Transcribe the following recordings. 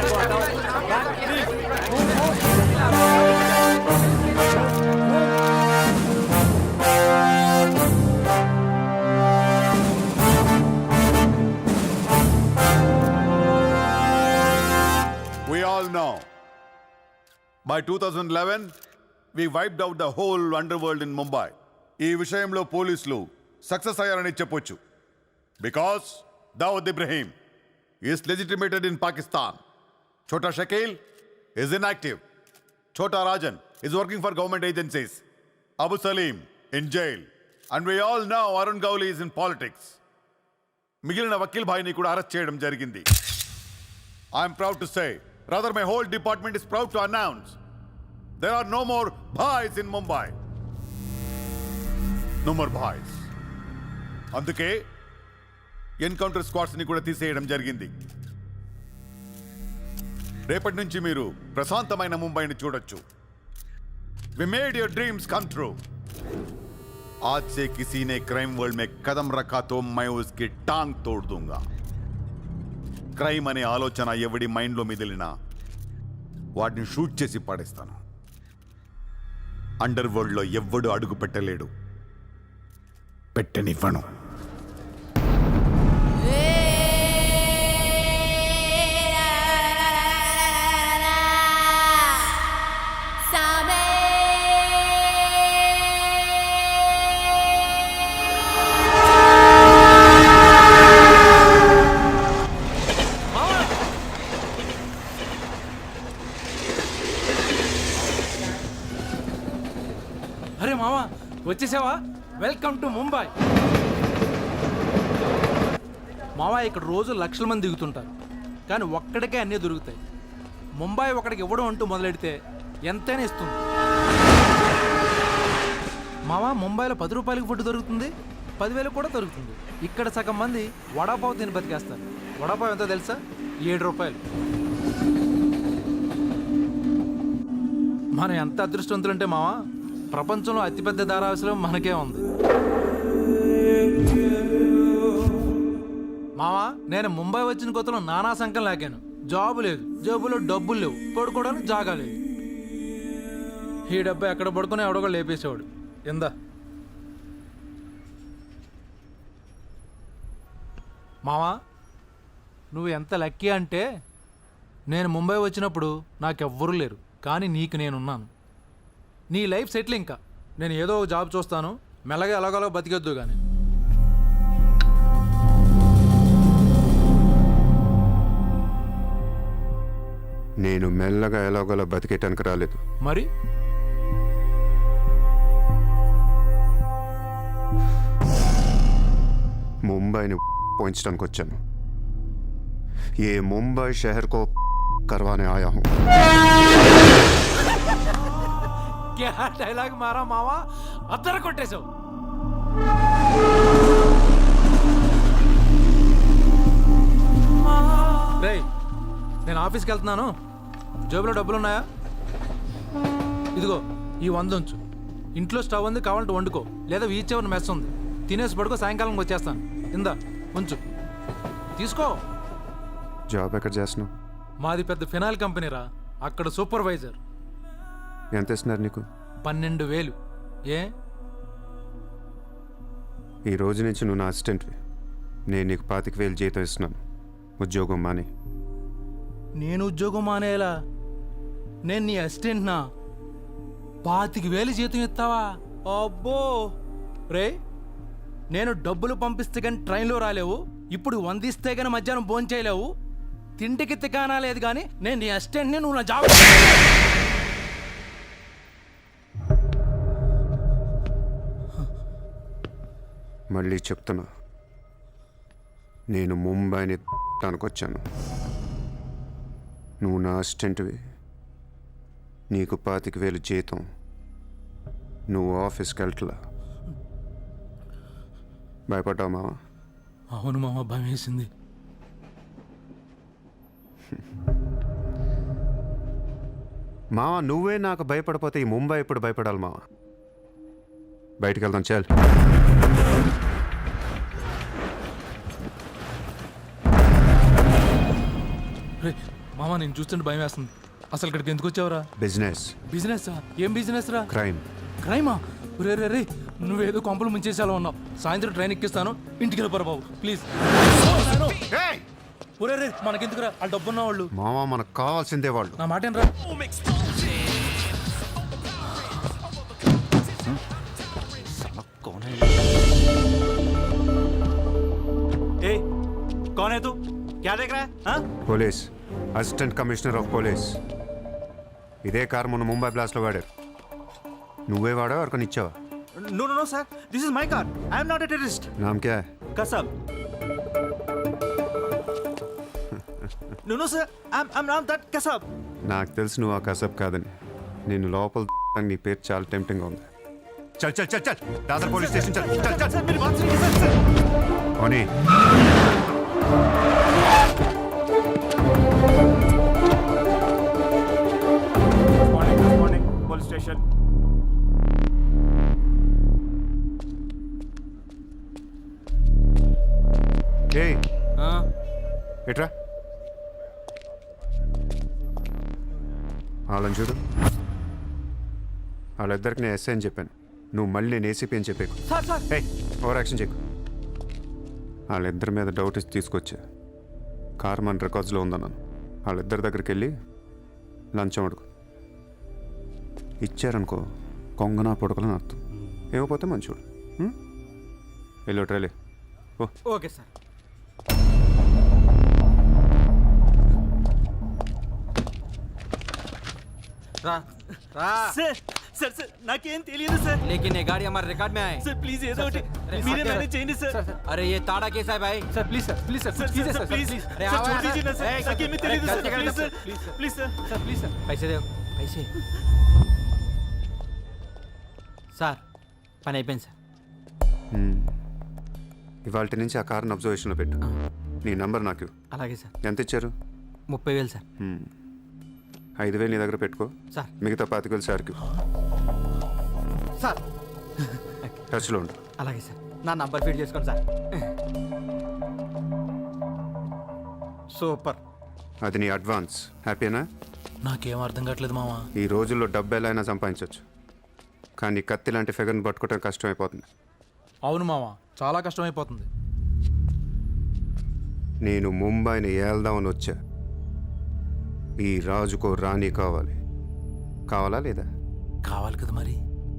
We all know. By 2011, we wiped out the whole underworld in Mumbai. ఈ విషయంలో పోలీసులు success అయ్యారని చెప్పొచ్చు. Because Dawood Ibrahim is legitimated in Pakistan. Chota Shakil is inactive. Chota Rajan is working for government agencies. Abu Salim in jail. And we all know Arun Gowli is in politics. మిగిలిన వకీల్ భాయ్ని కూడా arrest చేయడం జరిగింది. I'm proud to say, rather my whole department is proud to announce, there are no more bhais in Mumbai. No more bhais. అందుకే encounter squads ని కూడా తీసేయడం జరిగింది. రేపటి నుంచి మీరు ప్రశాంతమైన ముంబైని చూడొచ్చు. We made your dreams come true. आज से किसी ने क्राइम वर्ल्ड में कदम रखा तो मैं उसकी टांग तोड़ दूंगा. క్రైమ్ అనే ఆలోచన ఎవడి మైండ్లో మిదిలినా వాటిని షూట్ చేసి పడేస్తాను. అండర్ వరల్డ్లో ఎవ్వడు అడుగు పెట్టలేడు, పెట్టనివ్వను. అరే మావా, వచ్చేసావా? Welcome to Mumbai. మావా, ఇక్కడ రోజు లక్షల మంది దిగుతుంటారు, కానీ ఒక్కడికే అన్నీ దొరుకుతాయి. ముంబై ఒకడికి ఇవ్వడం అంటూ మొదలెడితే ఎంతైనా ఇస్తుంది. మావా, ముంబైలో 10 రూపాయలకి ఫుడ్ దొరుకుతుంది, 10,000 కూడా దొరుకుతుంది. ఇక్కడ సగం మంది వడాపావు తిని బతికేస్తారు. వడాపావు ఎంతో తెలుసా? 7 రూపాయలు. మనం ఎంత అదృష్టవంతులంటే మావా, ప్రపంచంలో అతిపెద్ద ధారావాసం మనకే ఉంది. మావా, నేను ముంబై వచ్చిన కొత్తలో నానా సంఖ్యం లాగాను. జాబు లేదు, జేబులో డబ్బులు లేవు, పడుకోవడానికి జాగా లేదు. ఈ డబ్బు ఎక్కడ పడుకుని ఎవడో లేపేసేవాడు. ఎందా మావా, నువ్వు ఎంత లక్కీ అంటే, నేను ముంబై వచ్చినప్పుడు నాకెవ్వరూ లేరు, కానీ నీకు నేనున్నాను. నీ లైఫ్ సెటిల్. ఇంకా నేను ఏదో ఒక జాబ్ చూస్తాను, మెల్లగా ఎలాగోలా బతికొద్దు. కానీ నేను మెల్లగా ఎలాగోలా బతికేటానికి రాలేదు. మరి ముంబైని పోయించడానికి వచ్చాను. ఏ ముంబై షహర్ కో करवाने आया हूं. क्या డైలాగ్ మారా మావా, అద్దర కొట్టేశావు. రేయ్, నేను ఆఫీస్కి వెళ్తున్నాను. జేబులో డబ్బులు ఉన్నాయా? ఇదిగో ఈ 100 ఉంచు. ఇంట్లో స్టవ్ ఉంది, కావాలంటే వండుకో, లేదా వీచ్ మెస్ ఉంది, తినేసి పడుకో. సాయంకాలం వచ్చేస్తాను. ఇందా ఉంచు, తీసుకో. జాబ్ ఎక్కడ చేస్తున్నావు? మాది పెద్ద ఫినాయిల్ కంపెనీరా, అక్కడ సూపర్వైజర్. ఎంత ఇస్తున్నారు నీకు? 12,000. ఏ ఈ రోజు నుంచి నువ్వు నా అసిస్టెంట్వి. నేను నీకు 25,000 జీతం ఇస్తున్నాను. ఉద్యోగం మాని. నేను ఉద్యోగం మానేలా? నేను నీ అసిస్టెంట్నా? 25,000 జీతం ఇస్తావా? అబ్బో రే, నేను డబ్బులు పంపిస్తే కానీ ట్రైన్లో రాలేవు, ఇప్పుడు 100 ఇస్తే కానీ మధ్యాహ్నం భోజనం చేయలేవు, తింటికి తికానా లేదు. కానీ నేను నీ అసిస్టెంట్ని, నువ్వు నా జాబ్. మళ్ళీ చెప్తున్నా, నేను ముంబైని వచ్చాను. నువ్వు నా అసిస్టెంట్వి, నీకు 25,000 జీతం, నువ్వు ఆఫీస్కి వెళ్ళట్లా. భయపడ్డావు మావా? అవును మామ, భయం వేసింది. మావా, నువ్వే నాకు భయపడిపోతే ఈ ముంబై ఎప్పుడు భయపడాలి మావా? బయటికి వెళ్దాం, చాలు. మామ నేను చూస్తుంటే భయం వేస్తుంది. అసలు ఇక్కడికి ఎందుకు వచ్చావురా? Business, business? ఏం బిజినెస్ రా? క్రైమ్. క్రైమా? రే రే రే, నువ్వేదో కొంపలు ముంచేసేలా ఉన్నావు. సాయంత్రం ట్రైన్ ఎక్కిస్తాను, ఇంటికి వెళ్ళిపోరా బాబు ప్లీజ్. ఒరే రే, మనకెందుకురా ఆ డబ్బున్న వాళ్ళు. మామ మనకు కావాల్సిందే వాళ్ళు. నా మాట ఏంట్రా? ए, कौन है तू? क्या देख रहा है? हाँ? Police, assistant commissioner of police. ఇదే కార్ మొన్న ముంబై బ్లాస్ట్లో వాడారు. నువ్వే వాడావు ఎవరికొని ఇచ్చావా? No, no, no, sir. This is my car. I am not a terrorist. నామ్ క్యా high? Kasab. No, no, sir. I'm not that Kasab. నాకు తెలుసు నువ్వు ఆ కసబ్ కాదని. నేను లోపల నీ పేరు చాలా టెంప్టింగ్గా ఉంది. చల్ చల్ చల్ చల్ దాదర్ పోలీస్ స్టేషన్ చల్ చల్ చల్. Sir, मेरी बात सुनिए, sir. ఓనీ Good morning, police station. ఏయ్ ఎట్రా వాళ్ళని చూడు. వాళ్ళిద్దరికి నేను ఎస్ఐ అని చెప్పాను. నువ్వు మళ్ళీ నేను ఏసీపీ అని చెప్పాకు. Sir, sir. ఏయ్ ఓవర్ యాక్షన్ చేయకు. వాళ్ళిద్దరి మీద డౌట్ ఇచ్చి తీసుకొచ్చా. కార్ మన రికార్డ్స్లో ఉందన్నాను. వాళ్ళిద్దరి దగ్గరికి వెళ్ళి లంచం అడుగు. ఇచ్చారనుకో కొంగనా పొడకలని అర్థం. ఏమైపోతే మంచోడు. వెళ్ళో ట్రైలే ఓ. Okay, sir. రా రా सर नाकेम తెలియదు सर. लेकिन ये गाड़ी हमारे रिकॉर्ड में आए सर प्लीज ఏదో ఒకటి अरे, మీరే सर, మేనేజ్ చేయండి सर. अरे ये ताड़ा केस है भाई sir please sir please sir sir sir please अरे सर आओ छोड़ यार, दीजिए ना ए, सर. नाकेम अरे, తెలియదు घर सर. से प्लीज कर, sir please sir. Sir please sir. पैसे दो पैसे సార్ పని అయిపోయింది సార్. ఇవాళ నుంచి ఆ కార్ని అబ్జర్వేషన్లో పెట్టు. నీ నంబర్ నాకు అలాగే సార్. ఎంత ఇచ్చారు? 30,000 సార్. 5,000 నీ దగ్గర పెట్టుకో. సార్ మిగతా 25,000 సార్కి సార్ టచ్లో ఉండు. అలాగే సార్. నా నంబర్ ఫీడ్ చేసుకోండి సార్. సూపర్. అది నీ అడ్వాన్స్. హ్యాపీనా? నాకేం అర్థం కావట్లేదు మామ. ఈ రోజుల్లో డబ్బు ఎలా అయినా సంపాదించవచ్చు, కానీ కత్తి లాంటి ఫిగర్ని పట్టుకోవడం కష్టమైపోతుంది. అవును మామ, చాలా కష్టమైపోతుంది. నేను ముంబైని ఏల్దామని వచ్చా. ఈ రాజుకో రాణి కావాలి. కావాలా లేదా? కావాలి కదా మరి.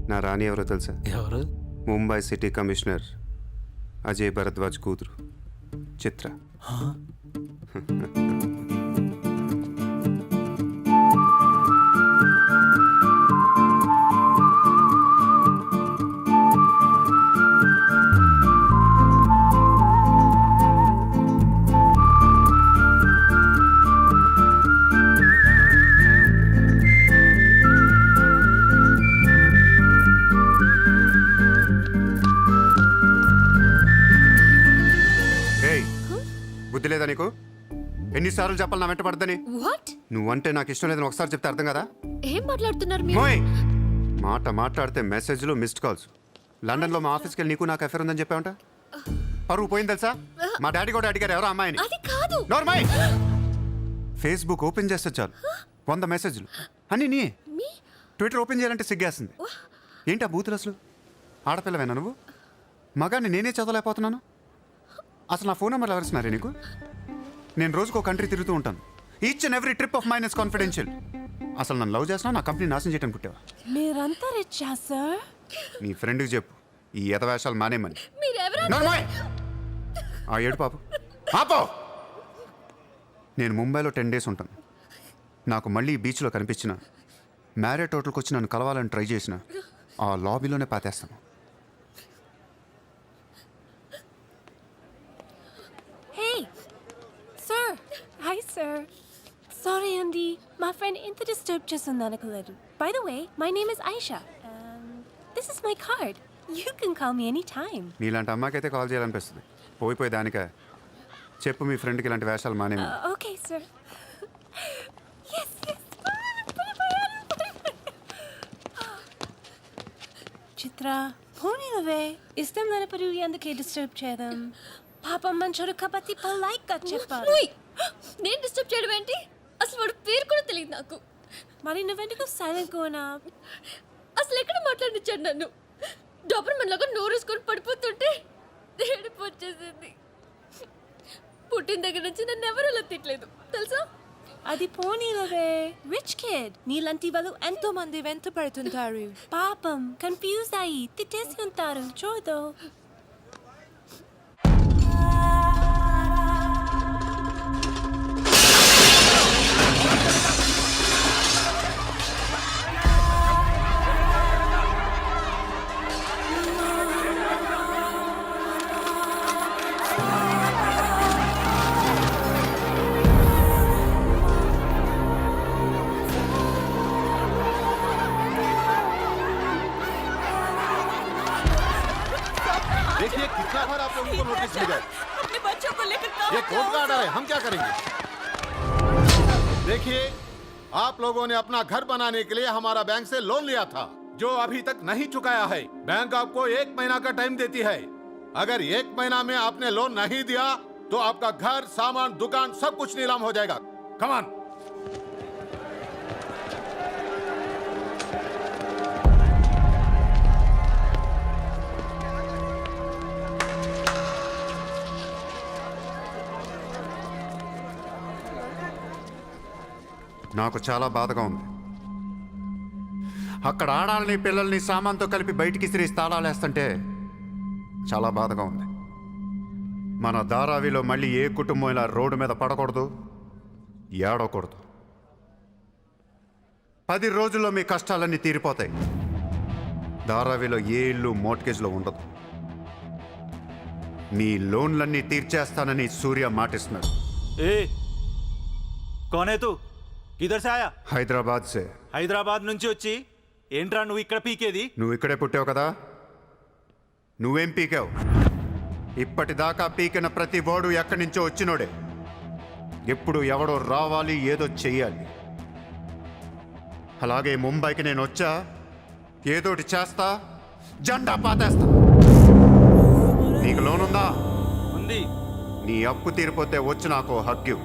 నా రాణి ఎవరో తెలుసా? ఎవరు? ముంబై సిటీ కమిషనర్ అజయ్ భరద్వాజ్ కూతురు చిత్ర. బుద్ధి లేదా నీకు? ఎన్నిసార్లు చెప్పాలి నా వెంట పడద్దని? వాట్? నువ్వంటే నాకు ఇష్టం లేదని ఒకసారి చెప్తే అర్థం కదా? ఏం మాట్లాడుతున్నారు మీరు? మోయ్ మాట్లాడితే మెసేజ్లు మిస్డ్ కాల్స్. లండన్లో మా ఆఫీస్కి వెళ్ళి నీకు నాకు అఫేర్ ఉందని చెప్పావంట. పరువు పోయింది తెలుసా? మా డాడీ కూడా అడిగారు ఎవరో అమ్మాయిని. అది కాదు. నోర్మై. ఫేస్బుక్ ఓపెన్ చేస్తే చాలు 100 మెసేజ్లు అన్నీ నీ. ట్విట్టర్ ఓపెన్ చేయాలంటే సిగ్గేస్తుంది. ఏంటి ఆ బూతులు అసలు? ఆడపిల్లవేనా నువ్వు? మగాన్ని నేనే చదవలేకపోతున్నాను. అసలు నా ఫోన్ నెంబర్ ఎవరిస్తున్నారే నీకు? నేను రోజుకో కంట్రీ తిరుగుతూ ఉంటాను. Each and every trip of mine is confidential. అసలు నన్ను లవ్ చేస్తున్నావు, నా కంపెనీ నాశనం చేయటం పుట్టావా? మీరంతా రిచ్చా సార్? నీ ఫ్రెండ్కి చెప్పు ఈ ఎదవేషాలు మానేమని. మీరెవరు? నోర్మోయ్. ఆ ఏడు పాపు ఆపో. నేను ముంబైలో 10 days ఉంటాను. నాకు మళ్ళీ ఈ బీచ్లో కనిపించిన, మ్యారేట్ హోటల్కి వచ్చి నన్ను కలవాలని ట్రై చేసిన, ఆ లాబీలోనే పాతేస్తాను. Hey, sir. Hi, sir. Sorry, Andy. My friend ఇంత డిస్టర్బ్ చేస్తుందని అనుకోలేదు. By the way, my name is Aisha. This is my card. You can call me anytime. నీలాంటి అమ్మాకైతే కాల్ చేయాలనిపిస్తుంది. పోయిపోయి దానిక చెప్పు మీ ఫ్రెండ్కి ఇలాంటి వేషాలు మానేమి. Okay, sir. Yes. చిత్ర, పోనీ నువ్వే. ఇష్టం లేనప్పుడు ఎందుకే డిస్టర్బ్ చేయడం? పాపం మంచోడు కాబట్టి పొలైట్గా చెప్పాలి. నేను డిస్టర్బ్ చేయడం ఏంటి? అసలు వాడు పేరు కూడా తెలియదు నాకు. మరి నువ్వెందుకు సైలెంట్ కోనా? అసలు ఎక్కడ మాట్లాడించాడు నన్ను? డాబర్మన్ లాగా నోరేసుకొని పడిపోతుంటే ఏడుపు వచ్చేసింది. పుట్టిన దగ్గర నుంచి నన్ను ఎవరు అలా తిట్టలేదు తెలుసా. అది పోనీలవే. రిచ్ కిడ్ నీలాంటి వాళ్ళు ఎంతో మంది వెంట పడుతుంటారు. పాపం కన్ఫ్యూజ్ అయ్యి తిట్టేసి ఉంటారు. చూడు. देखिए कितना बार आप लोगों को नोटिस मिल गए। अपने बच्चों को लेकर ये कोर्ट का ऑर्डर है, हम क्या करेंगे? देखिए आप लोगों ने अपना घर बनाने के लिए हमारा बैंक से लोन लिया था जो अभी तक नहीं चुकाया है। बैंक आपको 1 महीना का टाइम देती है। अगर 1 महीना में आपने लोन नहीं दिया तो आपका घर, सामान, दुकान सब कुछ नीलाम हो जाएगा। Come on. నాకు చాలా బాధగా ఉంది. అక్కడ ఆడాలని పిల్లల్ని సామాన్తో కలిపి బయటికి ఇసిరి తాళాలేస్తుంటే చాలా బాధగా ఉంది. మన ధారావిలో మళ్ళీ ఏ కుటుంబం ఇలా రోడ్డు మీద పడకూడదు, ఏడవకూడదు. 10 రోజుల్లో మీ కష్టాలన్నీ తీరిపోతాయి. ధారావిలో ఏ ఇల్లు మోర్ట్గేజ్లో ఉండదు. మీ లోన్లన్నీ తీర్చేస్తానని సూర్య మాటిస్తున్నాడు. ఏ कौन है तू? किधर से आया? హైదరాబాద్ సే. హైదరాబాద్ నుంచి వచ్చి ఏంట్రా నువ్వు ఇక్కడ పీకేది? నువ్వు ఇక్కడే పుట్టావు కదా, నువ్వేం పీకావు? ఇప్పటిదాకా పీకిన ప్రతి వాడు ఎక్కడి నుంచో వచ్చినోడే. ఎప్పుడు ఎవడో రావాలి, ఏదో చెయ్యాలి. అలాగే ముంబైకి నేను వచ్చా, ఏదోటి చేస్తా, జెండా పాతేస్తా. నీకు లోన్ ఉందా? ఉంది. నీ అప్పు తీరిపోతే వచ్చి నాకు హక్కు.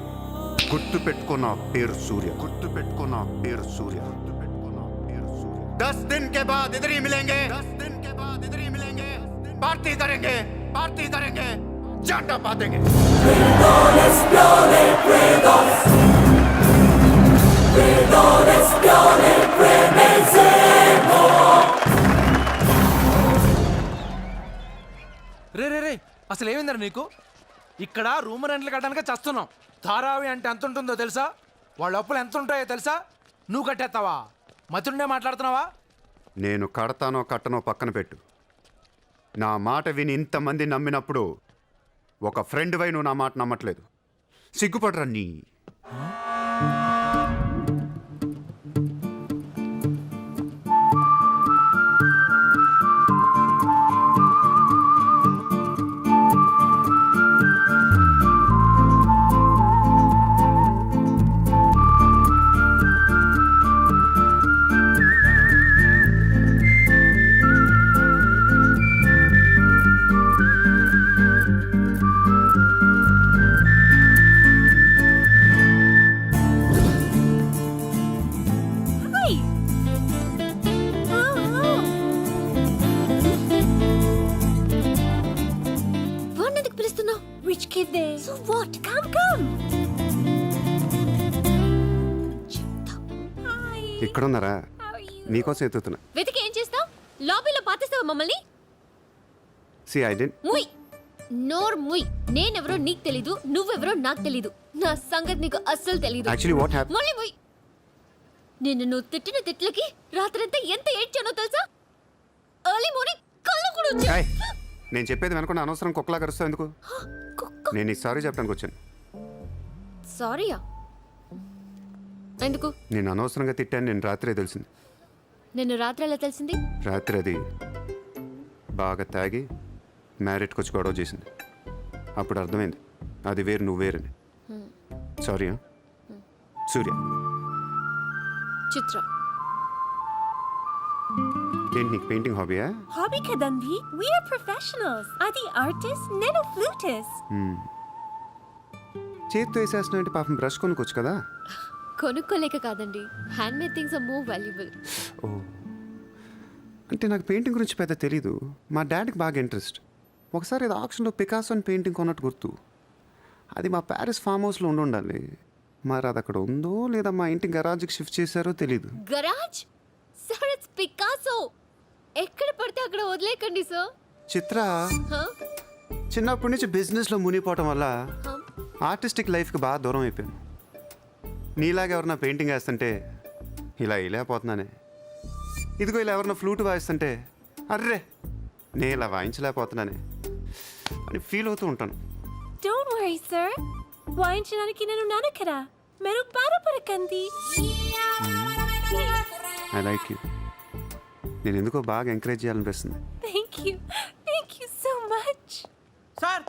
గుర్తు పెట్టుకున్న పేరు సూర్య. గుర్తు పెట్టుకున్న పేరు సూర్య. గుర్తు పెట్టుకున్న పేరు సూర్య. 10 दिन के बाद इधर ही मिलेंगे. 10 दिन के बाद इधर ही मिलेंगे. पार्टी करेंगे, पार्टी करेंगे, झंडा पातेंगे. రే రే రే అసలు ఏమైందరా నీకు? ఇక్కడ రూమ్ రెంట్లు కట్టడానికి చస్తున్నాం. ధారావి అంటే ఎంత ఉంటుందో తెలుసా? వాళ్ళ అప్పులు ఎంత ఉంటాయో తెలుసా? నువ్వు కట్టేస్తావా? మతుండే మాట్లాడుతున్నావా? నేను కడతానో కట్టనో పక్కన పెట్టు. నా మాట విని ఇంతమంది నమ్మినప్పుడు ఒక ఫ్రెండ్ వై నువ్వు నా మాట నమ్మట్లేదు. సిగ్గుపడరా నీ. Hi. వాడిని ఎందుకు పిలుస్తున్నావు? Rich kid there. So what? Come, come. Hi. ఇక్కడున్నారా? How are you? నీకోసం ఎత్తుతున్నా. వెతికి ఏం చేస్తావు? లాబీలో పాతేస్తావా మమ్మల్ని? సి ఐ డెంట్. ముయ్ నోర్ ముయ్. నేనెవరో నీకు తెలీదు, నువ్వెవరో నాకు తెలీదు. నా సంగతి నీకు అస్సలు తెలీదు. Actually what happen? మళ్ళీ ముయ్. నిన్ను నువ్వు తిట్టిన తిట్లకి రాత్రంతా ఎంత ఏడ్చానో తెలుసా? ఎర్లీ మార్నింగ్ కళ్ళు కూడా వచ్చాయి. నేను చెప్పేది వెనకుండా అనవసరం కుక్కలా కరుస్తావు ఎందుకు? కుక్క. నేను ఈ సారీ చెప్పడానికి వచ్చాను. సారీయా? ఎందుకు? నేను అనవసరంగా తిట్టాను. నేను రాత్రే తెలిసింది. నిన్ను రాత్రి ఎలా తెలిసింది? రాత్రి అది బాగా తాగి మ్యారేట్కి వచ్చి గొడవ చేసింది. అప్పుడు అర్థమైంది అది వేరు, నువ్వు వేరని. సారీ. సూర్య. చిత్ర. ఏంటి నీకు painting హాబీయా? Hobby kadandi. We are professionals. Adi artist, nenu flutist. చేతితో వేసేస్తున్నా అంటే పాపం బ్రష్ కొనుక్కోవచ్చు కదా. కొనుక్కోలేక కాదండి, hand made things are more valuable. ఓ, అంటే నాకు పెయింటింగ్ గురించి పెద్ద తెలీదు. మా డాడీకి బాగా ఇంట్రెస్ట్. ఒకసారి ఏదో ఆక్షన్లో పికాసో అని పెయింటింగ్ కొన్నట్టు గుర్తు. అది మా ప్యారిస్ ఫామ్ హౌస్లో ఉండాలి. మరి అది అక్కడ ఉందో లేదా మా ఇంటి గరాజ్కి షిఫ్ట్ చేశారో తెలీదు. గరాజ్? Sir it's Picasso. ఎక్కడ పడితే అక్కడ వదిలేకండి సార్. చిత్ర చిన్నప్పటి నుంచి బిజినెస్లో మునిగిపోవటం వల్ల ఆర్టిస్టిక్ లైఫ్కి బాగా దూరం అయిపోయాను. నీలాగా ఎవరన్నా పెయింటింగ్ వేస్తుంటే ఇలా వేయలేకపోతున్నానే. ఇదిగో ఇలా ఎవరన్నా ఫ్లూట్ వాయిస్తుంటే అర్రే నేను ఇలా వాయించలేకపోతున్నానే అని ఫీల్ అవుతూ ఉంటాను. డోంట్ వరీ సార్, వాయించడానికి నేను ఉన్నాను కదా, మీరు బాధపడకండి. I like you. నేను ఎందుకో బాగా ఎంకరేజ్ చేయాలనిపిస్తుంది. Thank you so much. Sir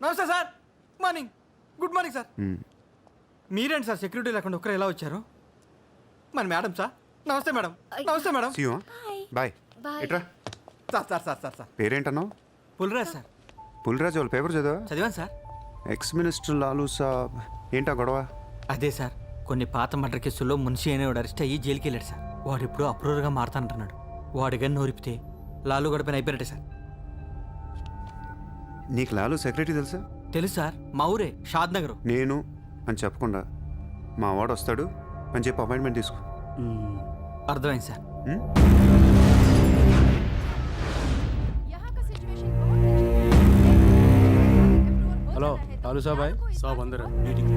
నమస్తే sir. Morning. Good morning sir. మీరేంటి సార్ సెక్యూరిటీ లేకుండా ఒక్కరు ఎలా వచ్చారు? మరి మేడం సార్. నమస్తే మేడం. నమస్తే madam. See you, huh? Bye. Bye. ఎట్రా sir sir sir sir sir పేరేంటన్నావు? పుల్రాజ్ సార్. పుల్రాజు వాళ్ళ పేపర్ చదివా? చదివాను sir. Ex minister Lalu saab ఏంటా గొడవ? అదే సార్, కొన్ని పాత మర్డర్ కేసుల్లో మున్షి అనేవాడు అరెస్ట్ అయ్యి జైలుకి వెళ్ళాడు సార్. వాడు ఇప్పుడు అప్రూవర్గా మారుతానంటున్నాడు. వాడి గన్ను నోరిపితే లాలు గడపని అయిపోయినట్టే సార్. నీకు లాలూ సెక్రటరీ తెలుసా? తెలుసు సార్, మా ఊరే షాద్ నగర్. నేను అని చెప్పకుండా మా వాడు వస్తాడు అని చెప్పి అపాయింట్మెంట్ తీసుకో. అర్థమైంది సార్. హలో లాలూ సాబ్ భాయ్. साहब अंदर है मीटिंग.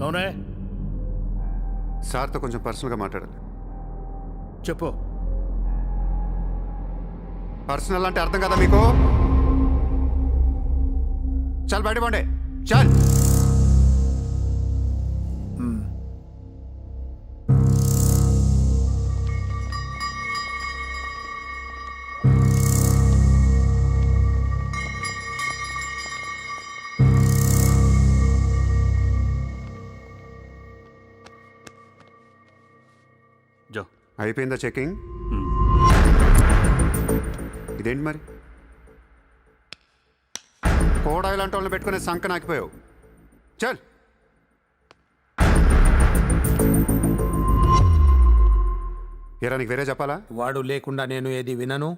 कौन है? సార్తో కొంచెం పర్సనల్గా మాట్లాడాలి. చెప్పు. పర్సనల్ అంటే అర్థం కదా మీకు? చాలు బయట పోండి. చాలు. जाओ. అయిపోయిందా చెకింగ్? ఇదేంటి మరి కోడా ఇలాంటి వాళ్ళని పెట్టుకునే సంక నాకిపోయావు. చల్. ఎరా నీకు వేరే చెప్పాలా? వాడు లేకుండా నేను ఏది వినను,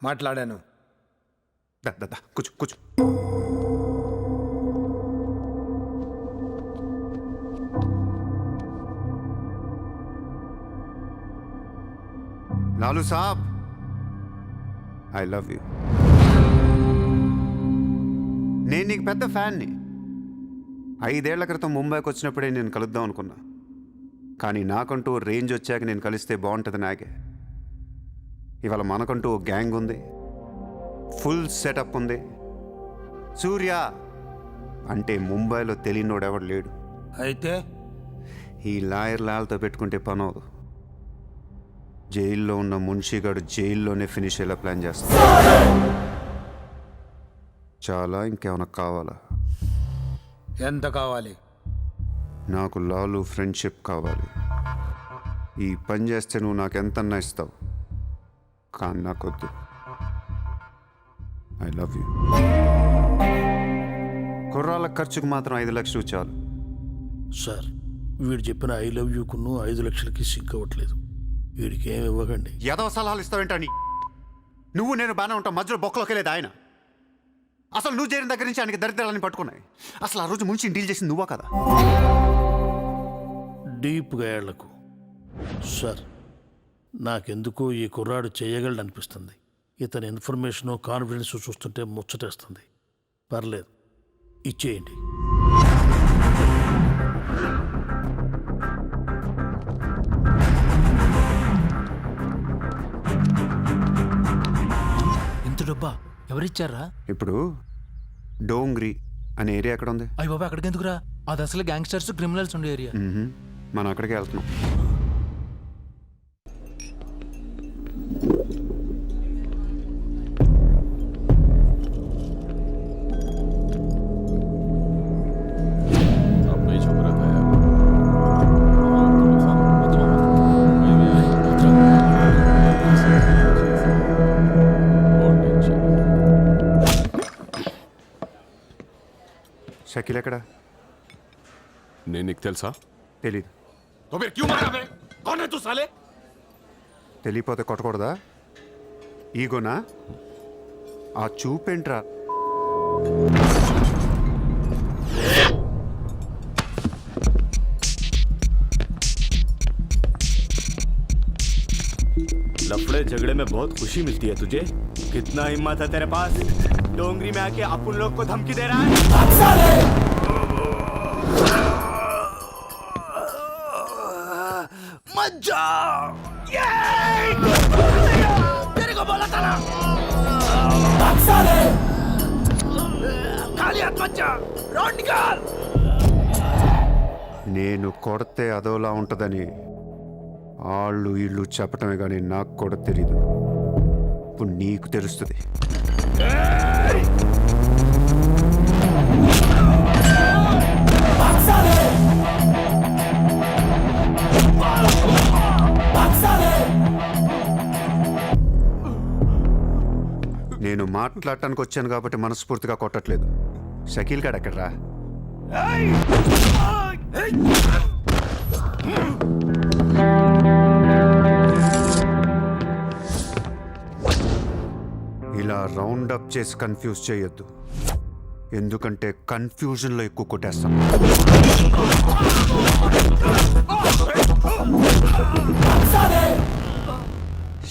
మాట్లాడాను. దా కూర్చో కూర్చో. లాలూ సాబ్, ఐ లవ్ యూ. నేను నీకు పెద్ద ఫ్యాన్ని. 5 ఏళ్ల క్రితం ముంబైకి వచ్చినప్పుడే నేను కలుద్దాం అనుకున్నా. కానీ నాకంటూ రేంజ్ వచ్చాక నేను కలిస్తే బాగుంటుంది నాకే. ఇవాళ మనకంటూ ఓ గ్యాంగ్ ఉంది, ఫుల్ సెటప్ ఉంది. సూర్య అంటే ముంబైలో తెలియనోడు ఎవడు లేడు. అయితే ఈ లాయర్ లాల్తో పెట్టుకుంటే పని అవదు. జైల్లో ఉన్న మున్షిగాడు జైల్లోనే ఫినిష్ అయ్యేలా ప్లాన్ చేస్తాడు. చాలా ఇంకేమైనా కావాలా? ఎంత కావాలి? నాకు లాలు ఫ్రెండ్షిప్ కావాలి. ఈ పని చేస్తే నువ్వు నాకు ఎంతన్నా ఇస్తావు, కానీ నాకొద్దు. I love you. కుర్రాళ్ళ ఖర్చుకు మాత్రం 5 లక్షలు చాలు. సార్, వీడు చెప్పిన ఐ లవ్ యూకును 5 లక్షలకి సింక్ అవ్వట్లేదు. వీడికి ఏమి ఇవ్వకండి. ఎదవ సలహాలు ఇస్తావేంటని? నువ్వు నేను బాగానే ఉంటాం, మధ్యలో బొక్కలోకి వెళ్ళేది ఆయన. అసలు నువ్వు చేరిన దగ్గర నుంచి ఆయనకి దరిద్రాలని పట్టుకున్నాయి. అసలు ఆ రోజు ముంచి డీల్ చేసింది నువ్వా కదా? డీప్గా ఏళ్లకు సార్, నాకెందుకో ఈ కుర్రాడు చేయగలడు అనిపిస్తుంది. ఇతని ఇన్ఫర్మేషను కాన్ఫిడెన్స్ చూస్తుంటే ముచ్చటేస్తుంది. పర్లేదు, ఇచ్చేయండి. ఇంత డబ్బా ఎవరిచ్చారా? ఇప్పుడు డోంగ్రీ అనే ఏరియా ఎక్కడ ఉంది? అయ్యి బాబా, అక్కడికి ఎందుకురా? అది అసలు గ్యాంగ్స్టర్స్ క్రిమినల్స్ ఉండే ఏరియా. మనం అక్కడికే వెళ్తున్నాం. షకీల్ ఎక్కడ? నేను నీకు తెలుసా? తెలీదు. तो फिर क्यों मारा बे? कौन है तू साले? తెలియపోతే కొట్టకూడదా? ఈగోనా? ఆ చూపేంట్రా? लफड़े झगड़े में बहुत खुशी मिलती है तुझे। कितना हिम्मत है तेरे पास, डोंगरी में आके अपन लोग को धमकी दे रहा है। मत जा, तेरे को बोला था ना, खाली हाथ मत जा, रोड निकाल। నేను కొడితే అదోలా ఉంటుందని వాళ్ళు వీళ్ళు చెప్పటమే కానీ నాకు కూడా తెలీదు. ఇప్పుడు నీకు తెలుస్తుంది. నేను మాట్లాడటానికి వచ్చాను కాబట్టి మనస్ఫూర్తిగా కొట్టట్లేదు. షకీల్ గాడు ఎక్కడ్రా? ఇలా రౌండ్ అప్ చేసి కన్ఫ్యూజ్ చేయొద్దు, ఎందుకంటే కన్ఫ్యూజన్లో ఎక్కువ కొట్టేస్తాం.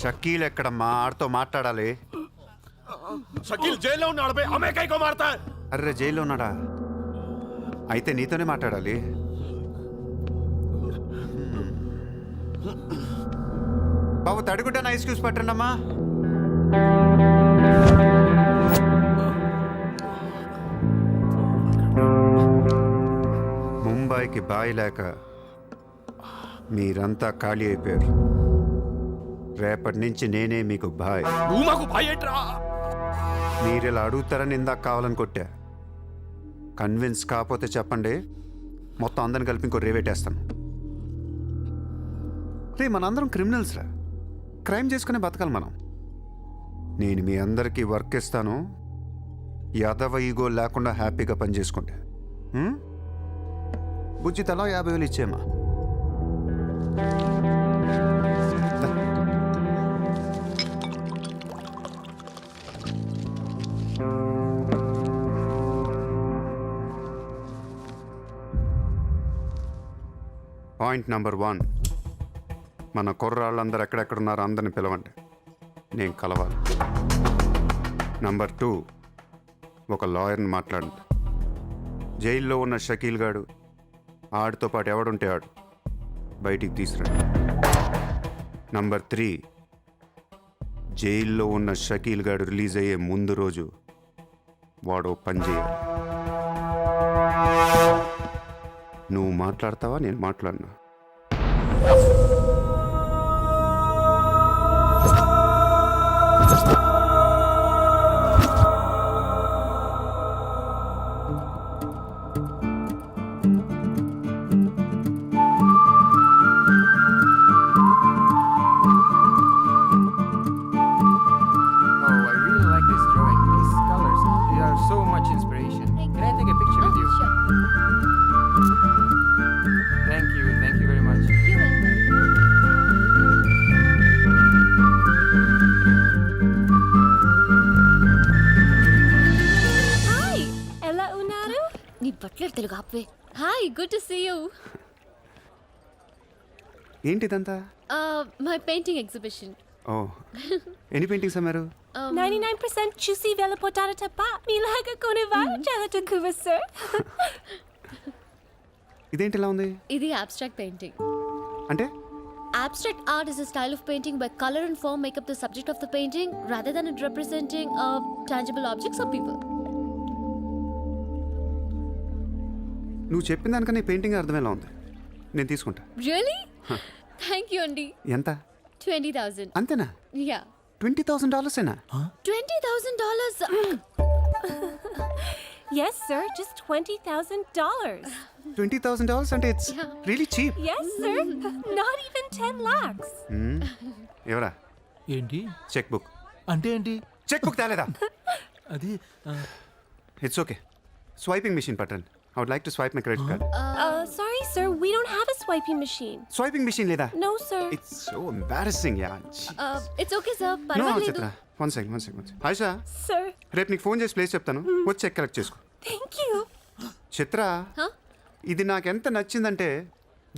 షకీల్ ఎక్కడమ్మా? ఆడితో మాట్లాడాలి. शकील जेल में ఉన్నాడు बे, हमें कहीं को मारता है? అర్రే జైల్లో ఉన్నాడా? అయితే నీతోనే మాట్లాడాలి. బాబు తడిగుడ్డ ఐస్ క్యూబ్స్ పట్టండి అమ్మా. ముంబైకి బాయ్ లేక మీరంతా ఖాళీ అయిపోయారు. రేపటి నుంచి నేనే మీకు బాయ్. నువ్వు మాకు భాయ్ ఏంట్రా? మీరు ఇలా అడుగుతారని ఇందాక కావాలని కొట్టా. కన్విన్స్ కాకపోతే చెప్పండి, మొత్తం అందరిని కలిపి ఇంకో రేవేటేస్తాను. రే మనందరం క్రిమినల్స్ రా, క్రైమ్ చేసుకునే బతకాలి మనం. నేను మీ అందరికీ వర్క్ ఇస్తాను, యాదవ ఈగో లేకుండా హ్యాపీగా పని చేసుకుంటే. బుజ్జి తలా 50,000 ఇచ్చేమా. పాయింట్ నెంబర్ 1, మన కుర్రాళ్ళందరూ ఎక్కడెక్కడున్నారో అందరిని పిలవండి, నేను కలవాలి. నెంబర్ 2, ఒక లాయర్ని మాట్లాడండి. జైల్లో ఉన్న షకీల్ గాడు, ఆడితో పాటు ఎవడుంటే ఆడు బయటికి తీసుకురండి. నెంబర్ 3, జైల్లో ఉన్న షకీల్ గాడు రిలీజ్ అయ్యే ముందు రోజు వాడు పని చేయాలి. నువ్వు మాట్లాడతావా, నేను మాట్లాడినా? Oh, I really like this drawing. These colors, they are so much inspiration. Can I take a picture with you? Sure. Thank you very much. You're welcome. Hi! Ella unaru? నీ బట్లర్ తెలుగు ఆపే. Hi, good to see you. ఏంటిదంతా? My painting exhibition. ఓ, ఎన్ని paintings అమ్మారు? 99% చూసి వెళ్ళిపోతారు తప్ప మీలాగా కొనేవారు చాలా తక్కువ సార్. ఇదేంటి ఇలా ఉంది? ఇది abstract painting. అంటే Abstract art is a style of painting where color and form make up the subject of the painting rather than it representing tangible objects or people. నువ్వు చెప్పిన దానికన్నా ఈ పెయింటింగ్ అర్థమేలా ఉంది. నేను తీసుకుంటా. Really? Thank you, Andy. ఎంత? 20,000. అంతేనా? Yeah. $20,000 $20,000. Yes, sir, just $20,000. $20,000 అంటే it's really cheap. Yes, sir, not even 10 lakhs. ఎవరా? ఏంటి చెక్ బుక్. అంటే ఏంటి? చెక్ బుక్ తేలేదా? అది ఇట్స్ ఓకే, స్వైపింగ్ మిషన్ పట్టండి. I would like to swipe my credit card. Sorry, sir. We don't have a swiping machine. Swiping machine లేదా? No, sir. It's so embarrassing yeah. It's okay sir no పర్వాలేదు. Chitra, one second. Ayesha, Sir, రేపు నీకు phone చేసి place చెప్తాను, వచ్చి check collect చేసుకో. thank you. Chitra, Huh? ఇది నాకు ఎంత నచ్చిందంటే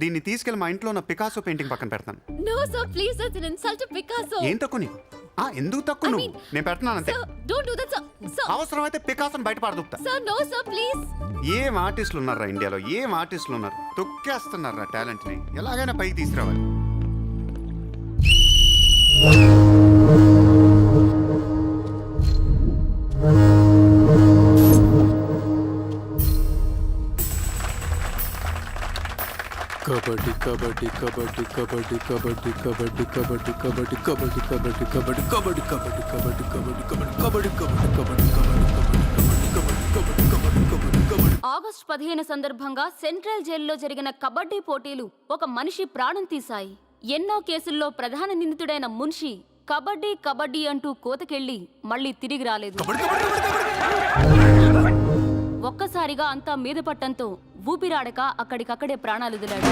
దీన్ని తీసుకెళ్ళి మా ఇంట్లో ఉన్న పికాసో పెయింటింగ్ పక్కన పెడతాను. No sir please that's an insult to Picasso. ఏం తక్కువ నీకు? ఎందుకు తక్కువ నువ్వు? నేను పెడుతున్నాను అంతే. Sir don't do that sir. Sir అవసరమైతే పికాసోని బయట పడదుపుతా. Sir no sir please. ఏం ఆర్టిస్టులు ఉన్నారా ఇండియాలో, ఏం ఆర్టిస్టులు ఉన్నారు, తొక్కేస్తున్నారా టాలెంట్ని, ఎలాగైనా పైకి తీసుకురావాలి. కబడ్డీ కబడ్డీ కబడ్డీ కబడ్డీ కబడ్డీ కబడ్డీ కబడ్డీ కబడ్డీ కబడ్డీ కబడ్డీ కబడ్డీ కబడ్డీ కబడ్డీ కబడ్డీ కబడ్డీ కబడ్డీ కబడ్డీ కబడ్డీ కబడ్డీ. ఆగస్టు 15 సందర్భంగా సెంట్రల్ జైల్లో జరిగిన కబడ్డీ పోటీలు ఒక మనిషి ప్రాణం తీశాయి. ఎన్నో కేసుల్లో ప్రధాన నిందితుడైన మున్షి కబడ్డీ కబడ్డీ అంటూ కోతకెళ్లి మళ్ళీ తిరిగి రాలేదు. ఒక్కసారిగా అంతా మీద పట్టంతో ఊపిరాడక అక్కడికక్కడే ప్రాణాలు వదిలాడు.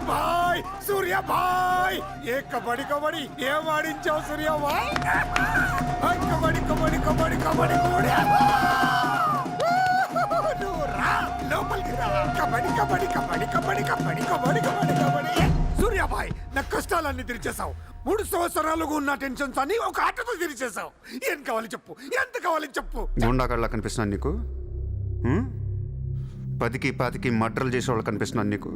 भाई सूर्या भाई ये कबड्डी कबड्डी ये आడించావు सूर्या भाई कबड्डी कबड्डी कबड्डी कबड्डी లోపలికి రా. కబడ్డీ కబడ్డీ కబడ్డీ కబడ్డీ కబడ్డీ కబడ్డీ కబడ్డీ కబడ్డీ. సూర్య భాయ్ నా కష్టాలన్నీ తీర్చేసావు. 3 సంవత్సరాలుగా ఉన్న టెన్షన్స్ అన్ని ఒక ఆటతో తీర్చేసావు. ఏం కావాలి చెప్పు, ఎంత కావాలి చెప్పు. గుండాగడ్లా కనిపిస్తున్నాను నీకు? 10కి 20కి మర్డర్లు చేసేవాళ్ళు కనిపిస్తున్నాను నీకు?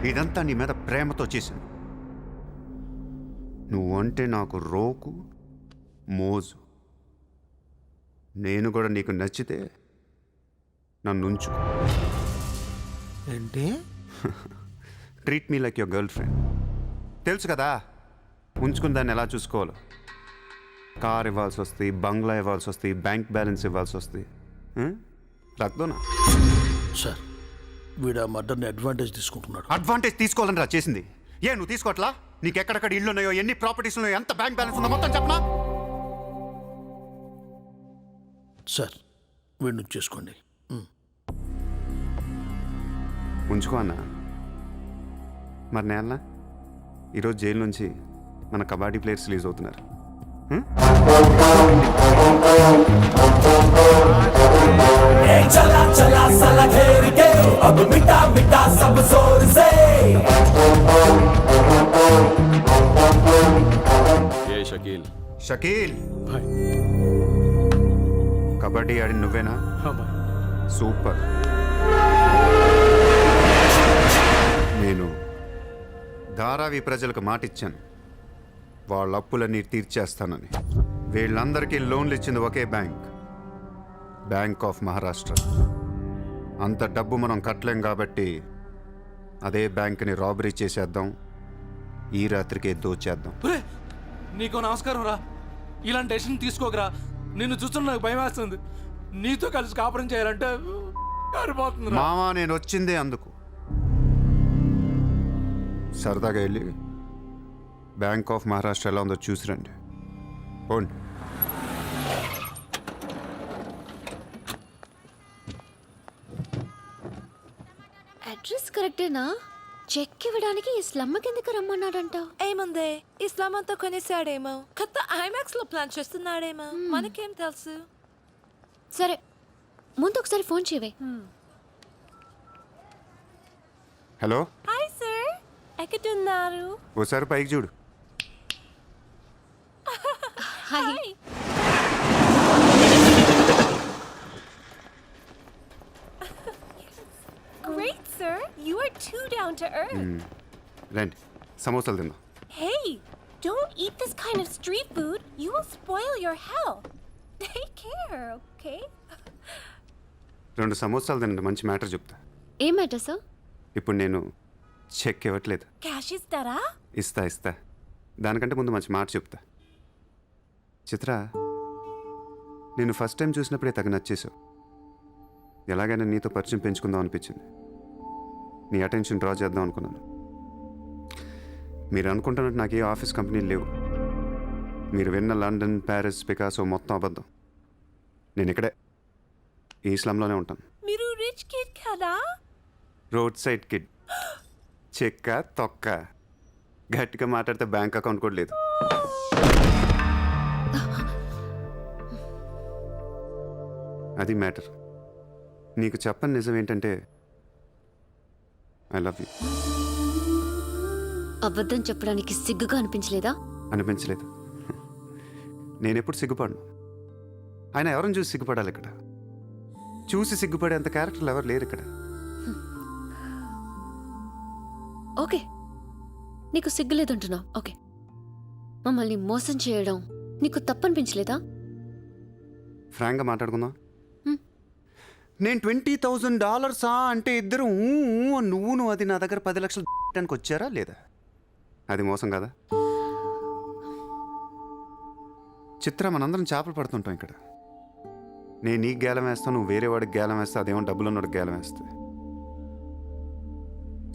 ఇదంతా నీ మీద ప్రేమతో చేశాను. నువ్వంటే నాకు రోకు మోజు. నేను కూడా నీకు నచ్చితే నన్ను ఉంచు. ఏంటి? Treat me like your girl friend. తెలుసు కదా ఉంచుకుని దాన్ని ఎలా చూసుకోవాలో. కార్ ఇవ్వాల్సి వస్తుంది, బంగ్లా ఇవ్వాల్సి వస్తుంది, బ్యాంక్ బ్యాలెన్స్ ఇవ్వాల్సి వస్తుంది. రక్తోనా సార్, వీడు ఆ మర్డర్ని అడ్వాంటేజ్ తీసుకుంటున్నాడు. అడ్వాంటేజ్ తీసుకోవాలని రా చేసింది. నువ్వు తీసుకోవట్లా? నీకు ఎక్కడెక్కడ ఇల్లు ఉన్నాయో, ఎన్ని ప్రాపర్టీస్ ఉన్నాయో, ఎంత బ్యాంక్ బ్యాలెన్స్ ఉందో మొత్తం చెప్పనా? సార్, వీడిని చేసుకోండి. ఉంచుకో అన్న. మరి నేనా ఈరోజు జైలు నుంచి మన కబడ్డీ ప్లేయర్స్ రిలీజ్ అవుతున్నారు. షకీల్ షకీల్, భాయ్, కబడ్డీ ఆడి నువ్వేనా? భాయ్. సూపర్. నేను ధారావి ప్రజలకు మాటిచ్చాను, వాళ్ళ అప్పులన్నీ తీర్చేస్తానని. వీళ్ళందరికీ లోన్లు ఇచ్చింది ఒకే బ్యాంక్, బ్యాంక్ ఆఫ్ మహారాష్ట్ర. అంత డబ్బు మనం కట్టలేం కాబట్టి అదే బ్యాంక్ని రాబరీ చేసేద్దాం, ఈ రాత్రికే దోచేద్దాం. నీకు నమస్కారం రా. ఇలాంటి డెసిషన్ తీసుకోకరా. నిన్ను చూస్తున్న నాకు భయం వేస్తుంది. నీతో కలిసి కాపురం చేయాలంటే కారిపోతుంది. మావా, నేను వచ్చిందే అందుకు. సరదాగా వెళ్ళి బ్యాంక్ ఆఫ్ మహారాష్ట్ర ఎలా ఉందో చూసిరండి. పోండి. అడ్రస్ కరెక్టేనా? చెక్ ఇవ్వడానికి ఈ స్లమ్ కిందకి రమ్మన్నాడంట. ఏముంది, ఇస్లాం అంతా కొనేసాడేమో, కొత్త ఐమాక్స్ లో ప్లాన్ చేస్తున్నాడేమో, మనకేం తెలుసు. సరే, ముందు ఒకసారి ఫోన్ చేయవే. హలో, హాయ్ సార్, ఎక్కడున్నారు? ఓసారి పైకి చూడు. Hi. Great sir, you are too down to earth. రండి, సమోసాలు తిందాం. Hey, don't eat this kind of street food. You will spoil your health. Take care, okay? 2 సమోసాలు తినండి, మంచి మ్యాటర్ చెప్తా. ఏం మ్యాటర్ సార్? ఇప్పుడు నేను చెక్ ఇవ్వట్లేదు. Cash ఇస్తారా? ఇస్తా. దానికంటే ముందు మంచి మాట చెప్తా. చిత్ర, నేను ఫస్ట్ టైం చూసినప్పుడే తగ్గ నచ్చేసావు. ఎలాగైనా నీతో పరిచయం పెంచుకుందాం అనిపించింది. నీ అటెన్షన్ డ్రా చేద్దాం అనుకున్నాను. మీరు అనుకుంటున్నట్టు నాకు ఏ ఆఫీస్ కంపెనీలు లేవు. మీరు విన్న లండన్, ప్యారిస్, పికాసో మొత్తం అబద్ధం. నేను ఇక్కడే ఈ స్లమ్లోనే ఉంటాను. మీరు రిచ్ కిడ్ కదా? Road side kid. చెక్క తొక్క. గట్టిగా మాట్లాడితే బ్యాంక్ అకౌంట్ కూడా లేదు. అది మ్యాటర్. నీకు చెప్పని నిజం ఏంటంటే ఐ లవ్ యూ. అబద్ధం చెప్పడానికి సిగ్గుగా అనిపించలేదా? అనిపించలేదు. నేనెప్పుడు సిగ్గుపడను. ఆయన ఎవరిని చూసి సిగ్గుపడాలి? ఇక్కడ చూసి సిగ్గుపడేంత క్యారెక్టర్లు ఎవరు లేరు ఇక్కడ. ఓకే, నీకు సిగ్గులేదంటున్నావు. ఓకే, మమ్మల్ని మోసం చేయడం నీకు తప్పనిపించలేదా? ఫ్రాంక్గా మాట్లాడుకుందాం. నేను $20,000 అంటే ఇద్దరు నువ్వు అది నా దగ్గర 10 లక్షలు పెట్టడానికి వచ్చారా లేదా? అది మోసం కదా? చిత్ర, మనందరం చేపలు పడుతుంటాం ఇక్కడ. నేను నీకు గేలం వేస్తాను, నువ్వు వేరే వాడికి గేలం వేస్తా, అదేమో డబ్బులు ఉన్నవాడికి గేలం వేస్తుంది.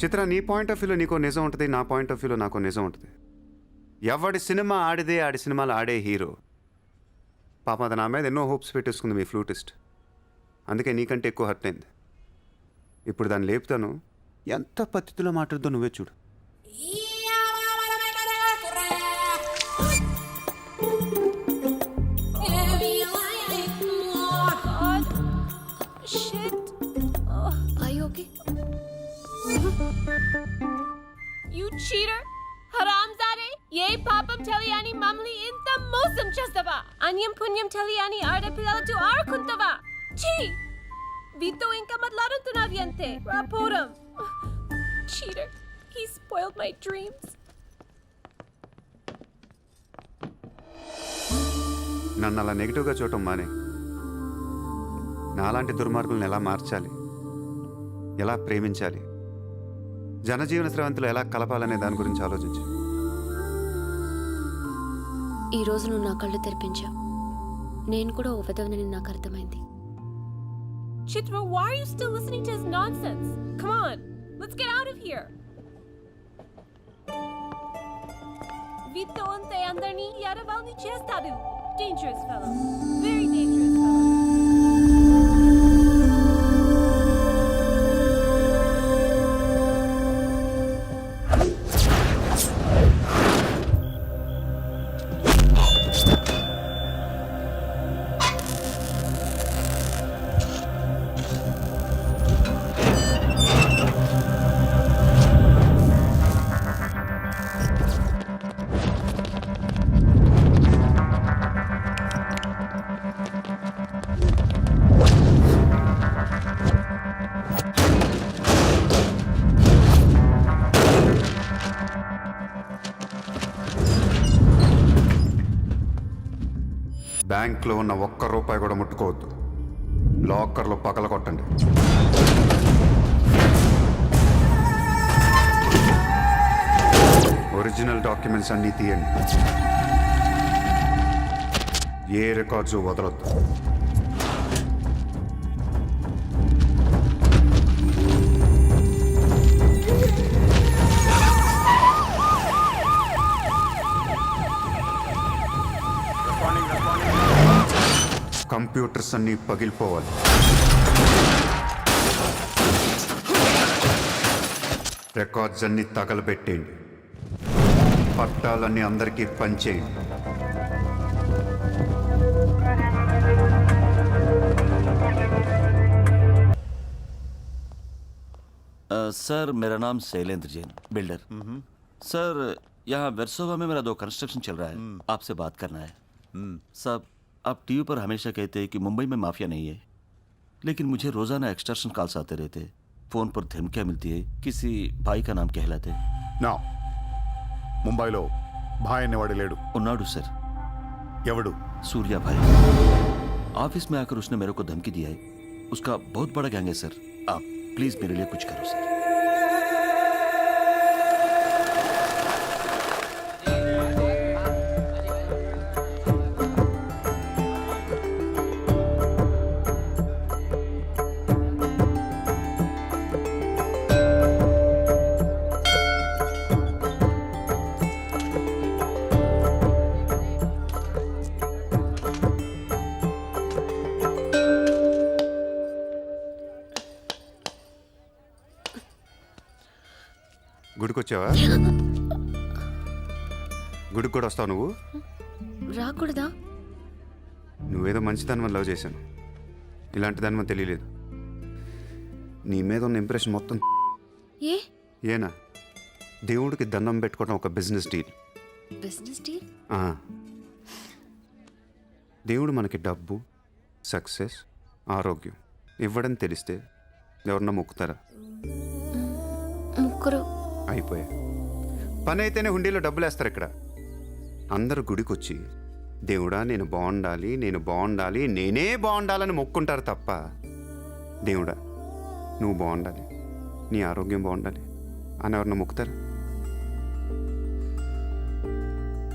చిత్ర, నీ పాయింట్ ఆఫ్ వ్యూలో నీకో నిజం ఉంటుంది, నా పాయింట్ ఆఫ్ వ్యూలో నాకో నిజం ఉంటుంది. ఎవడి సినిమా ఆడిదే ఆడి సినిమాలు ఆడే హీరో. పాపం అది నా మీద ఎన్నో హోప్స్ పెట్టేసుకుంది మీ ఫ్లూటిస్ట్. అందుకే నీకంటే ఎక్కువ హర్ట్ అయింది. ఇప్పుడు దాన్ని లేపుతాను. ఎంత పద్ధతిలో మాట్లాడుతో నువ్వే చూడు. You cheater! హరాంజాదే! ఏ పాపం తెలియని మమ్మల్ని ఇంత మోసం చేస్తావా? అన్యం పుణ్యం తెలియని ఆడపిల్లలతో ఆడుకుంటావా? ఛీ! వీతో ఇంకా మాట్లాడుతున్నావి అంతే. రాపోరం! Cheater! He spoiled my dreams. నన్ను అలా నెగిటివ్గా చూడటం మానే. నాలాంటి దుర్మార్గులను ఎలా మార్చాలి, ఎలా ప్రేమించాలి, జనజీవన స్రవంతిలో ఎలా కలపాలనే దాని గురించి ఆలోచించు. ఈ రోజు నువ్వు నా కళ్ళు తెరిపించావు. నేను కూడా ఓ విధవనని నాకు అర్థమైంది. Chitra, why are you still listening to his nonsense? Come on, let's get out of here. Vito ante andarni yaravalni chestadu. Dangerous fellow. Very dangerous fellow. బ్యాంక్లో ఉన్న $1 కూడా ముట్టుకోవద్దు. లాకర్లో పగలగొట్టండి. ఒరిజినల్ డాక్యుమెంట్స్ అన్నీ తీయండి. ఏ రికార్డ్స్ వదలొద్దు. కంప్యూటర్స్ అన్నీ పగిలిపోవాలి. రికార్డ్స్ అన్నీ తగలబెట్టేయండి. పట్టాలన్నీ అందరికీ పంచేయండి. सर, मेरा नाम शैलेंद्र जैन, बिल्डर। सर, यहाँ वेरसोवा में मेरा 2 कंस्ट्रक्शन चल रहा है, आपसे बात करना है। साहब, आप टीवी पर हमेशा कहते हैं कि मुंबई में माफिया नहीं है, लेकिन मुझे रोजाना एक्सटॉर्शन कॉल्स आते रहते, फोन पर धमकियां मिलती है, किसी भाई का नाम कहलाते। నా ముంబైలో భాయ్ అనేవాడు లేడు. उन्नाडु सर। ఎవడు? सूर्या भाई। ऑफिस में आकर उसने मेरे को धमकी दिया है। उसका बहुत बड़ा गैंग है सर। आप प्लीज मेरे लिए कुछ करो सर। గుడికి వచ్చావా? గుడికి కూడా వస్తావు నువ్వు? రాకూడదా? నువ్వేదో మంచిదాని లవ్ చేశాను, ఇలాంటి దాని మన తెలియలేదు. నీ మీద ఉన్న ఇంప్రెషన్ మొత్తం ఏనా? దేవుడికి దండం పెట్టుకోవడం ఒక బిజినెస్ డీల్. Business deal? దేవుడు మనకి డబ్బు, సక్సెస్, ఆరోగ్యం ఇవ్వడం తెలిస్తే ఎవరన్నా మొక్కుతారా? ముగ్గురు అయిపోయా. పని అయితేనే హుండీలో డబ్బులు వేస్తారు. ఇక్కడ అందరూ గుడికి వచ్చి దేవుడా నేను బాగుండాలి, నేను బాగుండాలి, నేనే బాగుండాలని మొక్కుంటారు తప్ప దేవుడా నువ్వు బాగుండాలి, నీ ఆరోగ్యం బాగుండాలి అని ఎవరన్నా మొక్కుతారు?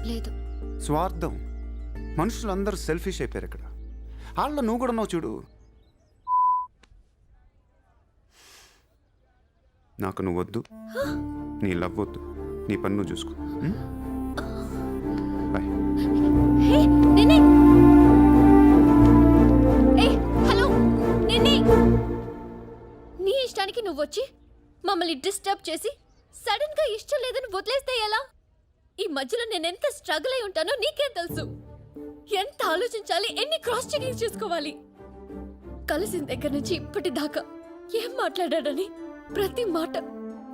లేదు. స్వార్థం. మనుషులందరూ సెల్ఫిష్ అయిపోయారు ఇక్కడ. వాళ్ళ నువ్వు కూడా ఉన్నావు చూడు. నాకు నువ్వు వద్దు, నీ లవ్ వద్దు, నీ పని నువ్వు చూసుకో. బాయ్. హలో నిన్ని, నీ ఇష్టానికి నువ్వు వచ్చి మమ్మల్ని డిస్టర్బ్ చేసి సడన్ గా ఇష్టం లేదని వదిలేస్తే ఎలా? ఈ మధ్యలో నేను ఎంత స్ట్రగుల్ అయి ఉంటానో నీకేం తెలుసు. ఎంత ఆలోచించాలి, ఎన్ని క్రాస్ చెకింగ్ చేసుకోవాలి. కలిసిన దగ్గర నుంచి ఇప్పటిదాకా ఏం మాట్లాడాడని ప్రతి మాట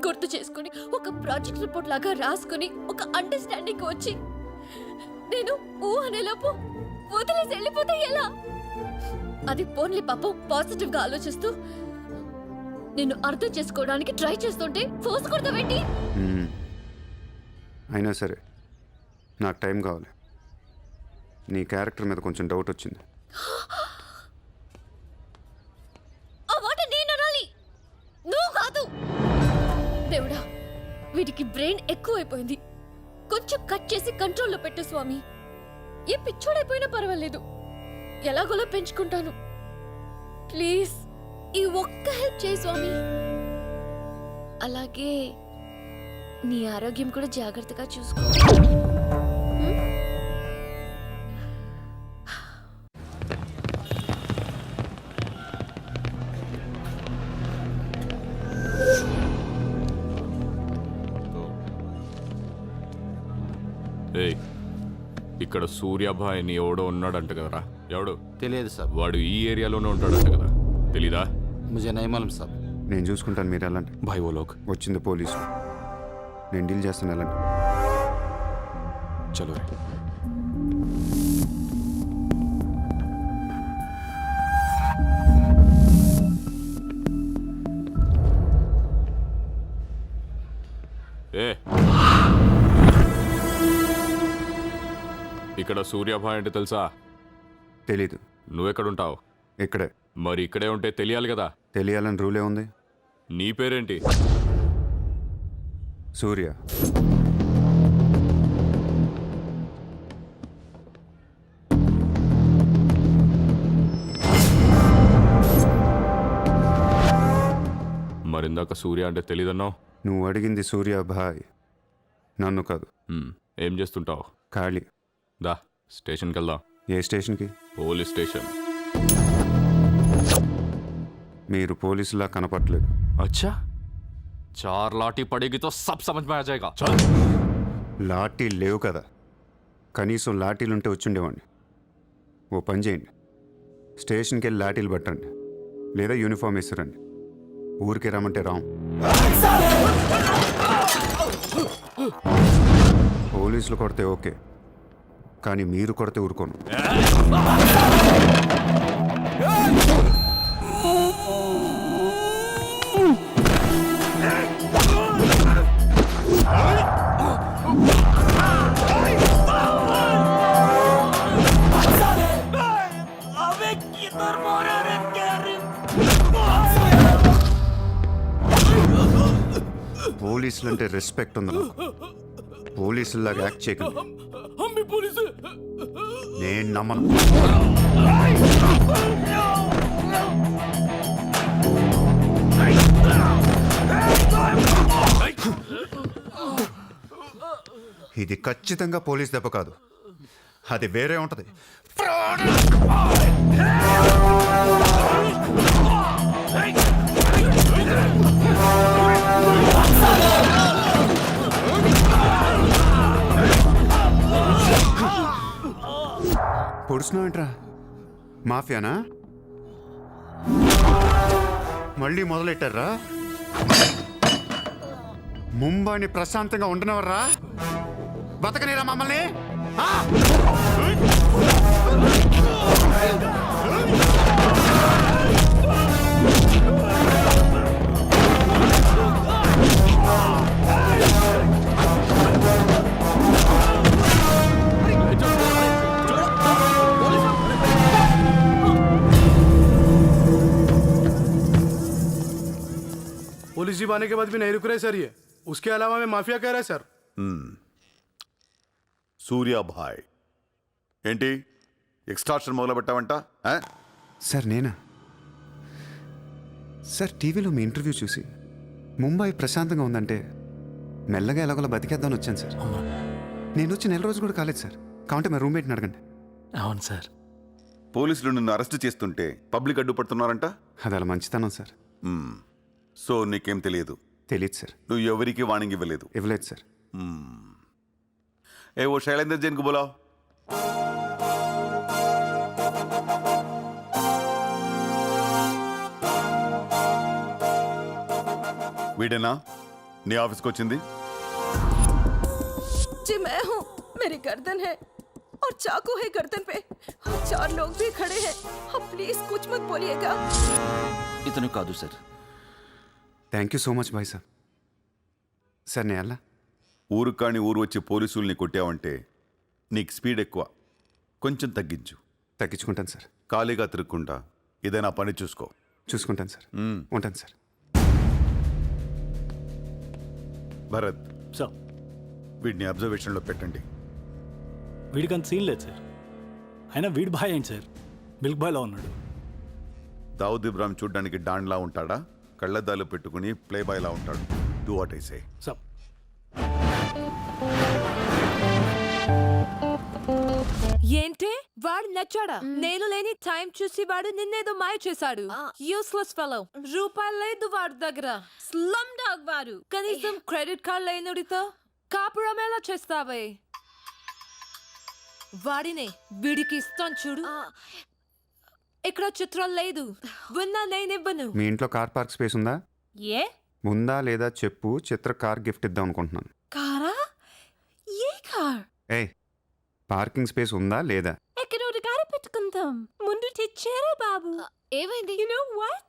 గుర్తు చేసుకుని ఒక ప్రాజెక్ట్ రిపోర్ట్ లాగా రాసుకుని ఒక అండర్స్టాండింగ్ వచ్చి నేను ఊ అనేలోపు వదిలేసి వెళ్ళిపోతే ఎలా? అది పోన్లీ పాపం పాజిటివ్ గా ఆలోచిస్తూ నేను అర్థం చేసుకోవడానికి ట్రై చేస్తుంటే ఫోర్స్ కొడతావేంటి? అయినా సరే నాకు టైం కావాలి. నీ క్యారెక్టర్ మీద కొంచెం డౌట్ వచ్చింది. ఆ మాట నేను అనాలి, నువ్వు కాదు. దేవుడా, వీడికి బ్రెయిన్ ఎక్కువైపోయింది. కొంచెం కట్ చేసి కంట్రోల్లో పెట్టు స్వామి. ఏ పిచ్చోడైపోయినా పర్వాలేదు, ఎలాగోలా పెంచుకుంటాను. ప్లీజ్ ఈ ఒక్క హెల్ప్ చేయి స్వామి. అలాగే నీ ఆరోగ్యం కూడా జాగ్రత్తగా చూసుకో. ఇక్కడ సూర్యాభాయ్ అని ఎవడో ఉన్నాడంట కదరా? ఎవడు? తెలియదు సార్. వాడు ఈ ఏరియాలోనే ఉంటాడంట కదా, తెలీదా? ముజే నహీ మాలూమ్ సాబ్. నేను చూసుకుంటాను, మీరు వెళ్ళండి. భాయ్ ఓ లోగ్ వచ్చింది పోలీసు, నేను డీల్ చేస్తాను, వెళ్ళండి. చలో రే. ఇక్కడ సూర్యాభాయ్ అంటే తెలుసా? తెలీదు. నువ్వెక్కడుంటావు? ఇక్కడే. మరి ఇక్కడే ఉంటే తెలియాలి కదా. తెలియాలని రూలే ఉంది. నీ పేరేంటి? సూర్య. మరిందాక సూర్య అంటే తెలీదన్నావు. నువ్వు అడిగింది సూర్యాభాయ్, నన్ను కాదు. ఏం చేస్తుంటావు? ఖాళీ. దా స్టేషన్కి వెళ్దాం. ఏ స్టేషన్కి? Police station. మీరు పోలీసులా కనపట్లేదు. అచ్చా, చార్ లాఠీ పడేగి తో సబ్ సమజ్ మే ఆ జాయేగా. లాఠీ లేవు కదా, కనీసం లాఠీలుంటే వచ్చుండేవాడిని. ఓ పని చేయండి, స్టేషన్కి వెళ్ళి లాఠీలు పట్టండి, లేదా యూనిఫామ్ వేసిరండి. ఊరికి రమ్మంటే రాం. పోలీసులు కొడితే ఓకే, కానీ మీరు కొడితే ఊరుకోను. పోలీసులు అంటే రెస్పెక్ట్ ఉంది నాకు. పోలీసులాగా యాక్ట్ చేయకండి. నేను నమ్మను. ఇది ఖచ్చితంగా పోలీస్ దెబ్బ కాదు, అది వేరే ఉంటది. పొడుస్తున్నావు ఏంట్రా? మాఫియానా? మళ్ళీ మొదలెట్టారా? ముంబైని ప్రశాంతంగా ఉండనవర్రా? బతకనేరా మమ్మల్ని? ఆ? पुलिस जीप आने के बाद भी नहीं रुक रहे सर ये. उसके अलावा मैं माफिया कह रहा है सर. సూర్యాభాయ్ ఏంటి ఎక్స్ట్రాక్షన్ మొదలు పెట్టావంట? సార్ నేనా? సార్ టీవీలో మీ ఇంటర్వ్యూ చూసి ముంబై ప్రశాంతంగా ఉందంటే మెల్లగా ఎలాగోలా బతికేద్దామని వచ్చాను సార్. నేను వచ్చి 1 రోజు కూడా కాలేదు సార్. కావంటే మా రూమ్మేట్ని అడగండి. అవును సార్. పోలీసులు నిన్ను అరెస్ట్ చేస్తుంటే పబ్లిక్ అడ్డుపడుతున్నారంట. అది అలా మంచితనం సార్. సో నీకేం తెలియదు? తెలియదు సార్. నువ్వు ఎవరికి వార్నింగ్ ఇవ్వలేదు? ఇవ్వలేదు సార్. ఏ ఓ శైలేందర్ జైన్ కు బులావ్. వీడేనా నీ ఆఫీస్కి వచ్చింది? जी मैं हूँ. मेरी गर्दन है और चाकू है गर्दन पे और 4 लोग भी खड़े हैं. आप प्लीज कुछ मत बोलिएगा. ఇతను కాదు sir. Thank you so much bye sir. Sir నేను ఎలా? ఊరు కాని ఊరు వచ్చి పోలీసుల్ని కొట్టావంటే నీకు స్పీడ్ ఎక్కువ. కొంచెం తగ్గించు. తగ్గించుకుంటాను సార్. ఖాళీగా తిరుక్కుంటా ఏదైనా పని చూసుకో. చూసుకుంటాను సార్. ఉంటాను సార్. భరత్ సార్ వీడిని అబ్జర్వేషన్లో పెట్టండి. వీడికి అంత సీన్ లేదు సార్. అయినా వీడి బాయ్ ఏంటి సార్? మిల్క్ బాయ్లా ఉన్నాడు. దావుద్ ఇబ్రాహిం చూడ్డానికి డాన్లా ఉంటాడా? కళ్ళద్దాలు పెట్టుకుని ప్లే బాయ్లా ఉంటాడు. Do what I say. Sir ఏంటి వాడు నచ్చాడా? నేను లేని టైం చూసి వాడు నిన్నేదో మాయ చేశాడు. Useless fellow. రూపాయలు లేదు వాడి దగ్గర. స్లమ్ డాగ్ వాడు. కనీసం క్రెడిట్ కార్డ్ లేనుడితో కాపురం ఎలా చేస్తావే? వాడినే వీడికి ఇస్తాను చూడు. ఇక్కడ చిత్రం లేదు. విన్నా నేనివ్వను. మీ ఇంట్లో కార్ పార్క్ స్పేస్ ఉందా? ఏ ఉందా లేదా చెప్పు. చిత్ర కార్ గిఫ్ట్ ఇద్దాం అనుకుంటున్నాను. కారా? ఏ కార్? ఏ పార్కింగ్ స్పేస్ ఉందా లేదా? ఎక్కడో కారు పెట్టుకుందాం. ముందు తెచ్చారా బాబు? ఏమైంది? You know what?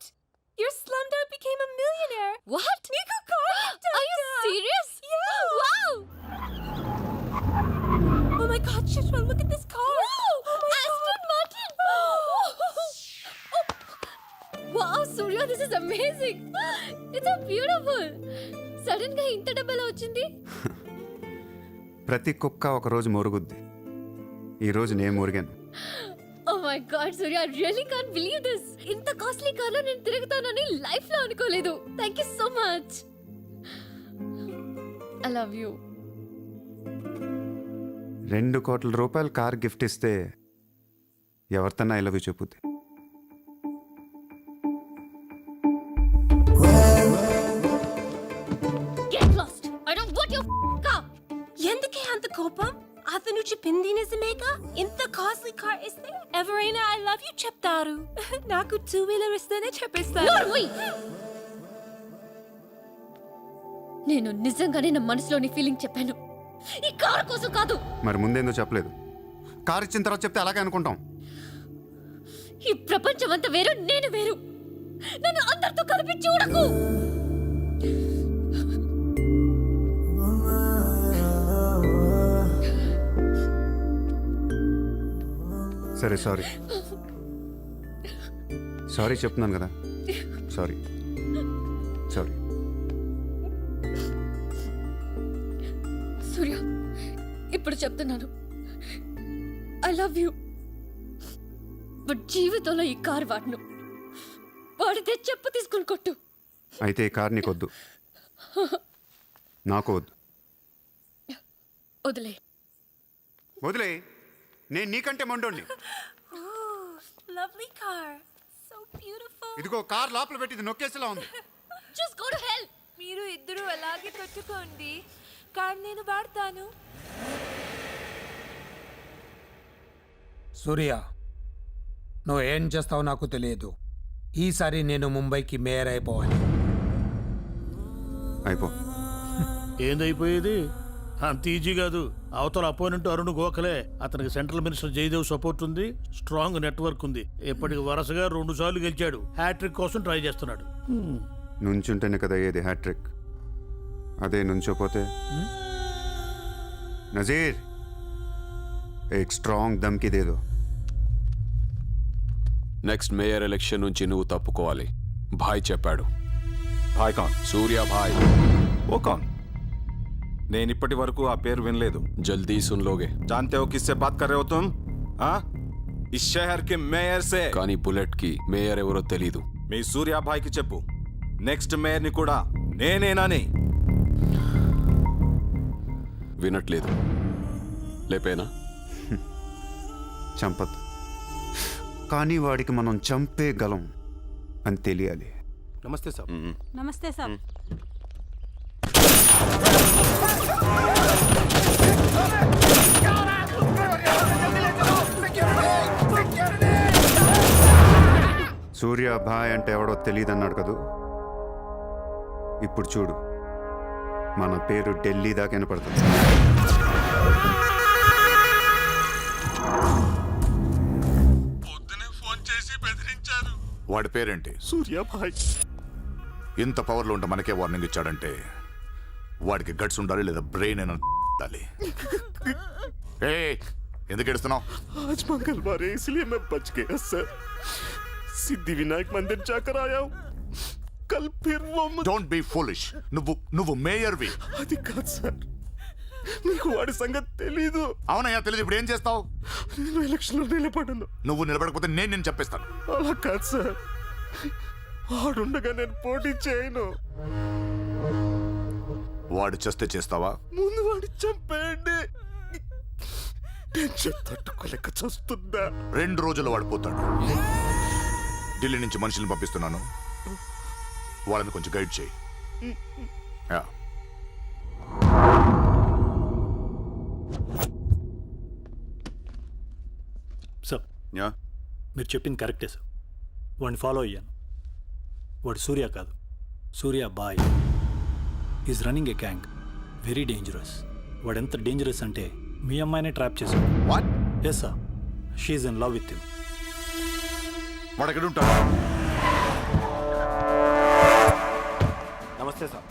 Your slumdog became a millionaire. What? నీకు car gift. Are you serious? Yeah. Wow. Oh my God, Shishma, look at this car. Oh my Aston Martin. Wow, Surya, this is amazing. It's so beautiful. Sudden గా ఇంత డబ్బులు వచ్చింది. ప్రతి కుక్క ఒక రోజు మొరుగుద్ది. ఈ రోజు నేను మురిగాను. Oh my God, Surya, I really can't believe this. ఇంత కాస్ట్లీ కార్ లో నేను తిరుగుతానని లైఫ్ లో అనుకోలేదు. Thank you so much. I love you. 2 కోట్ల రూపాయలు కార్ గిఫ్ట్ ఇస్తే ఎవరితన్నా ఐ లవ్ యూ చెప్పుద్ది. Get lost. I don't want your car. ఎందుకే అంత కోపం? అతను చెప్పింది నిజమేగా? ఇంత కాస్ట్లీ కార్ ఇస్తే ఎవరైనా ఐ లవ్ యూ చెప్తారు. నాకు 2-wheeler ఇస్తేనే చెప్పేస్తారు. నేను నిజంగానే నా మనసులోని ఫీలింగ్ చెప్పాను. ఈ కార్ కోసం కాదు. మరి ముందేందో చెప్పలేదు? కార్ ఇచ్చిన తర్వాత చెప్తే అలాగే అనుకుంటాం. ఈ ప్రపంచం అంతా వేరు, నేను వేరు. నన్ను అందరితో కలిపి చూడకు. సరే సారీ. సారీ చెప్తున్నాను కదా. సారీ. సారీ. సూర్య, ఇప్పుడు చెప్తున్నాను, ఐ లవ్ యూ. బట్ జీవితంలో ఈ కార్ వాడను. వాడితే చెప్పు తీసుకుని కొట్టు. అయితే ఈ కార్ నీకొద్దు, నాకు వద్దు. వదిలే. వదిలే. నేను నీకంటే మొండోండి. Lovely car. So beautiful. ఇదిగో కార్ లోపల పెట్టింది నొక్కేసేలా ఉంది. Just go to hell. మీరు ఇద్దరు అలాగే పెట్టుకోండి. కార్ నేను వాడతాను. సూర్య నువ్వు ఏం చేస్తావో నాకు తెలియదు. ఈసారి నేను ముంబైకి మేయర్ అయిపోవాలి. అయిపో. ఏందైపోయేది? అంత ఈజీ కాదు. అవతల అపోనెంట్ అరుణ్ గోఖలే. అతనికి సెంట్రల్ మినిస్టర్ జయదేవ్ సపోర్ట్ ఉంది, స్ట్రాంగ్ నెట్వర్క్ ఉంది. ఇప్పటికి వరుసగా 2 సార్లు గెలిచాడు. హ్యాట్రిక్ కోసం ట్రై చేస్తున్నాడు. నుంచుంటేనే కదా ఏది హ్యాట్రిక్. అదే నుంచోపోతే నజీర్ एक స్ట్రాంగ్ దమ్కి దేదో. నెక్స్ట్ మేయర్ ఎలక్షన్ నుంచి నువ్వు తప్పుకోవాలి. భాయ్ చెప్పాడు. భాయ్ కౌన్? సూర్య భాయ్. ఓ కౌన్? నేను ఇప్పటి వరకు ఆ పేరు వినలేదు. జల్దీ సున్ లోగే. जानते हो किससे बात कर रहे हो तुम? हाँ, इस शहर के మేయర్ से. కానీ బుల్లెట్ కి మేయర్ ఎవరో తెలీదు. మీ సూర్యాభాయ్కి చెప్పు, నెక్స్ట్ మేయర్ని కూడా నేనేనాని. వినట్లేదు. లేపేనా? చంపద్దు, కానీ వాడికి మనం చంపేయగలం అని తెలియాలి. నమస్తే సార్. నమస్తే సార్. సూర్యాభాయ్ అంటే ఎవడో తెలియదు అన్నాడు కదూ. ఇప్పుడు చూడు, మన పేరు ఢిల్లీ దాకా వినపడుతుంది. వాడి పేరేంటి? సూర్యాభాయ్. ఇంత పవర్లో ఉంటే మనకే వార్నింగ్ ఇచ్చాడంటే వాడికి గట్స్ ఉండాలి, లేదా బ్రెయిన్ అయినా ఉండాలి. ఎందుకు ఏడుస్తున్నావు? आज मंगलवार है इसलिए मैं बच गया सर. सिद्धिविनायक मंदिर जाकर आया हूँ. कल फिर वो డోంట్ బీ ఫూలిష్. నువ్వు మేయర్వి. అది కాదు సార్, మీకు వాడి సంగతి తెలీదు. అవునయ్యా తెలీదు. ఇప్పుడు ఏం చేస్తావు? నేను ఎలక్షన్లో నిలబడను. నువ్వు నిలబడకపోతే నేను నేను చెప్పేస్తాను. అలా కాదు సార్, వాడుండగా నేను పోటీ చేయను. వాడు చేస్తే చేస్తావా? ముందు వాడి చంపేయండి. టెన్షన్ తట్టుకోలేక చూస్తుందా. 2 రోజుల్లో వాడు పోతాడు. ఢిల్లీ నుంచి మనుషుల్ని పంపిస్తున్నాను, వాళ్ళని కొంచెం గైడ్ చేయి. యా. సార్, మీరు చెప్పింది కరెక్టే సార్. వాడిని ఫాలో అయ్యాను. వాడు సూర్య కాదు, Surya bhai. Is running a gang. Very dangerous. వాడు ఎంత డేంజరస్ అంటే మీ అమ్మాయినే ట్రాప్ చేశాడు. What? Yes sir, she's in love with him. వాడు ఎక్కడ ఉంటాడు? నమస్తే సార్.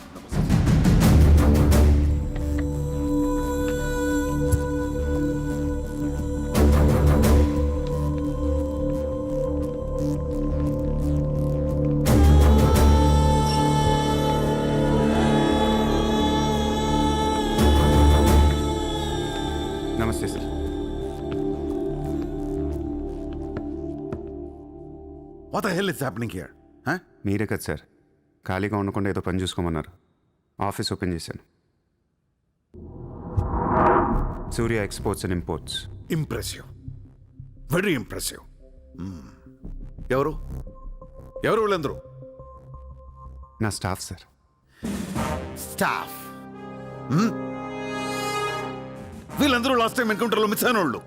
నమస్తే sir. What the hell is happening here? మీరే కదా సార్ ఖాళీగా ఉండకుండా ఏదో పని చూసుకోమన్నారు. ఆఫీస్ ఓపెన్ చేశాను. Surya exports and imports. Impressive, very impressive. ఎవరు ఎవరు వీళ్ళందరూ? నా స్టాఫ్ సార్. స్టాఫ్? వీళ్ళందరూ లాస్ట్ టైం ఎన్కౌంటర్లో మిస్ అయిన వాళ్ళు.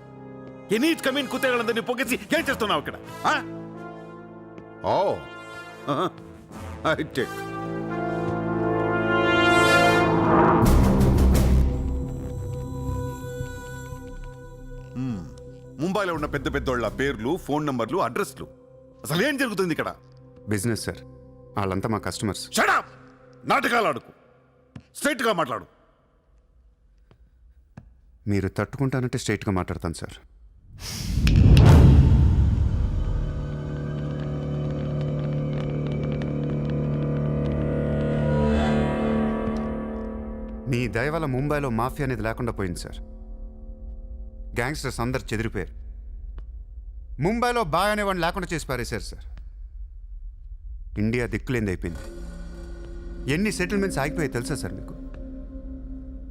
ఎనీ కమీన్ కుత్తేగాళ్ళందరినీ పొగేసి ఏం చేస్తున్నావు ఇక్కడ? Oh I take. ముంబైలో ఉన్న పెద్ద పెద్దోళ్ళ పేర్లు, ఫోన్ నంబర్లు, అడ్రస్లు. అసలు ఏం జరుగుతుంది ఇక్కడ? Business sir. వాళ్ళంతా మా కస్టమర్స్. Shut up! నాటకాలు ఆడుకు, స్ట్రైట్గా మాట్లాడు. మీరు తట్టుకుంటానంటే స్ట్రైట్గా మాట్లాడతాను సార్. మీ దయ వల్ల ముంబైలో మాఫియా అనేది లేకుండా పోయింది సార్. గ్యాంగ్స్టర్స్ అందరు చెదిరిపోయారు. ముంబైలో బాయ్ అనేవాడిని లేకుండా చేసి పారేశారు సార్. ఇండియా దిక్కులేంది అయిపోయింది. ఎన్ని సెటిల్మెంట్స్ ఆగిపోయాయి తెలుసా సార్ మీకు?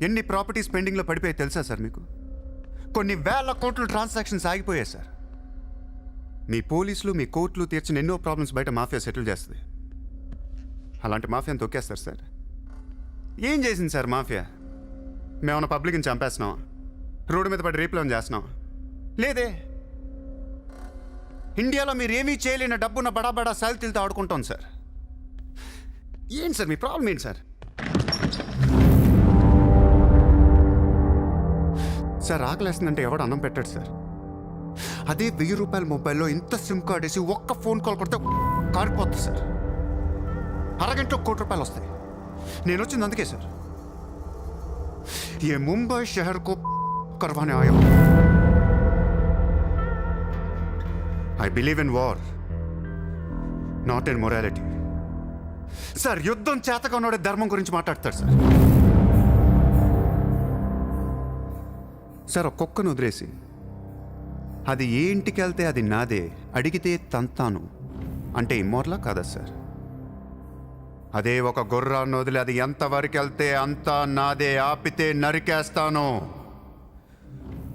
ఎన్ని ప్రాపర్టీస్ పెండింగ్లో పడిపోయాయి తెలుసా సార్ మీకు? కొన్ని వేల కోట్ల ట్రాన్సాక్షన్స్ ఆగిపోయాయి సార్. మీ పోలీసులు, మీ కోర్టులు తీర్చిన ఎన్నో ప్రాబ్లమ్స్ బయట మాఫియా సెటిల్ చేస్తుంది. అలాంటి మాఫియాని తొక్కేస్తారు సార్. ఏం చేసింది సార్ మాఫియా? మేమన్నా పబ్లిక్ని చంపేస్తున్నాం, రోడ్డు మీద పడి రేపులను చేస్తున్నాం? లేదే. ఇండియాలో మీరు ఏమీ చేయలేని డబ్బున్న బడా సాల్తీలతో ఆడుకుంటాం సార్. ఏంటి సార్ మీ ప్రాబ్లం ఏంటి సార్? సార్ ఆకలేస్తుందంటే ఎవడు అన్నం పెట్టాడు సార్. అదే 1000 రూపాయల మొబైల్లో ఇంత సిమ్ కార్డ్ వేసి ఒక్క ఫోన్ కాల్ కొడితే కారిపోతుంది సార్. అరగంటలో 1 కోటి రూపాయలు వస్తాయి. నేను వచ్చింది అందుకే సార్. ये मुंबई शहर को करवाने आया हूं. I believe in war, not in morality. Sir యుద్ధం చేతగా ఉన్నాడే ధర్మం గురించి మాట్లాడతాడు సార్. సార్ ఒక కుక్కను వదిలేసి అది ఏ ఇంటికి వెళ్తే అది నాదే, అడిగితే తంతాను అంటే ఇమ్మోర్లా కాదా సార్? అదే ఒక గుర్రాన్ని వదిలి అది ఎంతవరకు వెళ్తే అంతా నాదే, ఆపితే నరికేస్తాను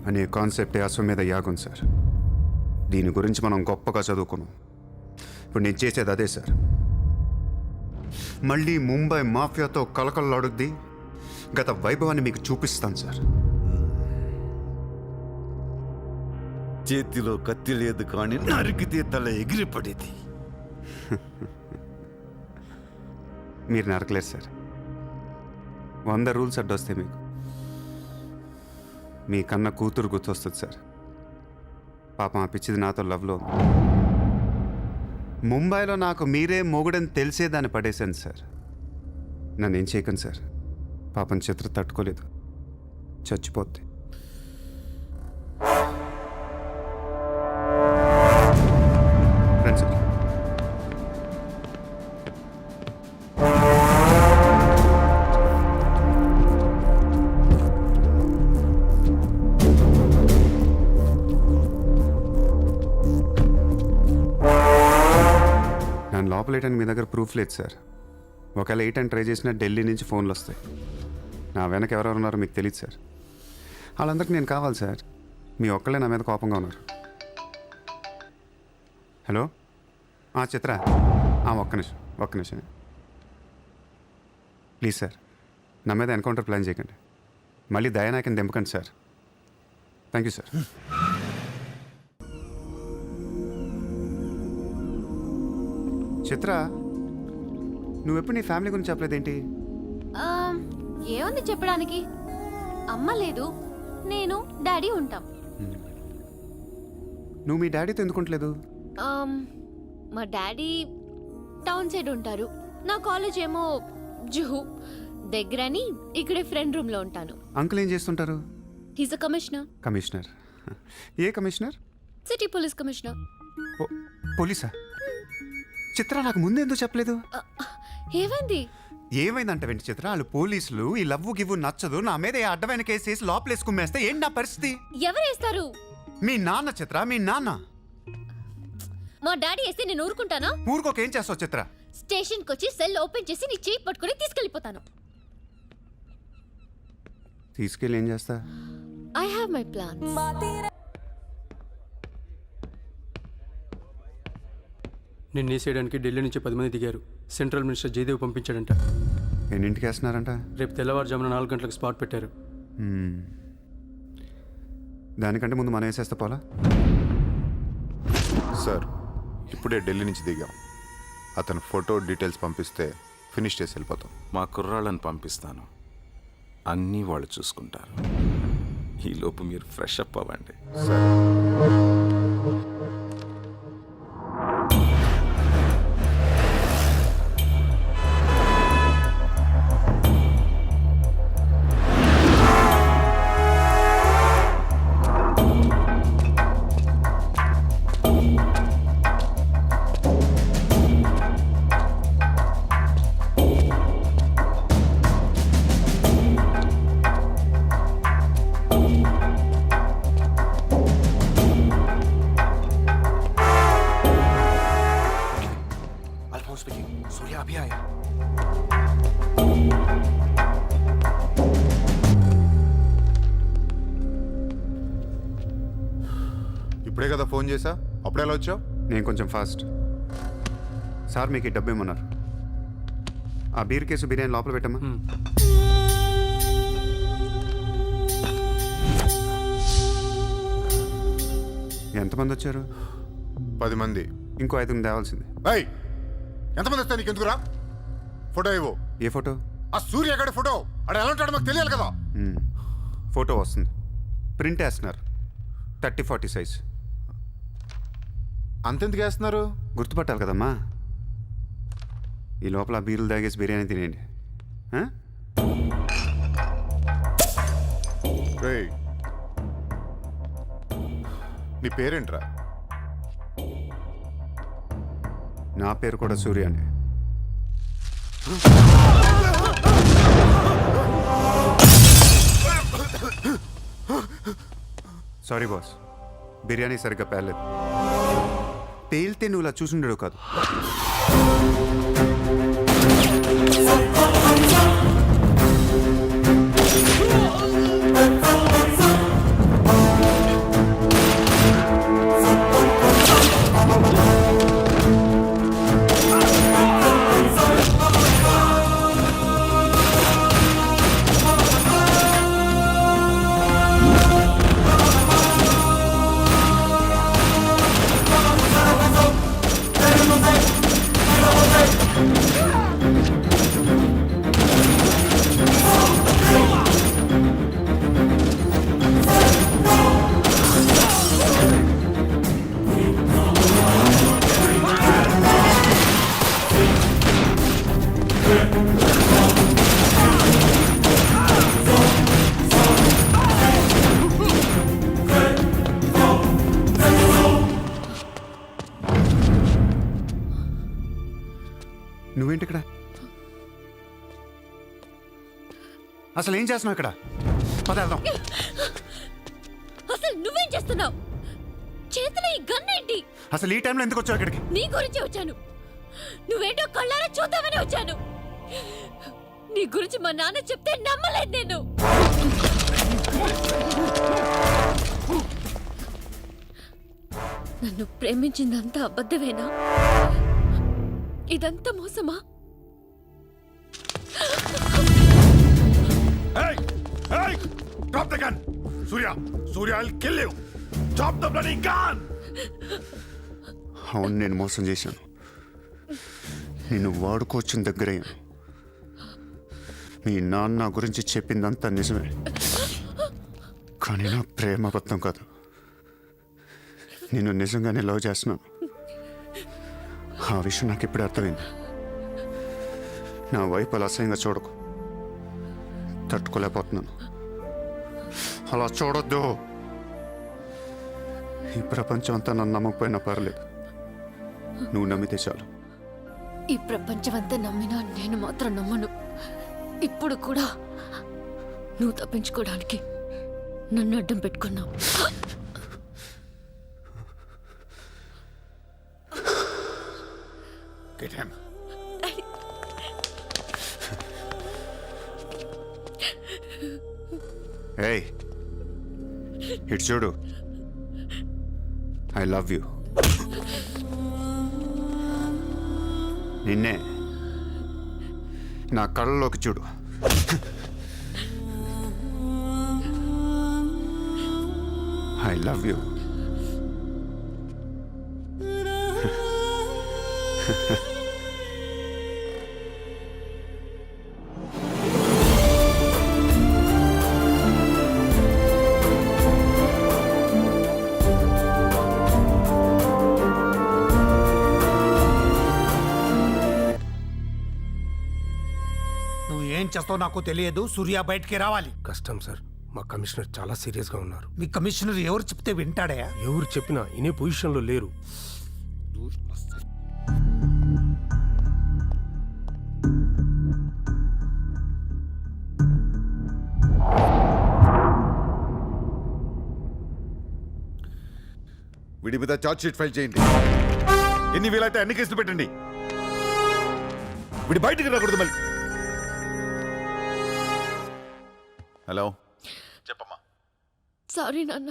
అనే కాన్సెప్టే అశ్వమేధ యాగం సార్. దీని గురించి మనం గొప్పగా చదువుకున్నాం. ఇప్పుడు నేను చేసేది అదే సార్. మళ్ళీ ముంబై మాఫియాతో కలకలలాడుద్ది గత వైభవాన్ని మీకు చూపిస్తాను సార్. చేతిలో కత్తి లేదు కానీ నరికితే తల ఎగిరిపడేది. మీరు నరకలేదు సార్. 100 రూల్స్ అడ్డొస్తాయి మీకు. మీ కన్న కూతురు గుర్తొస్తుంది సార్. పాపం ఆ పిచ్చిది నాతో లవ్లో ఉంది. ముంబైలో నాకు మీరే మొగుడని తెలిసేదాన్ని పడేశాను సార్. నన్ను ఏం చేయకండి సార్. పాపం చిత్ర తట్టుకోలేదు, చచ్చిపోద్ది. రండి సార్. నన్ను లోపలేయడానికి మీ దగ్గర ప్రూఫ్ లేదు సార్. ఒకవేళ 8 అని ట్రై చేసినా ఢిల్లీ నుంచి ఫోన్లు వస్తాయి. నా వెనక ఎవరెవరు ఉన్నారో మీకు తెలియదు సార్. వాళ్ళందరికీ నేను కావాలి సార్. మీ ఒక్కళ్ళే నా మీద కోపంగా ఉన్నారు. హలో చిత్ర, ఒక్క నిమిషం ప్లీజ్ సార్. నా మీద ఎన్కౌంటర్ ప్లాన్ చేయకండి. మళ్ళీ దయానాయకని దింపకండి sir. Thank you sir. Chitra, నువ్వెప్పుడు నీ ఫ్యామిలీ గురించి చెప్పలేదేంటి? ఏముంది చెప్పడానికి? అమ్మ లేదు, నేను డాడీ ఉంటాం. నువ్వు మీ డాడీతో ఎందుకుంటలేదు? మా డాడీ టౌన్ సైడ్ ఉంటారు. నా కాలేజ్ ఏమో జుహు దగ్గరని ఇక్కడే ఫ్రెండ్ రూమ్ లో ఉంటాను. అంకుల్ ఏం చేస్తుంటారు? He's a commissioner. కమిషనర్? ఏ కమిషనర్? City police commissioner. పోలీసా? చిత్ర, నాకు ముందే ఎందుకు చెప్పలేదు? ఏమైంది? ఏమైందంటే చిత్ర, వాళ్ళు పోలీసులు ఈ లవ్వు గివ్వు నచ్చదు, నా మీద అడ్డమైన కేసు వేసి లోపలేసి కుమ్మేస్తే ఏంటి నా పరిస్థితి? ఎవరేస్తారు? మీ నాన్న చిత్ర, మీ నాన్న. మా డాడీ వేస్తే నేను ఊరుకుంటానా? ఊరుకోకేం చేస్తావు చిత్ర? స్టేషన్కి వచ్చి సెల్ ఓపెన్ చేసి నీ చేయి పట్టుకుని తీసుకెళ్ళిపోతాను. తీసుకెళ్ళి ఏం చేస్తా? I have my plan. నిన్ను వేసేయడానికి ఢిల్లీ నుంచి 10 మంది దిగారు. సెంట్రల్ మినిస్టర్ జయదేవ్ పంపించాడంట. ఎన్నింటికి వేస్తున్నారంట? రేపు తెల్లవారుజామున 4 గంటలకు స్పాట్ పెట్టారు. దానికంటే ముందు మనం వేసేస్తే పోలా? సార్, ఇప్పుడే ఢిల్లీ నుంచి దిగాం. అతను ఫోటో డీటెయిల్స్ పంపిస్తే ఫినిష్ చేసి వెళ్ళిపోతాం. మా కుర్రాళ్ళని పంపిస్తాను, అన్నీ వాళ్ళు చూసుకుంటారు. ఈలోపు మీరు ఫ్రెష్ అప్ అవ్వండి. సార్, सूर्या अभी आया. ఇప్పుడే కదా ఫోన్ చేసా, అప్పుడే ఎలా వచ్చావు? నేను కొంచెం ఫాస్ట్. సార్ మీకు ఈ డబ్బు ఏమన్నారు? ఆ బీర్ కేసు బిర్యానీ లోపల పెట్టమ్మా. ఎంతమంది వచ్చారు? 10 మంది. ఇంకో 5 తేవాల్సింది. ఏయ్, ఎంతమంది వస్తాయి నీకు ఎందుకురా? ఫోటో ఇవ్వు. ఏ ఫోటో? ఆ సూర్యగాడి ఫోటో. అక్కడ ఎలా ఉంటాడో మాకు తెలియాలి కదా. ఫోటో వస్తుంది, ప్రింట్ వేస్తున్నారు, 30-40 సైజ్. అంతెందుకు వేస్తున్నారు? గుర్తుపట్టాలి కదమ్మా. ఈ లోపల బీరులు తాగేసి బిర్యానీ తినేయండి. ఆ? రేయ్, నీ పేరేంట్రా? నా పేరు కూడా సూర్య అండి. సారీ బాస్, బిర్యానీ సరిగ్గా పేర్లేదు. పేలితే నువ్వు ఇలా చూసుండడు కాదు. నువ్వేంటి ఇక్కడ? అసలు ఏం చేస్తున్నావు ఇక్కడ? పద వెళ్దాం. అసలు నువ్వేం చేస్తున్నావు? చేతిలో ఈ గన్ ఏంటి? అసలు ఈ టైంలో ఎందుకు వచ్చావు ఇక్కడికి? నీ గురించి వచ్చాను. నువ్వేంటో కళ్ళారా చూద్దామని వచ్చాను. నీ గురించి మా నాన్న చెప్తే నమ్మలేదు నేను. నన్ను ప్రేమించిందంతా అబద్ధమేనా? ఇదంతా మోసమా? Drop the gun! Surya! Surya, I'll kill you! Drop the bloody gun! అవును, నేను మోసం చేశాను. నేను వాడుకోవచ్చిన దగ్గరయ్యాను. మీ నాన్న గురించి చెప్పిందంతా నిజమే, కానీ నా ప్రేమ అబద్ధం కాదు. నేను నిజంగానే లవ్ చేస్తున్నాను. ఆ విషయం నాకు ఇప్పుడే అర్థమైంది. నా వైపు అలా అసహ్యంగా చూడకు. తట్టుకోలేకపోతున్నాను. అలా చూడొద్దు. ఈ ప్రపంచం అంతా నన్ను నమ్మకపోయినా పర్లేదు, నువ్వు నమ్మితే చాలు. ఈ ప్రపంచమంతా నమ్మినా నేను మాత్రం నమ్మను. ఇప్పుడు కూడా నువ్వు తప్పించుకోవడానికి నన్ను అడ్డం పెట్టుకున్నావు. Get him. ఏయ్, ఇటు చూడు. I love you. నిన్నే. నా కళ్ళలోకి చూడు. I love you. నువ్వు ఏం చేస్తావు నాకు తెలియదు. సూర్య బయటికి రావాలి. కష్టం సార్, మా కమిషనర్ చాలా సీరియస్గా ఉన్నారు. మీ కమిషనర్ ఎవరు చెప్తే వింటాడా? ఎవరు చెప్పినా ఇనే పొజిషన్లో లేరు. వీడి మీద చార్జ్ షీట్ ఫైల్ చేయండి. ఎన్ని వీలైతే అన్ని కేసులు పెట్టండి. వీడి బయటికి రాకూడదు మళ్ళీ. హలో, చెప్పమ్మా. సారీ నాన్న,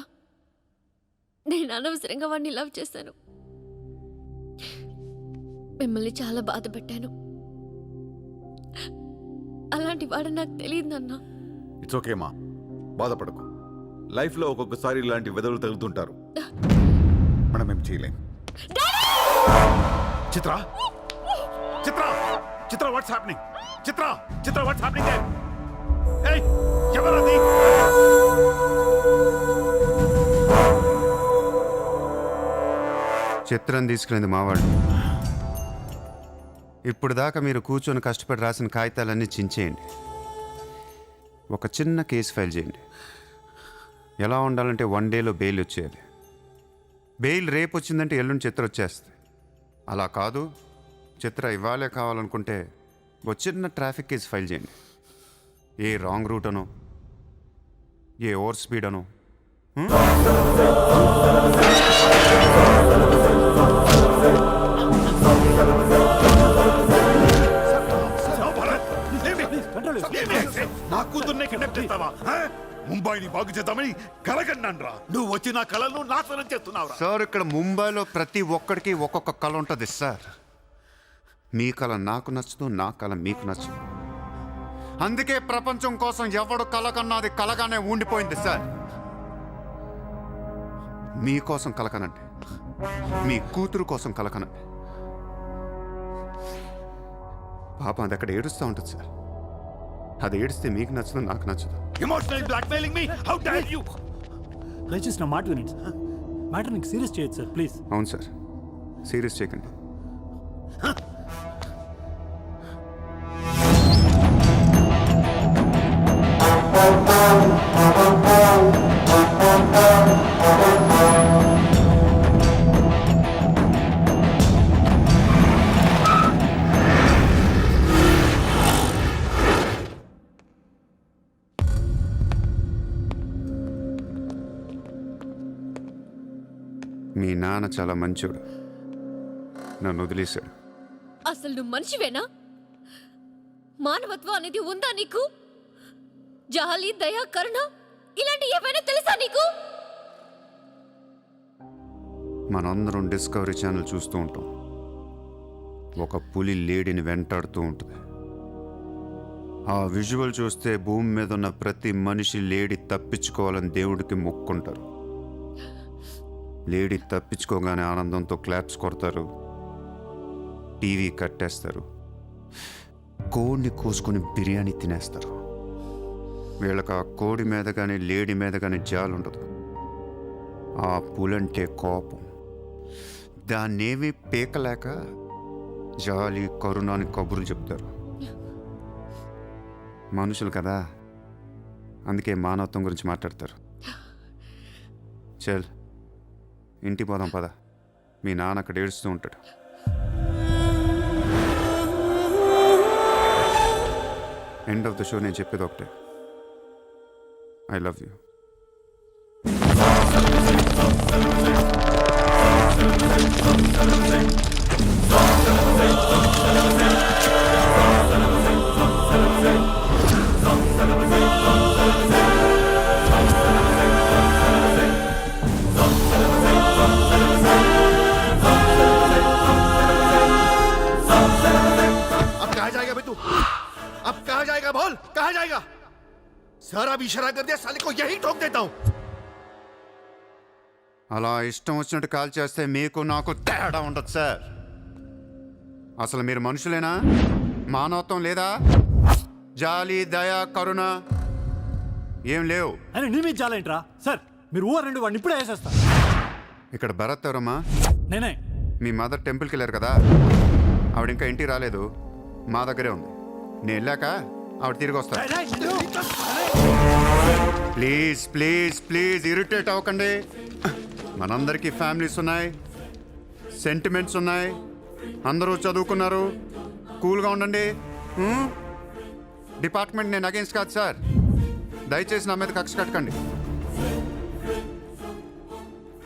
నేను అనవసరంగా వాడిని లవ్ చేశాను. మిమ్మల్ని చాలా బాధ పెట్టాను. అలాంటి వాడు నాకు తెలియదు నాన్న. ఇట్స్ ఓకే అమ్మా, బాధపడకు. లైఫ్లో ఒక్కొక్కసారి ఇలాంటి వెదవులు తగులుతుంటారు. మనం ఏం చేయలేం. Chitra Chitra Chitra what's happening Chitra Chitra what's happening there ఏయ్ ఎవరది చిత్రం తీసుకునేది మావాడు. ఇప్పుడు దాకా మీరు కూర్చొని కష్టపడి రాసిన కాగితాలన్నీ చించేయండి. ఒక చిన్న కేసు ఫైల్ చేయండి. ఎలా ఉండాలంటే 1 డేలో బెయిల్ వచ్చేయాలి. బెయిల్ రేపు వచ్చిందంటే ఎల్లుండి చిత్ర వచ్చేస్తుంది. అలా కాదు, చిత్ర ఇవ్వాలే కావాలనుకుంటే ఒక చిన్న ట్రాఫిక్ కేసు ఫైల్ చేయండి. ఏ రాంగ్ రూట్ అనో, ఏ ఓవర్ స్పీడ్ అనో. నా కూతుర్నే కిడ్నాప్ చేస్తావా? ముంబైని బాగు చేద్దామని కలగన్నాన్రా. నువ్వు వచ్చి నా కళను నాశనం చేస్తున్నావురా. సార్, ఇక్కడ ముంబైలో ప్రతి ఒక్కడికి ఒక్కొక్క కళ ఉంటుంది సార్. మీ కళ నాకు నచ్చదు, నా కళ మీకు నచ్చదు. అందుకే ప్రపంచం కోసం ఎవడు కళ కన్నా అది కలగానే ఉండిపోయింది సార్. మీకోసం కలకనండి, మీ కూతురు కోసం కలకనండి. పాపం అది అక్కడ ఏడుస్తూ ఉంటుంది సార్. అది ఏడిస్తే మీకు నచ్చదు, నాకు నచ్చదు. Emotional blackmailing me, how dare you! దయచేసి నా మాట వినండి సార్. మ్యాటర్ని సీరియస్ చేయొచ్చు సార్, ప్లీజ్. అవును సార్, సీరియస్ చేయకండి. మీ నాన్న చాలా మంచోడు, నన్ను వదిలేశాడు. అసలు నువ్వు మనిషివేనా? మానవత్వం అనేది ఉందా నీకు? జాలి, దయ, కరుణ ఇలాంటి ఏమైనా తెలుసా నీకు? మనందరం డిస్కవరీ ఛానల్ చూస్తూ ఉంటాం. ఒక పులి లేడీని వెంటాడుతూ ఉంటుంది. ఆ విజువల్ చూస్తే భూమి మీద ఉన్న ప్రతి మనిషి లేడీ తప్పించుకోవాలని దేవుడికి మొక్కుంటారు. లేడీ తప్పించుకోగానే ఆనందంతో క్లాప్స్ కొడతారు, టీవీ కట్టేస్తారు, కోడిని కోసుకొని బిర్యానీ తినేస్తారు. వీళ్ళకి ఆ కోడి మీద కానీ లేడీ మీద కానీ జాలి ఉండదు. ఆ పులంటే కోపం. దాన్నేమీ పీకలేక జాలి, కరుణ అని కబుర్లు చెప్తారు. మనుషులు కదా, అందుకే మానవత్వం గురించి మాట్లాడతారు. చల్, ఇంటికి పోదాం పద. మీ నాన్న అక్కడ ఏడుస్తూ ఉంటాడు. ఎండ్ ఆఫ్ ద షో నేను చెప్పేది ఒకటే, ఐ లవ్ యూ. अब कहाँ जाएगा बोल, कहाँ जाएगा? सारा भी इशारा कर दिया, साले को यही ठोक देता हूं. అలా ఇష్టం వచ్చినట్టు కాల్ చేస్తే మీకు నాకు తేడా ఉండదు సార్. అసలు మీరు మనుషులేనా? మానవత్వం లేదా? జాలి, దయ, కరుణ ఏం లేవు. అని నీ మీద జాలేంట్రా సార్? మీరు ఊరు రెండు వాడిని ఇప్పుడే వేసేస్తా. ఇక్కడ భరత్ ఎవరమ్మా? నేనే. మీ మదర్ టెంపుల్కి వెళ్ళారు కదా, ఆవిడ ఇంకా ఇంటికి రాలేదు, మా దగ్గరే ఉంది. నేను వెళ్ళాక ఆవిడ తిరిగి వస్తా. ప్లీజ్ ప్లీజ్ ప్లీజ్ ఇరిటేట్ అవ్వకండి. మనందరికీ ఫ్యామిలీస్ ఉన్నాయి, సెంటిమెంట్స్ ఉన్నాయి, అందరూ చదువుకున్నారు. కూల్గా ఉండండి. డిపార్ట్మెంట్ నేను అగేన్స్ట్ కాదు సార్. దయచేసి నా మీద కక్ష కట్టకండి.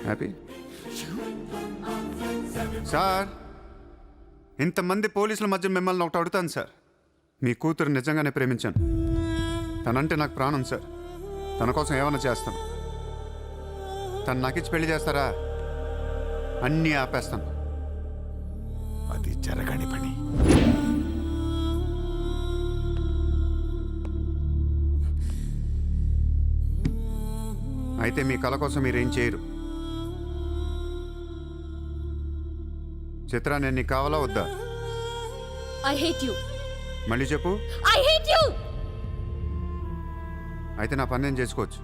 Happy sir? ఇంతమంది పోలీసుల మధ్య మిమ్మల్ని ఒకటి అడుగుతాను సార్. మీ కూతురు నిజంగానే ప్రేమించాను. తనంటే నాకు ప్రాణం సార్. తన కోసం ఏమైనా చేస్తాను. తను నాకు ఇచ్చి పెళ్లి చేస్తారా? అన్నీ ఆపేస్తాను. అది జరగని పని. అయితే మీ కళ కోసం మీరేం చేయరు. చిత్ర నేను నీకు కావాలా వద్దా? I hate you. మళ్ళీ చెప్పు. I hate you. అయితే నా పని నేను చేసుకోవచ్చు.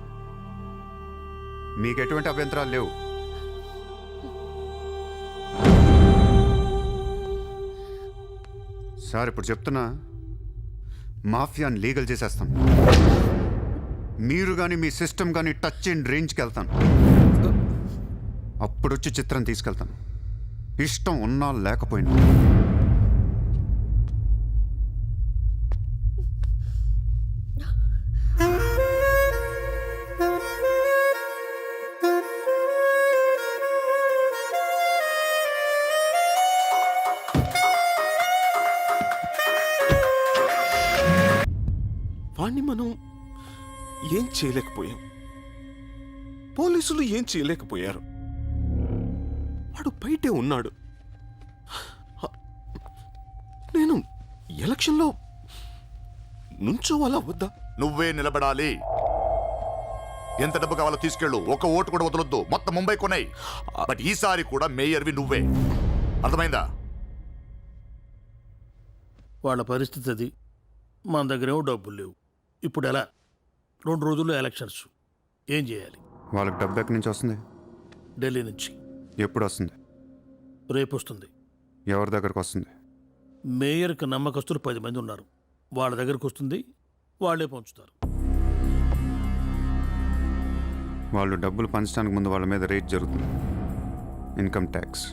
మీకు ఎటువంటి అభ్యంతరాలు లేవు. సార్ ఇప్పుడు చెప్తున్నా, మాఫియాని లీగల్ చేసేస్తాను. మీరు కానీ మీ సిస్టమ్ కానీ టచ్ అండ్ రేంజ్కి వెళ్తాను. అప్పుడొచ్చి చిత్రం తీసుకెళ్తాను, ఇష్టం ఉన్నా లేకపోయినా. వాణ్ణి మనం ఏం చేయలేకపోయాం, పోలీసులు ఏం చేయలేకపోయారు. వాడు బయటే ఉన్నాడు. నేను ఎలక్షన్లో నుంచోవాలా వద్దా? నువ్వే నిలబడాలి. ఎంత డబ్బు కావాలో తీసుకెళ్ళు, ఒక ఓటు కూడా వదలొద్దు, మొత్తం ముంబై కొన్నాయి. బట్ ఈసారి కూడా మేయర్వి నువ్వే, అర్థమైందా? వాళ్ళ పరిస్థితి అది. మన దగ్గరేమో డబ్బులు లేవు. ఇప్పుడు ఎలా? 2 రోజుల్లో ఎలక్షన్స్. ఏం చేయాలి? వాళ్ళకి డబ్బు ఎక్కడి నుంచి వస్తుంది? ఢిల్లీ నుంచి. ఎప్పుడు వస్తుంది? రేపు వస్తుంది. ఎవరి దగ్గరకు వస్తుంది? మేయర్కి నమ్మకస్తులు 10 మంది ఉన్నారు. వాళ్ళ దగ్గరకు వస్తుంది, వాళ్ళే పంచుతారు. వాళ్ళు డబ్బులు పంచడానికి ముందు వాళ్ళ మీద రేట్ జరుగుతుంది, ఇన్కమ్ ట్యాక్స్.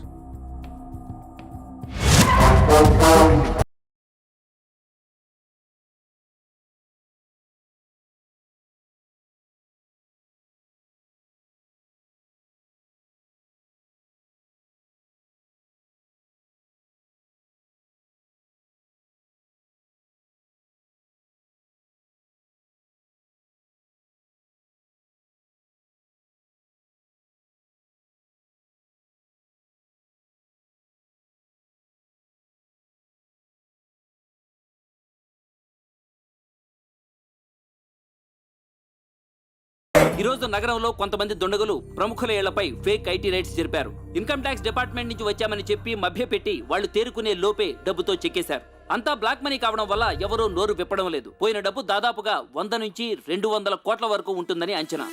ఈ రోజు నగరంలో కొంతమంది దుండగులు ప్రముఖుల ఇళ్లపై ఫేక్ ఐటీ రైట్స్ జరిపారు. ఇన్కమ్ ట్యాక్స్ డిపార్ట్మెంట్ నుంచి వచ్చామని చెప్పి మభ్యపెట్టి వాళ్ళు తేరుకునే లోపే డబ్బుతో చెక్కేశారు. అంతా బ్లాక్ మనీ కావడం వల్ల ఎవరూ నోరు విప్పడం లేదు. పోయిన డబ్బు దాదాపుగా 100 నుంచి 200 కోట్ల వరకు ఉంటుందని అంచనా.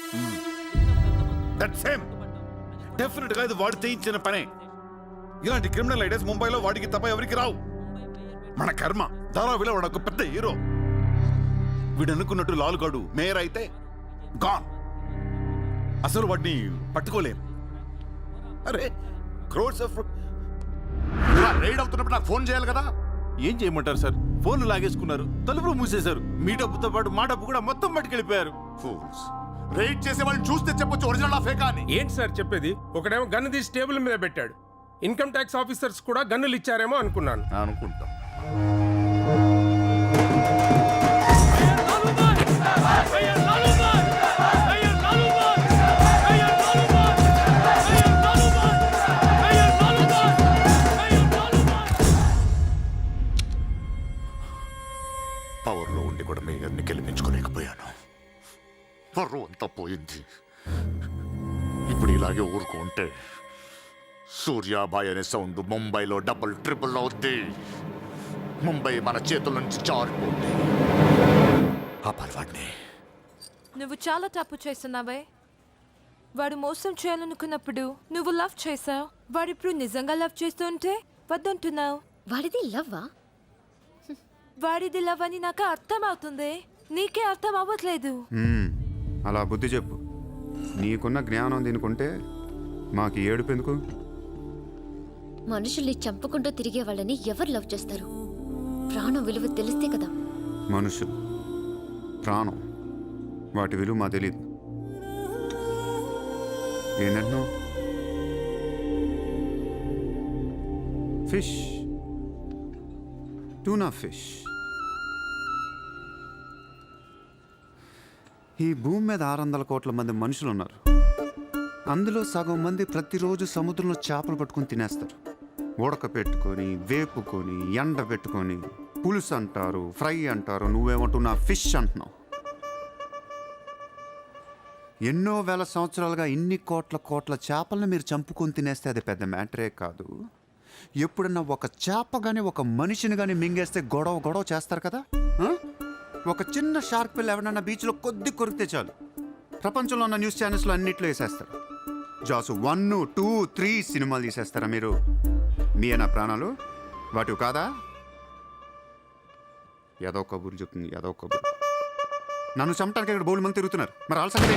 డెఫినెట్ గా ఇది వాడు చేయించిన పనే. ఇలాంటి క్రిమినల్ ఐడియాస్ ముంబైలో వాడికి తప్ప ఎవరికి రావు. మన కర్మ. ధారావిలో వాడు ఒక పెద్ద హీరో. వీడు అనుకున్నట్టు లాలుగాడు మేయర్ అయితే గాన్. అసలు వాడిని పట్టుకోలేరు. అరే క్రోర్స్ ఆఫ్ రైడ్ అవుతున్నప్పుడు నాకు ఫోన్ చేయాలి కదా. ఏం చేయమంటారు సార్? ఫోన్లు లాగేసుకున్నారు, తలుపులు మూసేశారు. మీ డబ్బుతో పాటు మా డబ్బు కూడా మొత్తం పట్టుకెళ్ళిపోయారు. రైడ్ చేసే వాళ్ళని చూస్తే చెప్పొచ్చు ఒరిజినల్ ఆ ఫేకా అని. ఏంటి సార్ చెప్పేది? ఒకడేమో గన్ను తీసి టేబుల్ మీద పెట్టాడు. ఇన్కమ్ ట్యాక్స్ ఆఫీసర్స్ కూడా గన్నులు ఇచ్చారేమో అనుకున్నాను. అనుకుంటా. పవర్లో ఉండి కూడా మేయర్ని గెలిపించుకోలేకపోయాను. పర్రు అంతా పోయింది. ఇప్పుడు ఇలాగే ఊరుకుంటే సూర్యాబాయ్ అనే సౌండ్ ముంబైలో డబుల్ ట్రిపుల్ అవుద్ది. ముంబై మన చేతుల నుంచి జారిపోద్ది. ఆ పర్వాడిని. నువ్వు చాలా తప్పు చేస్తున్నావే. వాడు మోసం చేయాలనుకున్నప్పుడు నువ్వు లవ్ చేసావు. వాడిప్పుడు నిజంగా లవ్ చేస్తుంటే వద్దంటున్నావు. వాడిది లవ్వా? వాడిది లవ్ అని నాకు అర్థం అవుతుంది, నీకే అర్థం అవ్వట్లేదు. అలా బుద్ధి చెప్పు. నీకున్న జ్ఞానం దీనికుంటే మాకు ఏడుపు ఎందుకు? మనుషుల్ని చంపుకుంటూ తిరిగే వాళ్ళని ఎవరు లవ్ చేస్తారు? ప్రాణం విలువ తెలిస్తే కదా. మనుషులు, ప్రాణం, వాటి విలువ మా తెలీదు. ఏంటంటున్నావు? Fish, tuna fish. ఈ భూమి మీద 600 కోట్ల మంది మనుషులు ఉన్నారు. అందులో సగం మంది ప్రతిరోజు సముద్రంలో చేపలు పట్టుకొని తినేస్తారు. ఉడక పెట్టుకొని, వేపుకొని, ఎండ పెట్టుకొని, పులుసు అంటారు, ఫ్రై అంటారు. నువ్వేమంటున్నా ఫిష్ అంటున్నావు. ఎన్నో వేల సంవత్సరాలుగా ఇన్ని కోట్ల చేపలను మీరు చంపుకొని తినేస్తే అది పెద్ద మ్యాటరే కాదు. ఎప్పుడన్నా ఒక చేప కానీ ఒక మనిషిని కానీ మింగేస్తే గొడవ గొడవ చేస్తారు కదా ఆ? ఒక చిన్న షార్క్ పిల్ల ఎవరన్నా బీచ్లో కొద్ది కొరికితే చాలు ప్రపంచంలో ఉన్న న్యూస్ ఛానల్స్లో అన్నిట్లో వేసేస్తారు. జాసు 1, 2, 3 సినిమాలు తీసేస్తారా మీరు? మీ నా ప్రాణాలు వాటివి కాదా? ఏదో కబుర్లు చెప్తుంది, ఏదో కబుర్లు. నన్ను చంపడానికి ఇక్కడ బోల్డ్ మంది తిరుగుతున్నారు. మరి వాళ్ళ సంగతి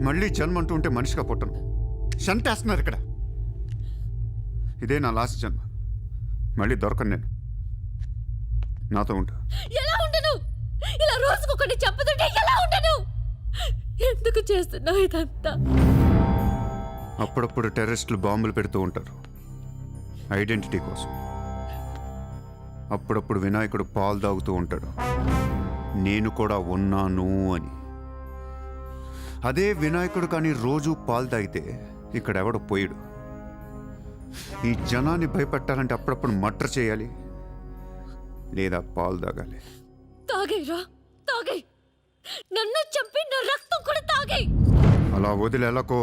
మళ్ళీ జన్మ అంటూ ఉంటే మనిషిగా పుట్టను. షంటేస్తున్నారు ఇక్కడ. ఇదే నా లాస్ట్ జన్మ. మళ్ళీ దొరకను నేను. నాతో ఉంటా. ఎలా ఉండను? ఇలా రోజుకొకటి చెప్పుతుంటే ఎలా ఉండను? ఎందుకు చేస్తున్నావు ఇదంతా? అప్పుడప్పుడు టెర్రరిస్టులు బాంబులు పెడుతూ ఉంటారు ఐడెంటిటీ కోసం. అప్పుడప్పుడు వినాయకుడు పాలు తాగుతూ ఉంటాడు నేను కూడా ఉన్నాను అని. అదే వినాయకుడు కానీ రోజు పాలు తాగితే ఇక్కడెవడు పోయాడు. ఈ జనాన్ని భయపెట్టాలంటే అప్పుడప్పుడు మర్డర్ చేయాలి లేదా పాలు తాగాలి. తాగేరా, తాగే. నన్ను చంపి నా రక్తం కూడా తాగే. అలా వదిలేలకో.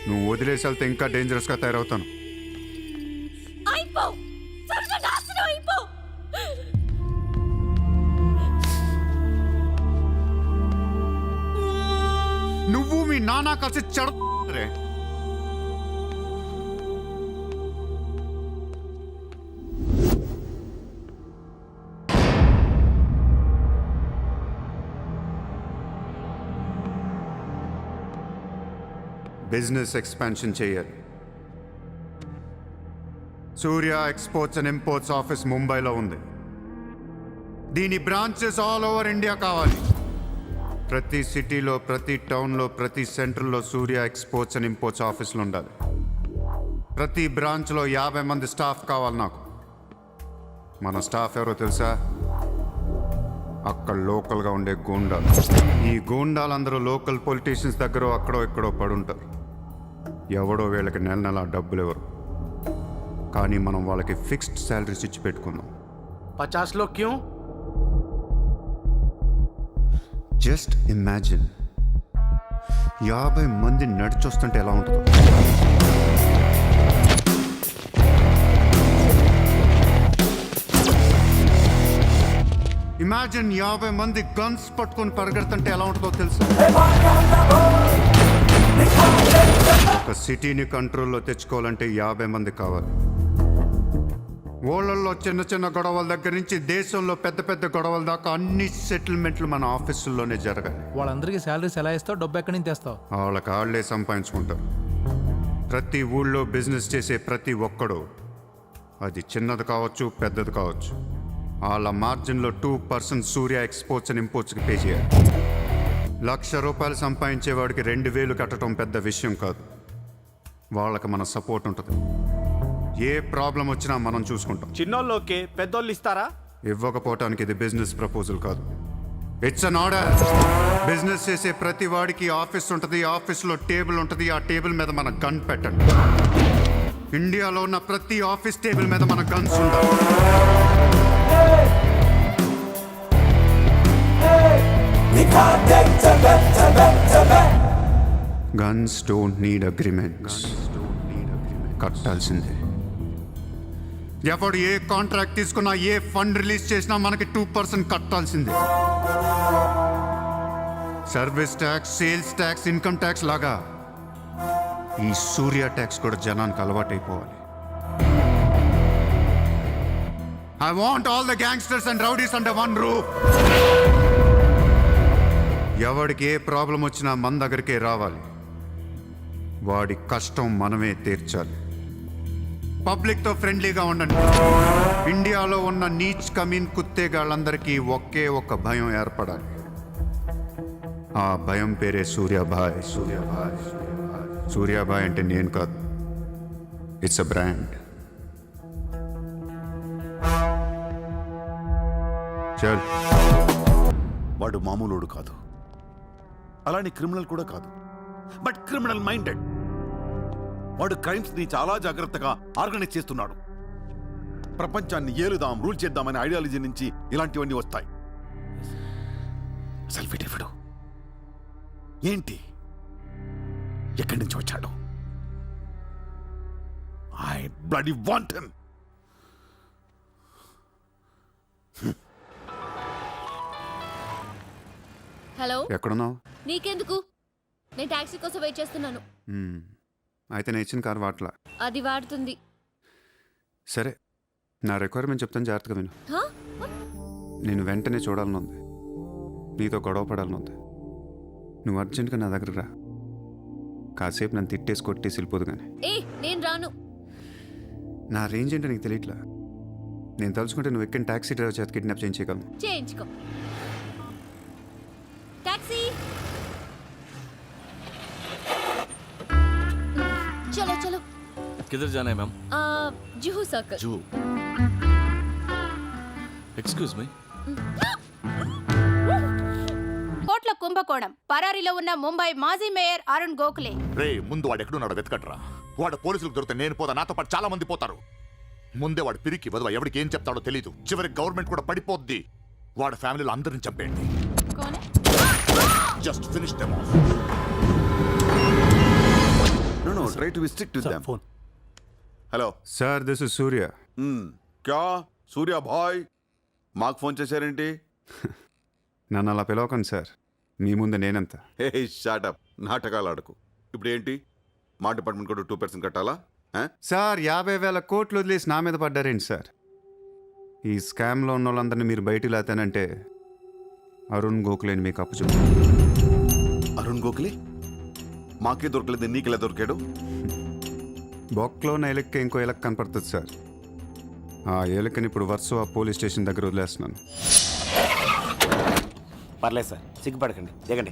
నువ్వు వదిలేసి వెళ్తే ఇంకా డేంజరస్గా తయారవుతాను. అయిపో, సర్వనాశనం అయిపో. నువ్వు మీ నాన్న కలిసి చెడరే. బిజినెస్ ఎక్స్పాన్షన్ చేయాలి. సూర్య ఎక్స్పోర్ట్స్ అండ్ ఇంపోర్ట్స్ ఆఫీస్ ముంబైలో ఉంది. దీని బ్రాంచెస్ ఆల్ ఓవర్ ఇండియా కావాలి. ప్రతి సిటీలో, ప్రతి టౌన్లో, ప్రతి సెంటర్లో సూర్య ఎక్స్పోర్ట్స్ అండ్ ఇంపోర్ట్స్ ఆఫీసులు ఉండాలి. ప్రతి బ్రాంచ్లో 50 మంది స్టాఫ్ కావాలి నాకు. మన స్టాఫ్ ఎవరో తెలుసా? అక్కడ లోకల్గా ఉండే గూండాలు. ఈ గూండాలందరూ లోకల్ పొలిటీషియన్స్ దగ్గర అక్కడో ఇక్కడో పడుంటారు. ఎవడో వీళ్ళకి నెల నెల డబ్బులు ఎవరు. కానీ మనం వాళ్ళకి ఫిక్స్డ్ శాలరీస్ ఇచ్చి పెట్టుకుందాం. 50 लोग क्यों? జస్ట్ ఇమాజిన్ 50 మంది నడిచొస్తుంటే ఎలా ఉంటుందో. ఇమాజిన్ 50 మంది గన్స్ పట్టుకొని పరిగెడుతుంటే ఎలా ఉంటుందో తెలుసు. ఒక సిటీని కంట్రోల్లో తెచ్చుకోవాలంటే 50 మంది కావాలి. ఊళ్ళల్లో చిన్న చిన్న గొడవల దగ్గర నుంచి దేశంలో పెద్ద పెద్ద గొడవల దాకా అన్ని సెటిల్మెంట్లు మన ఆఫీసుల్లోనే జరగాలి. వాళ్ళందరికీ శాలరీస్ ఎలా ఇస్తావు? డబ్బు ఎక్కడి నుంచి తెస్తావు? వాళ్ళకి వాళ్ళే సంపాదించుకుంటారు. ప్రతి ఊళ్ళో బిజినెస్ చేసే ప్రతి ఒక్కడు, అది చిన్నది కావచ్చు పెద్దది కావచ్చు, వాళ్ళ మార్జిన్లో 2% సూర్య ఎక్స్పోర్ట్స్ అండ్ ఇంపోర్ట్స్కి పే చేయాలి. ₹1,00,000 సంపాదించేవాడికి 2,000 కట్టడం పెద్ద విషయం కాదు. వాళ్ళకి మన సపోర్ట్ ఉంటుంది. ఏ ప్రాబ్లం వచ్చినా మనం చూసుకుంటాం. చిన్నోళ్ళు ఓకే, పెద్దోళ్ళు ఇస్తారా? ఇవ్వకపోవటానికి ఇది బిజినెస్ ప్రపోజల్ కాదు, ఇట్స్ అన్ ఆర్డర్. బిజినెస్ చేసే ప్రతి వాడికి ఆఫీస్ ఉంటుంది. ఆఫీస్లో టేబుల్ ఉంటుంది. ఆ టేబుల్ మీద మన గన్ పెట్టండి. ఇండియాలో ఉన్న ప్రతి ఆఫీస్ టేబుల్ మీద మన గన్స్ ఉండాలి. Guns don't need agreements. కట్టాల్సిందే. ఎవడు ఏ కాంట్రాక్ట్ తీసుకున్నా, ఏ ఫండ్ రిలీజ్ చేసినా మనకి 2% కట్టాల్సిందే. Service tax, sales tax, income tax లాగా ఈ సూర్య ట్యాక్స్ కూడా జనానికి అలవాటైపోవాలి. I want all the gangsters and rowdies under one roof. ఎవడికి ఏ ప్రాబ్లం వచ్చినా మన దగ్గరికే రావాలి. వాడి కష్టం మనమే తీర్చాలి. పబ్లిక్తో ఫ్రెండ్లీగా ఉండండి. ఇండియాలో ఉన్న నీచ్ కమీన్ కుత్తేగాళ్ళందరికీ ఒకే ఒక భయం ఏర్పడాలి. ఆ భయం పేరే సూర్యాభాయ్. సూర్యాభాయ్ అంటే నేను కాదు, ఇట్స్ అ బ్రాండ్. చల్. వాడు మామూలుడు కాదు, అలానే క్రిమినల్ కూడా కాదు, బట్ క్రిమినల్ మైండెడ్. వాడు క్రైమ్స్ ని చాలా జాగ్రత్తగా ఆర్గనైజ్ చేస్తున్నాడు. ప్రపంచాన్ని ఏలుదాం, రూల్ చేద్దామనే ఐడియాలజీ నుంచి ఇలాంటివన్నీ వస్తాయి. సెల్ఫీ డేవిడు ఏంటి, ఎక్కడి నుంచి వచ్చాడు? I bloody want him. Hello, ఎక్కడున్నావు? నీకెందుకు? నేను టాక్సీ కోసం వెయిట్ చేస్తున్నాను. అయితే నేను ఇచ్చిన కారు వాట్లా. అది వాడుతుంది. సరే, నా రిక్వైర్మెంట్ చెప్తాను, జాగ్రత్తగా విను. హా? నేను వెంటనే చూడాలనుంది, నీతో గొడవ పడాలనుంది. నువ్వు అర్జెంట్గా నా దగ్గర రా. కాసేపు నన్ను తిట్టేసి కొట్టేసి వెళ్ళిపోదు కానీ. ఏ, నేను రాను. నా రేంజ్ ఏంటో నీకు తెలియట్లా. నేను తలుచుకుంటే నువ్వు ఎక్కిన టాక్సీ డ్రైవర్ చేత కిడ్నాప్ చేయించగలను. చేయించుకో. టాక్సీ, చలో చలో. किधर जाना है ma'am? Juhu circle. Juhu. Excuse me. కోట్ల కుంభకోణం. పరారీలో ఉన్న ముంబై మాజీ మేయర్ అరుణ్ గోఖలే. రే, ముందు వాడు ఎక్కడున్నాడో వెతకట్రా. వాడు పోలీసులకు దొరికితే నేను పోతా, నాతో పాటు చాలా మంది పోతారు. ముందే వాడు పిరికి వదవ, ఎవరికి ఏం చెప్తాడో తెలీదు. చివరికి గవర్నమెంట్ కూడా పడిపోద్ది. వాడి ఫ్యామిలీలో అందరిని చంపేయండి. Just finish them off. No, try to be strict with them. Phone. Hello. Sir, this is Surya. క్యా సూర్య భాయ్, మాకు ఫోన్ చేశారేంటి? నన్ను అలా పిలవకండి సార్, మీ ముందు నేనెంత. హే షాటప్, నాటకాలు ఆడకు. ఇప్పుడు ఏంటి, మా డిపార్ట్మెంట్ కూడా 2% కట్టాలా? సార్, 50,000 కోట్లు వదిలేసి నా మీద పడ్డారేంటి సార్? ఈ స్కామ్లో ఉన్న వాళ్ళందరినీ మీరు బయటికి లేతానంటే అరుణ్ గోఖలేని మీకు అప్పు చెప్తాను. అరుణ్ గోఖలే మాకే దొరకలేదు, నీకెలా దొరికాడు? బొక్కలో ఉన్న ఎలక్క ఇంకో ఎలక్క కనపడుతుంది సార్. ఆ ఎలక్కని ఇప్పుడు వర్సోవా పోలీస్ స్టేషన్ దగ్గర వదిలేస్తున్నాను. పర్లేదు సార్, సిగ్గుపడకండి, దిగండి.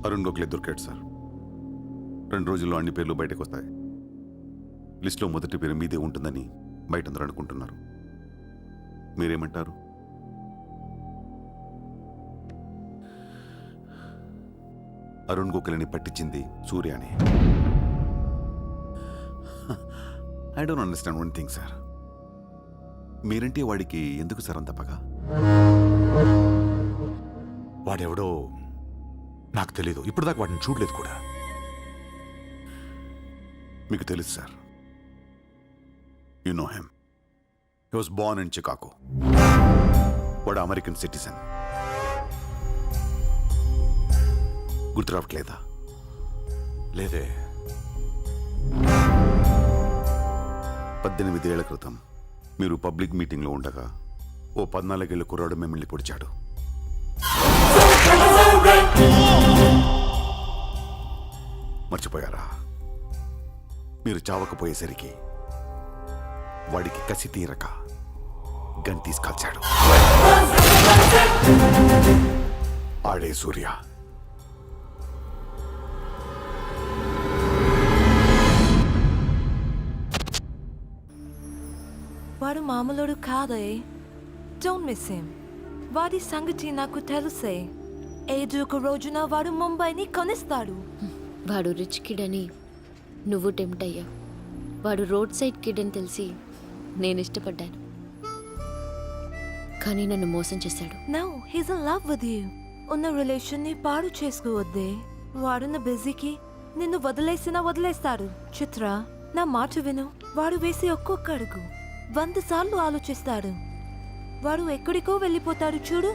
అరుణ్ గోఖలే దొరికాడు సార్. 2 రోజుల్లో అన్ని పేర్లు బయటకు వస్తాయి. లిస్టులో మొదటి పేరు మీదే ఉంటుందని బయట అందరూ అనుకుంటున్నారు. మీరేమంటారు? అరుణ్ గోఖలేని పట్టించింది సూర్యాని. I don't understand one thing sir. మీరంటే వాడికి ఎందుకు సార్ అంత పగ? వాడెవడో నాకు తెలీదు, ఇప్పుడు దాకా వాడిని చూడలేదు కూడా. మీకు తెలుసు sir. You know him. He was Born in Chicago. వాడు అమెరికన్ సిటిజన్. గుర్తు రావట్లేదా? లేదే. 18 ఏళ్ల క్రితం మీరు పబ్లిక్ మీటింగ్లో ఉండగా ఓ 14 ఏళ్ల కుర్రాడు మిమ్మల్ని పొడిచాడు. మర్చిపోయారా? మీరు చావకపోయేసరికి వాడికి కసి తీరక గన్ తీసుకాల్చాడు. ఆడే సూర్య. వాడు మామూలుడు కాదే. Don't miss him. వాడి సంగతి నాకు తెలుసే. ఏదో ఒక రోజున వాడు ముంబైని కొనిస్తాడు. వాడు రిచ్ కిడ్ అని నువ్వు టెంప్ట్ అయ్యా. వాడు రోడ్ సైడ్ కిడ్ అని తెలిసి నేను ఇష్టపడ్డాను, కానీ నన్ను మోసం చేశాడు. No, he's in love with you. ఉన్న రిలేషన్ ని పాడు చేసుకోవద్దే. వాడున్న బిజీకి నిన్ను వదిలేస్తాడు. చిత్ర, నా మాట విను. వాడు వేసి ఒక్కొక్క అడుగు 100 సార్లు ఆలోచిస్తాడు. వాడు ఎక్కడికో వెళ్ళిపోతాడు చూడు.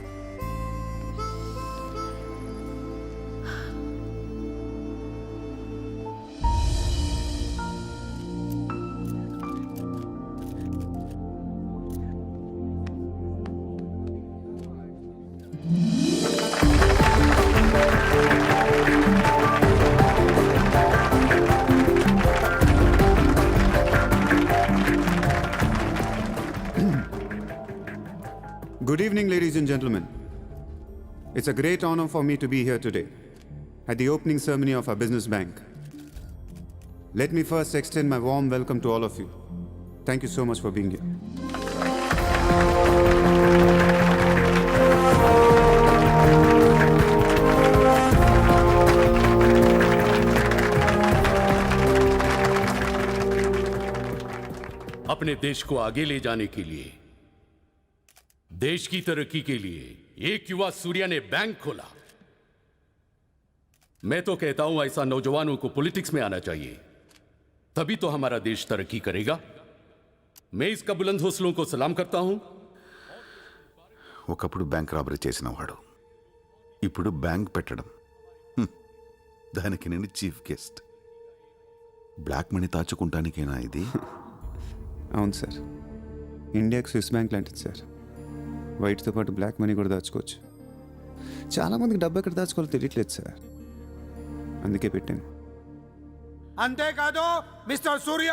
Good evening, ladies and gentlemen. It's a great honor for me to be here today at the opening ceremony of our business bank. Let me first extend my warm welcome to all of you. Thank you so much for being here. अपने देश को आगे ले जाने के लिए, देश की तरक्की के लिए एक युवा सूर्या ने बैंक खोला। मैं तो कहता हूं ऐसा नौजवानों को पॉलिटिक्स में आना चाहिए, तभी तो हमारा देश तरक्की करेगा। मैं इसका बुलंद हौसलों को सलाम करता हूं। ఒకప్పుడు బ్యాంక్ రాబరీ చేసిన వాడు ఇప్పుడు బ్యాంక్ పెట్టడం, దానికి నేను చీఫ్ గెస్ట్. బ్లాక్ మనీ దాచుకుంటానికేనా ఇది? అవును సార్, ఇండియాకి స్విస్ బ్యాంక్ లాంటిది సార్. వైట్తో పాటు బ్లాక్ మనీ కూడా దాచుకోవచ్చు. చాలామందికి డబ్బు ఎక్కడ దాచుకోవాలో తెలియట్లేదు సార్, అందుకే పెట్టాను. అంతేకాదు మిస్టర్ సూర్య,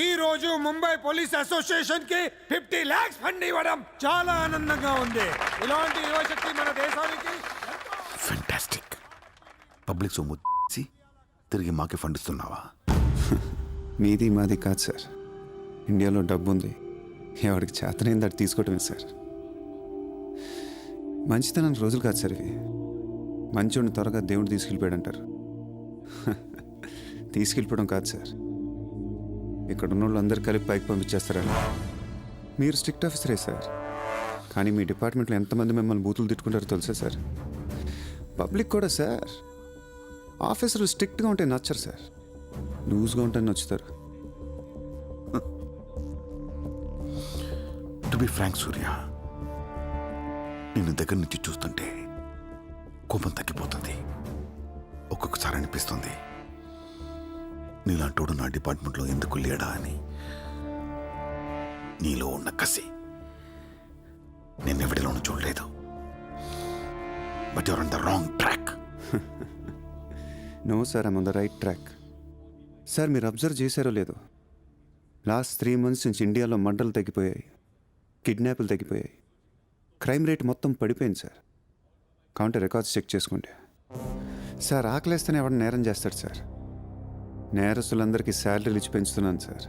ఈ రోజు ముంబై పోలీస్ అసోసియేషన్ కి 50 lakhs ఫండ్ ఇవ్వడం చాలా ఆనందంగా ఉంది. ఇలాంటి యువశక్తి మన దేశానికి ఫెంటాస్టిక్. పబ్లిక్ సొమ్ము తిరిగి మాకే ఫండ్ ఇస్తున్నావా? మీది మాది కాదు సార్, ఇండియాలో డబ్బు ఉంది, ఎవరికి చేతనైంది అది తీసుకోవటమే సార్. మంచితనానికి రోజులు కాదు సార్ ఇవి. మంచోడిని త్వరగా దేవుడు తీసుకెళ్ళిపోయాడు అంటారు. తీసుకెళ్ళిపోవడం కాదు సార్, ఇక్కడ ఉన్న వాళ్ళు అందరు కలిపి పైకి పంపించేస్తారని. మీరు స్ట్రిక్ట్ ఆఫీసరే సార్, కానీ మీ డిపార్ట్మెంట్లో ఎంతమంది మిమ్మల్ని బూతులు తిట్టుకుంటారో తెలుసా సార్? పబ్లిక్ కూడా సార్. ఆఫీసర్లు స్ట్రిక్ట్గా ఉంటే నచ్చరు సార్, లూజ్గా ఉంటే నచ్చుతారు. టు బి ఫ్రాంక్ సూర్య, నిన్ను దగ్గర నుంచి చూస్తుంటే కోపం తగ్గిపోతుంది. ఒక్కొక్కసారి అనిపిస్తుంది నీలాంటోడు నా డిపార్ట్మెంట్లో ఎందుకు లేడా అని. నీలో ఉన్న కసి నేనెవడిలోనూ చూడలేదు. But your on the wrong track. No sir, I'm on the right track. Sir మీరు అబ్జర్వ్ చేశారో లేదో, లాస్ట్ 3 months నుంచి ఇండియాలో మర్డర్లు తగ్గిపోయాయి, కిడ్నాపులు తగ్గిపోయాయి, క్రైమ్ రేట్ మొత్తం పడిపోయింది సార్. కావుంటే రికార్డ్స్ చెక్ చేసుకోండి సార్. ఆకలేస్తేనే ఎవడ నేరం చేస్తాడు సార్. నేరస్తులందరికీ శాలరీలు ఇచ్చి పెంచుతున్నాను సార్.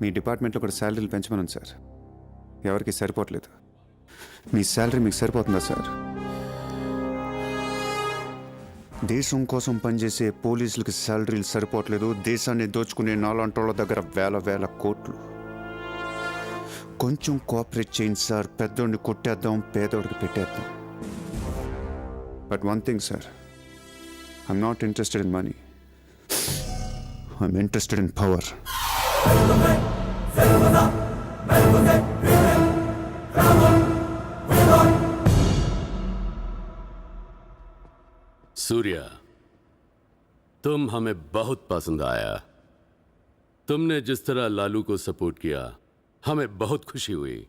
మీ డిపార్ట్మెంట్లో కూడా శాలరీలు పెంచమన్నాను సార్, ఎవరికి సరిపోవట్లేదు. మీ శాలరీ మీకు సరిపోతుందా సార్? దేశం కోసం పనిచేసే పోలీసులకి శాలరీలు సరిపోవట్లేదు, దేశాన్ని దోచుకునే నాలాంటోళ్ళ దగ్గర వేల కోట్లు. కొంచెం కోఆపరేట్ చేయండి సార్, పెద్దోడిని కొట్టేద్దాం, పేదోడికి పెట్టేద్దాం. But one thing sir, I'm not interested in money, I'm interested in power. Surya, तुम हमें बहुत पसंद आया। तुमने जिस तरह लालू को सपोर्ट किया हमें बहुत खुशी हुई।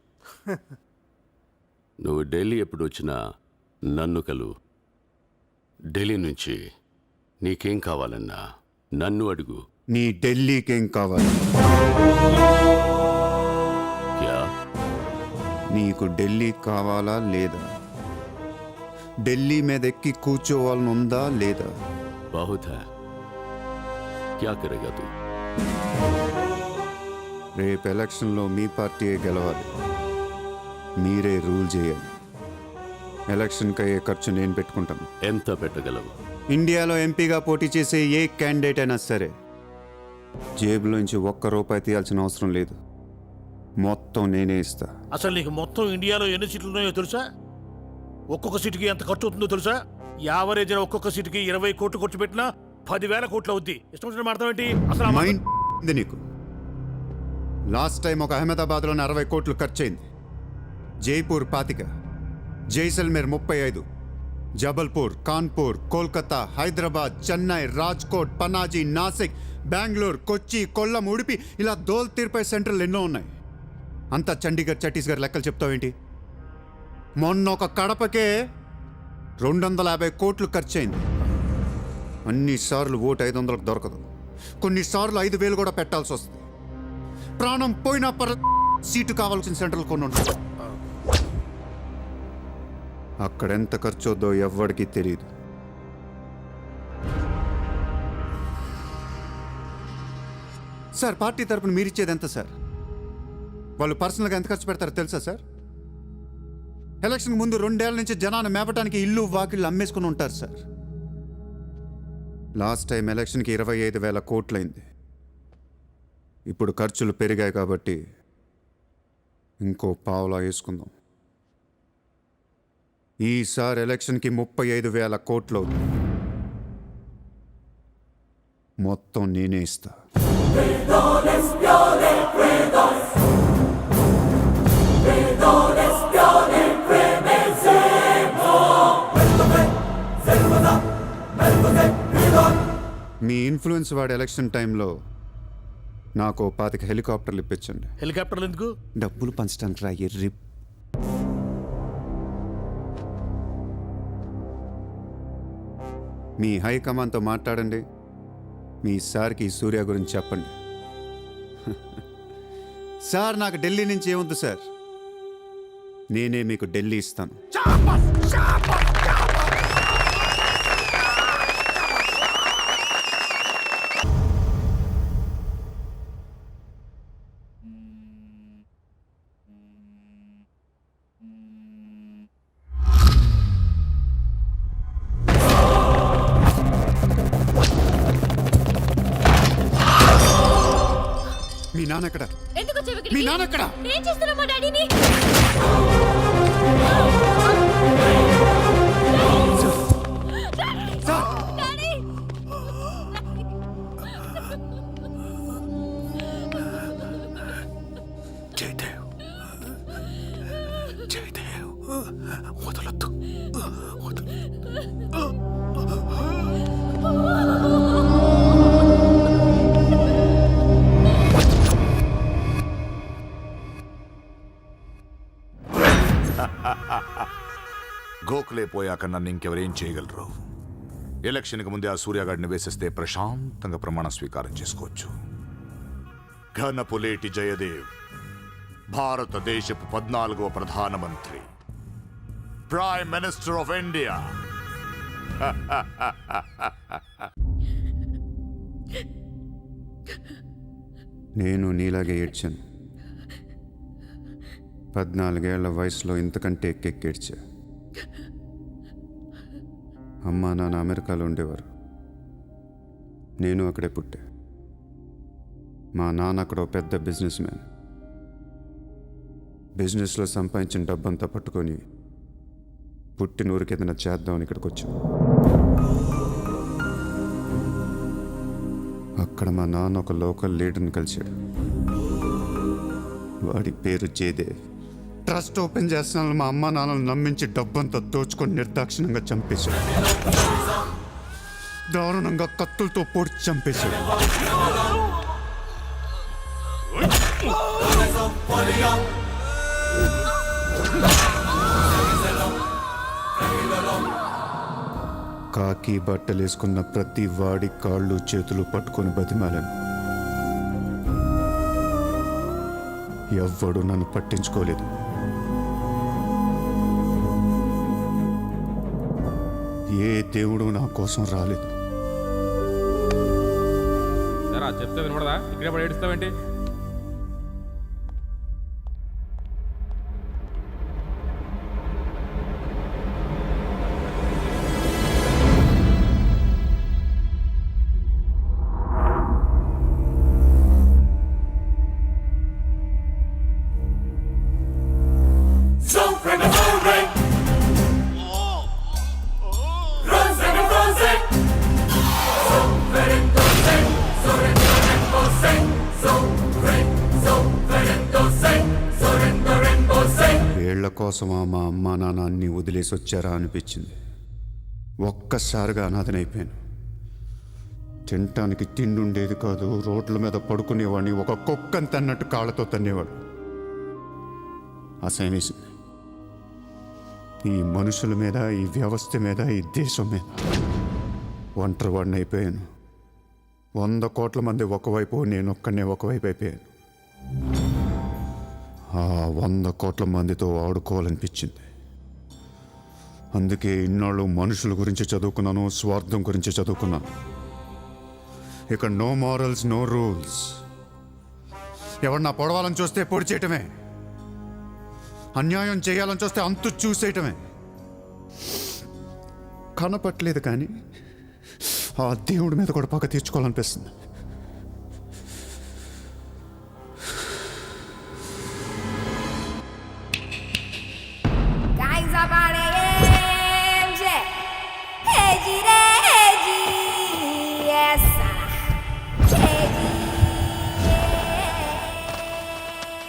నువ్వు ఢిల్లీ ఎప్పుడు వచ్చినా నన్ను కలు. ఢిల్లీ నుంచి నీకేం కావాలన్నా నన్ను అడుగు. నీ ఢిల్లీకేం కావాలి? క్యా? నీకు ఢిల్లీ కావాలా లేదా? ఢిల్లీ మీద ఎక్కి కూర్చోవాలని ఉందా లేదా? बहुत है, क्या करेगा तू? రేపు ఎలక్షన్లో మీ పార్టీయే గెలవాలి, మీరే రూల్ చేయాలి. ఎలక్షన్కి అయ్యే ఖర్చు నేను పెట్టుకుంటాను. ఎంత పెట్టగలవు? ఇండియాలో ఎంపీగా పోటీ చేసే ఏ క్యాండిడేట్ అయినా సరే జేబులోంచి ₹1 తీయాల్సిన అవసరం లేదు, మొత్తం నేనే ఇస్తా. అసలు నీకు మొత్తం ఇండియాలో ఎన్ని సీట్లు ఉన్నాయో తెలుసా? ఒక్కొక్క సీటుకి ఎంత ఖర్చు అవుతుందో తెలుసా? యావరేజ్ ఒక్కొక్క సీటుకి 20 కోట్లు ఖర్చు పెట్టినా 10,000 కోట్లు అవుద్ది. ఇష్టం వచ్చిన మాట్లాడతాం ఏంటి? అసలు మైండ్ ఉంది నీకు? లాస్ట్ టైం ఒక అహ్మదాబాద్లోనే 60 కోట్లు ఖర్చయింది, జైపూర్ 25, జైసల్మేర్ 35, జబల్పూర్, కాన్పూర్, కోల్కతా, హైదరాబాద్, చెన్నై, రాజ్కోట్, పనాజీ, నాసిక్, బెంగళూరు, కొచ్చి, కొల్లం, ఉడిపి, ఇలా దోల్ తీర్పై సెంటర్లు ఎన్నో ఉన్నాయి. అంతా చండీగఢ్, ఛత్తీస్గఢ్ లెక్కలు చెప్తావేంటి? మొన్న ఒక కడపకే 250 కోట్లు ఖర్చయింది. అన్నిసార్లు ఓటు 500కు దొరకదు, కొన్నిసార్లు 5,000 కూడా పెట్టాల్సి వస్తుంది. ప్రాణం పోయినా సీటు కావాల్సిన సెంటర్లు కొన్ని ఉంటాయి. అక్కడ ఎంత ఖర్చు అవుద్దో ఎవ్వడికి తెలియదు. సార్ పార్టీ తరపున మీరిచ్చేది ఎంత సార్? వాళ్ళు పర్సనల్గా ఎంత ఖర్చు పెడతారో తెలుసా సార్? ఎలక్షన్ ముందు 2 ఏళ్ల నుంచి జనాన్ని మేపటానికి ఇల్లు వాకిళ్ళు అమ్మేసుకుని ఉంటారు సార్. లాస్ట్ టైం ఎలక్షన్కి 25,000 కోట్లయింది. ఇప్పుడు ఖర్చులు పెరిగాయి కాబట్టి ఇంకో పావులా వేసుకుందాం. ఈసారి ఎలక్షన్కి 35,000 కోట్లు అవుతుంది. మొత్తం నేనే ఇస్తా. మీ ఇన్ఫ్లుయెన్స్ వాడి ఎలక్షన్ టైంలో నాకు 25 హెలికాప్టర్లు ఇప్పించండి. హెలికాప్టర్లు ఎందుకు? డబ్బులు పంచడానికి రా ఎర్రి. మీ హైకమాండ్తో మాట్లాడండి. మీ సార్కి సూర్య గురించి చెప్పండి. సార్ నాకు ఢిల్లీ నుంచి ఏముంది సార్, నేనే మీకు ఢిల్లీ ఇస్తాను. మీ నాన్న ఎక్కడ? మీ నాన్న ఎక్కడ? ఏం చేస్తున్నావు మా డాడీని? జయదేవ్, జయదేవ్, వదలొద్దు, గోఖలే పోయాక నన్ను ఇంకెవరేం చేయగలరు? ఎలక్షన్కి ముందే ఆ సూర్యగాడిని వేసేస్తే ప్రశాంతంగా ప్రమాణ స్వీకారం చేసుకోవచ్చు. ఘనపులేటి జయదేవ్ భారతదేశపు 14వ ప్రధానమంత్రి, ప్రైమ్ మినిస్టర్ ఆఫ్ ఇండియా. నేను నీలాగే ఏడ్చాను. 14 ఏళ్ల వయసులో ఇంతకంటే ఎక్కెక్కేడ్చా. అమ్మా నాన్న అమెరికాలో ఉండేవారు, నేను అక్కడే పుట్టా. మా నాన్న అక్కడ పెద్ద బిజినెస్ మ్యాన్. బిజినెస్లో సంపాదించిన డబ్బంతా పట్టుకొని పుట్టిన ఊరికి ఏదైనా చేద్దామని ఇక్కడికి వచ్చాం. అక్కడ మా నాన్న ఒక లోకల్ లీడర్ని కలిశాడు. వాడి పేరు జయదేవ్. ట్రస్ట్ ఓపెన్ చేస్తున్నాను మా అమ్మ నాన్నలు నమ్మించి డబ్బంతా దోచుకొని నిర్దాక్షిణ్యంగా చంపేశాడు. దారుణంగా కత్తులతో పొడిచి చంపేశాడు. కాకి బట్టలు వేసుకున్న ప్రతి వాడి కాళ్ళు చేతులు పట్టుకొని బతిమాలను. ఎవ్వడు నన్ను పట్టించుకోలేదు. ఏ దేవుడు నా కోసం రాలేదు. చెప్తే వినపడదా? ఇక్కడే పడి ఏడుస్తావేంటి? వీళ్ల కోసమా మా అమ్మా నాన్న అన్ని వదిలేసి వచ్చారా అనిపించింది. ఒక్కసారిగా అనాథనైపోయాను. తినటానికి తిండి ఉండేది కాదు. రోడ్ల మీద పడుకునేవాడిని. ఒక కుక్కని తన్నట్టు కాళ్ళతో తన్నేవాడు. అసహ్యం వేసింది. ఈ మనుషుల మీద, ఈ వ్యవస్థ మీద, ఈ దేశం మీద ఒంటరివాడిని అయిపోయాను. 100 కోట్ల మంది ఒకవైపు, నేను ఒక్కనే ఒకవైపు అయిపోయాను. ఆ 100 కోట్ల మందితో ఆడుకోవాలనిపించింది. అందుకే ఇన్నాళ్ళు మనుషుల గురించి చదువుకున్నాను, స్వార్థం గురించి చదువుకున్నాను. ఇక నో మారల్స్, నో రూల్స్. ఎవరన్నా పొడవాలని చూస్తే పొడి చేయటమే, అన్యాయం చేయాలని చూస్తే అంతు చూసేయటమే. కనపట్లేదు కానీ ఆ దేవుడి మీద కూడా పక్క తీర్చుకోవాలనిపిస్తుంది.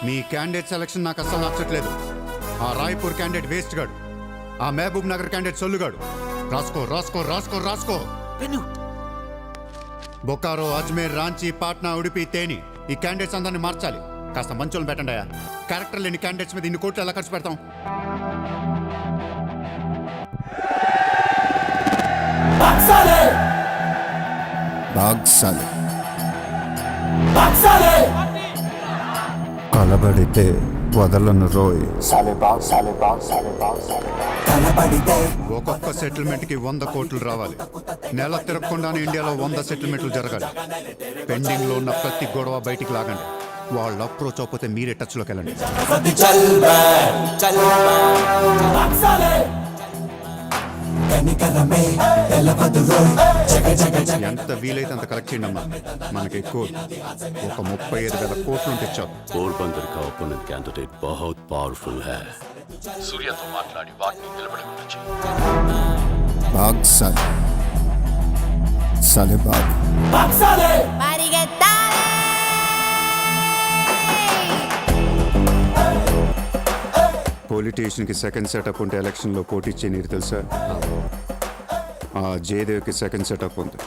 మీ క్యాండిడేట్ సెలక్షన్ నాకు అస్సలు నచ్చట్లేదు. ఆ రాయ్పూర్ క్యాండిడేట్ వేస్ట్ గాడు, ఆ మహబూబ్ నగర్ క్యాండిడేట్ సొల్లుగాడు. రాసుకో రాసుకో రాసుకో రాసుకో. బొకారో, అజ్మేర్, రాంచీ, పాట్నా, ఉడిపి, తేని ఈ క్యాండిడేట్స్ అందరిని మార్చాలి. కాస్త మంచోళ్ళు పెట్టండి అయ్యా. క్యారెక్టర్ లేని క్యాండిడేట్స్ మీద ఇన్ని కోట్లు ఎలా ఖర్చు పెడతాం? కలబడితే వదలను రోయ్. ఒక్కొక్క సెటిల్మెంట్ కి 100 కోట్లు రావాలి. నెల తిరగకుండానే ఇండియాలో 100 సెటిల్మెంట్లు జరగాలి. పెండింగ్ లో ఉన్న ప్రతి గొడవ బయటికి లాగండి. వాళ్ళు అప్రోచ్ అవ్వకపోతే మీరే టచ్ లోకి వెళ్ళండి. ఎంత వీలైతే అంత కలెక్ట్ చేయండి అమ్మా. మనకి ఎక్కువ ఒక 35,000 కోట్లు తెచ్చావు. పోర్బందర్ का ओपोनेंट कैंडिडेट बहुत पावरफुल है. सूर्यతో మాట్లాడి వాటిని నిలబడకుండా చేయి. బాగ్ సాలే సాలే బాగ్. పొలిటీషియన్కి సెకండ్ సెటప్ ఉంటే ఎలక్షన్లో పోటీ చేయనీరు తెలుసా? ఆ జయదేవ్కి సెకండ్ సెటప్ ఉంది.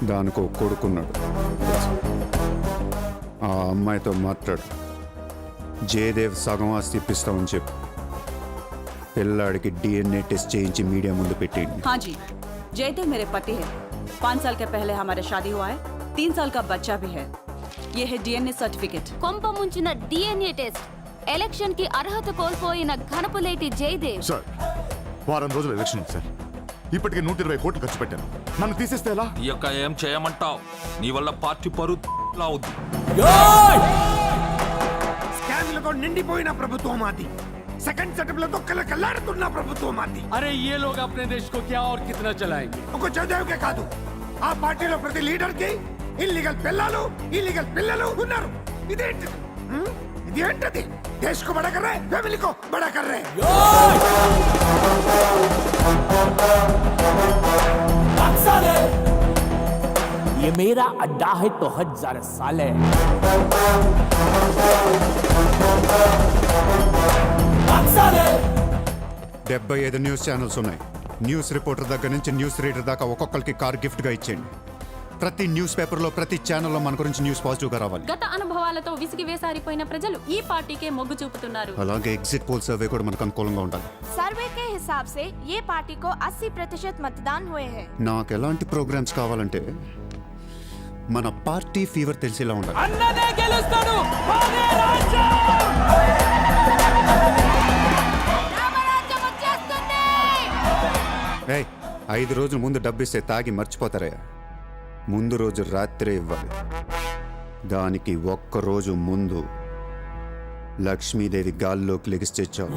దానికో కొడుకున్నాడు. ఆ అమ్మాయితో మాట్లాడు. జయదేవ్ సగం ఆస్తి ఇప్పిస్తామని చెప్పు. పిల్లాడికి DNA టెస్ట్ చేయించి మీడియా ముందు పెట్టేయండి. हाँ जी, जयदेव मेरे पति है. 5 साल के पहले हमारा शादी हुआ है. 3 साल का बच्चा भी है. ये है DNA सर्टिफिकेट. కొంప ముంచిన DNA టెస్ట్. ఎలక్షన్ కి అర్హత కోల్పోయిన ఘనపులేటి జయదేవ్. సార్, వారం రోజులు ఎలక్షన్ ఉంది సార్. ఇప్పటికే 120 కోట్లు ఖర్చు పెట్టాను. నన్ను తీసేస్తే ఎలా? ఈ యొక్క ఏం చేయమంటావు? నీ వల్ల పార్టీ పరువులా ఉంది. స్కామ్లతో నిండిపోయిన ప్రభుత్వం మాది. సెకండ్ సెటప్ లతో కలకలాడుతున్న ప్రభుత్వం మాది. अरे ये लोग अपने देश को क्या और कितना चलाएंगे? ఒక జయదేవ్కే కాదు, ఆ పార్టీలో ప్రతి లీడర్ కి ఇల్లీగల్ పిల్లలు, ఇల్లీగల్ పిల్లలు ఉన్నారు. ఇదేంటిది? ఇదేంటది? देश को बड़ा कर रहे, फैमिली को बड़ा कर रहे. ये मेरा अड्डा है तो हजार साले. 75 న్యూస్ ఛానల్స్ ఉన్నాయి. న్యూస్ రిపోర్టర్ దగ్గర నుంచి న్యూస్ రీడర్ దాకా ఒక్కొక్కరికి కార్ గిఫ్ట్గా ఇచ్చేయండి. ప్రతి న్యూస్ పేపర్లో, ప్రతి ఛానల్లో మన గురించి న్యూస్ పాజిటివ్గా రావాలి. గత అనుభవాలతో విసిగి వేసారిపోయిన ప్రజలు ఈ పార్టీకే మొగ్గు చూపుతున్నారు. అలాగే ఎగ్జిట్ పోల్ సర్వే కూడా మనకు అనుకూలంగా ఉండాలి. सर्वे के हिसाब से ये पार्टी को 80% मतदान हुए हैं. నాకు ఎలాంటి ప్రోగ్రామ్స్ కావాలంటే మన పార్టీ ఫీవర్ తెలిసేలా ఉండాలి. అన్నదే గెలుస్తాడు. మాదే రాజ్యం. రామరాజ్యం వచ్చేస్తుంది. 5 రోజుల ముందు డబ్బు ఇస్తే తాగి మర్చిపోతారయ్యా. ముందు రోజు రాత్రే ఇవ్వాలి. దానికి ఒక్క రోజు ముందు లక్ష్మీదేవి గాల్లోకి లెగిసి తెచ్చావు.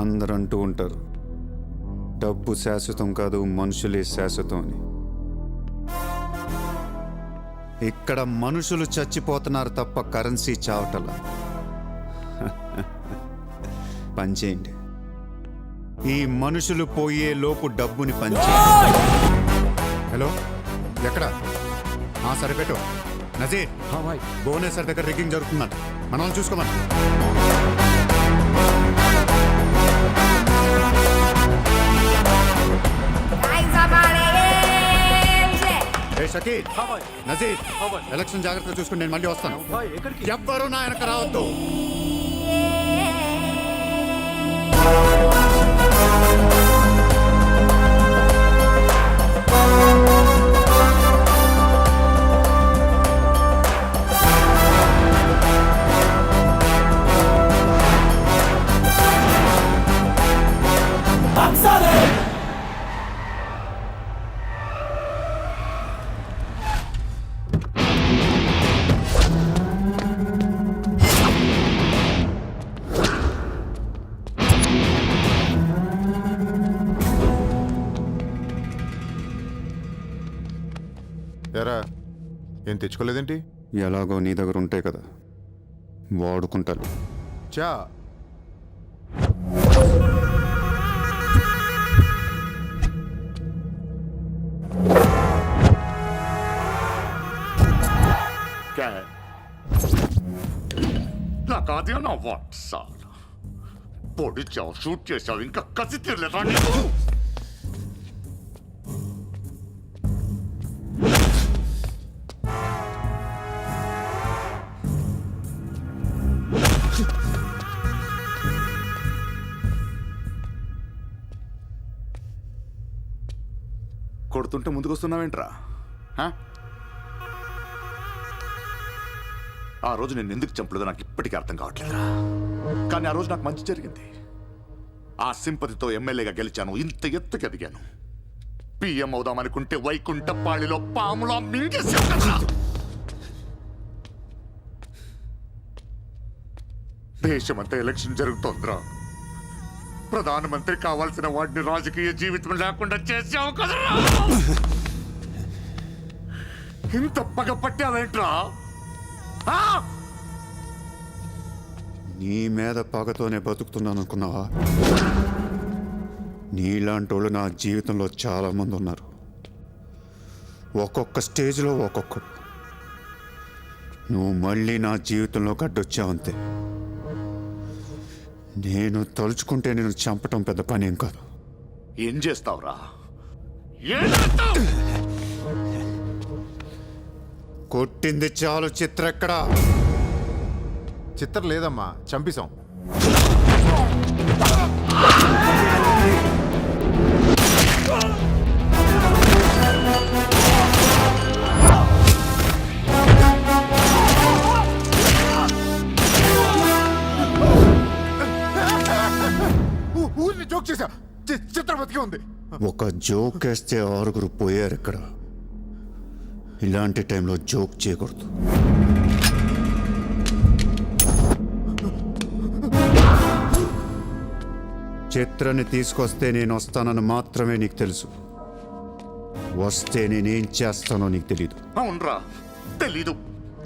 అందరూ అంటూ ఉంటారు డబ్బు శాశ్వతం కాదు, మనుషులే శాశ్వతం అని. ఇక్కడ మనుషులు చచ్చిపోతున్నారు తప్ప కరెన్సీ చావటలా. పనిచేయండి. ఈ మనుషులు పోయే లోపు డబ్బుని పనిచేయండి. హలో, ఎక్కడ? సరిపెట్టు. నజీర్, భువనేశ్వర్ దగ్గర రిగ్గింగ్ జరుగుతుందంట. మనం చూసుకోమని. షకీల్, నజీర్, ఎలక్షన్ జాగ్రత్తగా చూసుకుని నేను మళ్ళీ వస్తాను. ఎవ్వరూ నా వెనక రావద్దు. ఏం తెచ్చుకోలేదేంటి? ఎలాగో నీ దగ్గర ఉంటాయి కదా, వాడుకుంటాను. చా నాకాదే నా వాట్ సార్ పొడిచావు, షూట్ చేసావు, ఇంకా కసి తీరలేదా నీకు? కొడుతుంటే ముందుకొస్తున్నావేంట్రా? ఆ రోజు నేను ఎందుకు చంపలేదో నాకు ఇప్పటికీ అర్థం కావట్లేదురా. కానీ ఆ రోజు నాకు మంచి జరిగింది. ఆ సింపతితో ఎమ్మెల్యేగా గెలిచాను, ఇంత ఎత్తుకి ఎదిగాను. పిఎం అవుదామనుకుంటే వైకుంఠపాళిలో పాములా మింగేసావు కదా. దేశమంతా ఎలక్షన్ జరుగుతోందిరా. ప్రధానమంత్రి కావాల్సిన వాడిని రాజకీయ జీవితం లేకుండా చేసావు కదరా. ఇంత పగ పట్టావేంట్రా? నీ మీద పగతోనే బతుకుతున్నాను అనుకున్నావా? నీలాంటి వాళ్ళు నా జీవితంలో చాలామంది ఉన్నారు. ఒక్కొక్క స్టేజ్లో ఒక్కొక్కడు. నువ్వు మళ్ళీ నా జీవితంలో గడ్డొచ్చావంతే. నేను తలుచుకుంటే నేను చంపటం పెద్ద పని ఏం కాదు. ఏం చేస్తావురా? కొట్టింది చాలు. చిత్ర ఎక్కడా? చిత్ర లేదమ్మా, చంపేశాం. ఊరిని జోక్ చేశా. చిత్ర బతికే ఉంది. ఒక జోక్ వేస్తే 6 పోయారు ఇక్కడ. ఇలాంటి టైంలో జోక్ చేయకూడదు. చిత్రని తీసుకొస్తే నేను వస్తానని మాత్రమే నీకు తెలుసు. వస్తే నేనేం చేస్తానో నీకు తెలీదు. అవునరా, తెలీదు.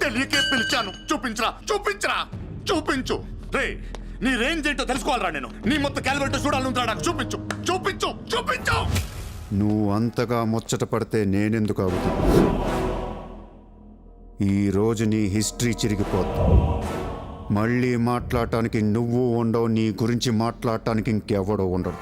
తెలియకే పిలిచాను. చూపించరా, చూపించరా, చూపించు. రే, నీ రేంజ్ ఏంటో తెలుసుకోవాలరా నేను. నీ మొత్తం క్యాలిబరేటర్ చూడాలంటా. నాకు చూపించు, చూపించు, చూపించు. నువ్వు అంతగా ముచ్చట పడితే నేనెందుకు అవుతా? ఈరోజు నీ హిస్టరీ చిరిగిపోద్ది. మళ్ళీ మాట్లాడటానికి నువ్వు ఉండవు, నీ గురించి మాట్లాడటానికి ఇంకెవడో ఉండడు.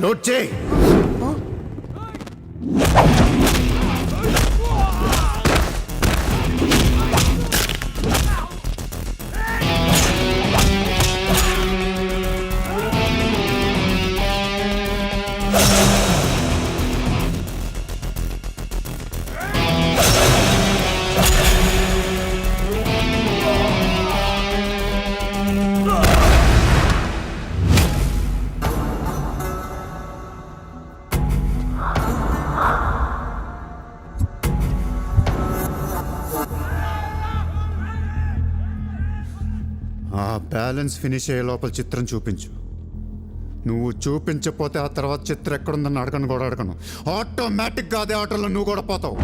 నోట్ చేయి. ఆ బ్యాలెన్స్ ఫినిష్ అయ్యే లోపల చిత్రం చూపించు. నువ్వు చూపించకపోతే ఆ తర్వాత చిత్రం ఎక్కడుందని అడగను కూడా అడగను. ఆటోమేటిక్గా అదే ఆటోలో నువ్వు కూడా పోతావు.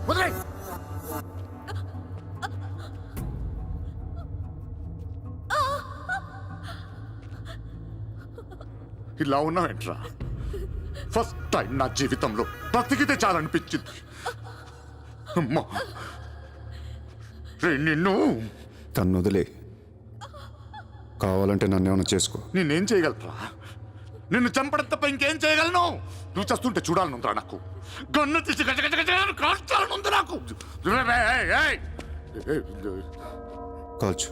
వదిలే. ఇలా ఉన్నావేంట్రా? ఫస్ట్ టైం నా జీవితంలో బ్రతికితే చాలనిపించింది. అమ్మా రే, నిన్ను తన్ను వదిలే. కావాలంటే నన్ను ఏమైనా చేసుకో. నేనేం చేయగలరా? నిన్ను చంపడం తప్ప ఇంకేం చేయగలను? నువ్వు చేస్తుంటే చూడాలనుందిరా నాకు. గన్ను తీసి గజ గజ గజ అని కాల్చాలనుంది నాకు. కాల్చు.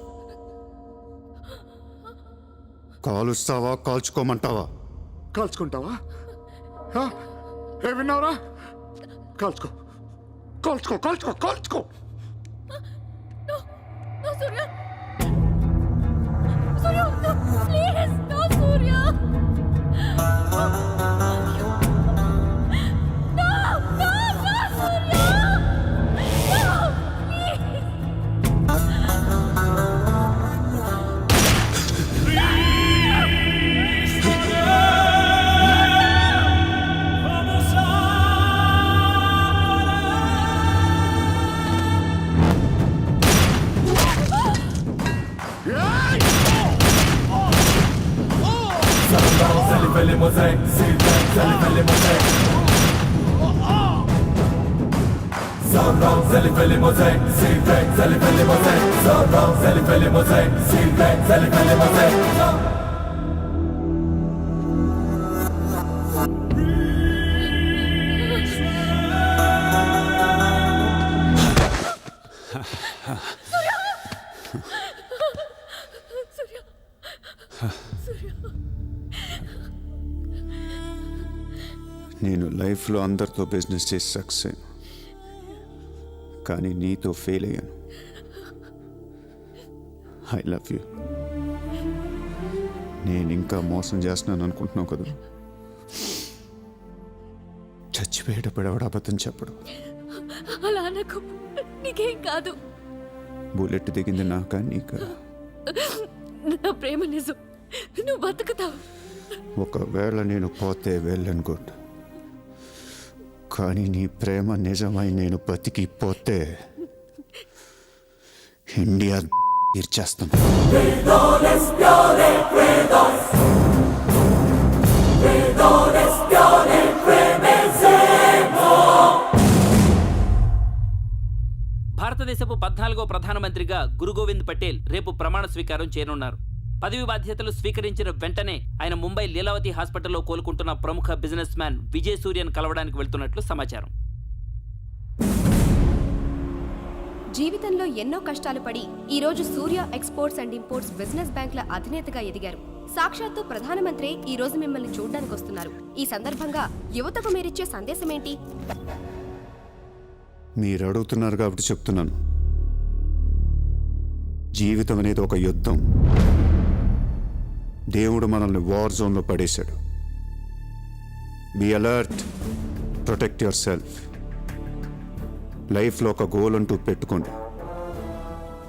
కాలుస్తావా కాల్చుకోమంటావా? కాల్చుకుంటావా? ఏ విన్నావురా? కాల్చుకో కాల్చుకో కాల్చుకో కాల్చుకో. No, Surya! Surya, no, please! No, Surya! No! No, no, Surya! No, please! నేను లైఫ్లో అందరితో బిజినెస్ చేసి సక్సెస్ అయ్యాను, కానీ నీతో ఫెయిల్ అయ్యాను. I love you. నేను ఇంకా మోసం చేస్తున్నాను అనుకుంటున్నావు కదా? చచ్చిపోయేటప్పుడు ఎవడు అబద్ధం చెప్పడు. అలా అనకు, నీకేం కాదు. బుల్లెట్ దిగింది నాకా నీకా? నా ప్రేమ నిజం, నువ్వు బతుకుతావు. ఒకవేళ నేను పోతే వెళ్ళను గుడ్, కానీ నీ ప్రేమ నిజమై నేను బతికిపోతే ఇండియా తీర్చేస్తాను. భారతదేశపు 14వ ప్రధానమంత్రిగా గురు గోవింద్ పటేల్ రేపు ప్రమాణ స్వీకారం చేయనున్నారు. పదవి బాధ్యతలు స్వీకరించిన వెంటనే ఆయన ముంబై లీలావతి హాస్పిటల్లో కోలుకుంటున్న ప్రముఖ బిజినెస్ మ్యాన్ విజయ్ సూర్యను కలవడానికి వెళ్తున్నట్లు సమాచారం. జీవితంలో ఎన్నో కష్టాలు పడి ఈ రోజు సూర్య ఎక్స్పోర్ట్స్ అండ్ ఇంపోర్ట్స్ బిజినెస్ బ్యాంకుల అధినేతగా ఎదిగారు. సాక్షాత్తు ప్రధానమంత్రి ఈ రోజు మిమ్మల్ని చూడడానికి వస్తున్నారు. ఈ సందర్భంగా యువతకు మీరిచ్చే సందేశం ఏంటి? మీరు అడుగుతున్నారు కాబట్టి చెప్తున్నాను. జీవితం అనేది ఒక యుద్ధం. దేవుడు మనల్ని వార్ జోన్లో పడేశాడు. Be alert, protect yourself. లైఫ్లో ఒక గోల్ అంటూ పెట్టుకోండి.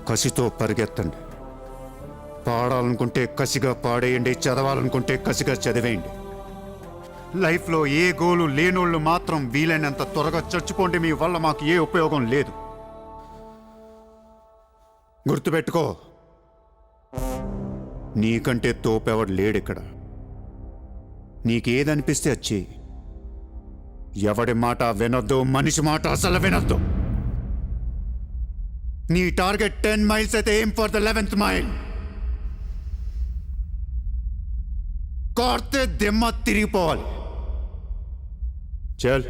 కసితో పరిగెత్తండి. పాడాలనుకుంటే కసిగా పాడేయండి, చదవాలనుకుంటే కసిగా చదివేయండి. లైఫ్లో ఏ గోలు లేనోళ్ళు మాత్రం వీలైనంత త్వరగా చచ్చిపోండి. మీ వల్ల మాకు ఏ ఉపయోగం లేదు. గుర్తుపెట్టుకో, నీకంటే తోపెవడు లేడిక్కడ. నీకేదనిపిస్తే వచ్చి ఎవడి మాట వినొద్దు, మనిషి మాట అసలు వినొద్దు. నీ టార్గెట్ 10 మైల్స్ అయితే aim for the 11th mile. కార్తే దిమ్మ తిరిగిపోవాలి. చల్.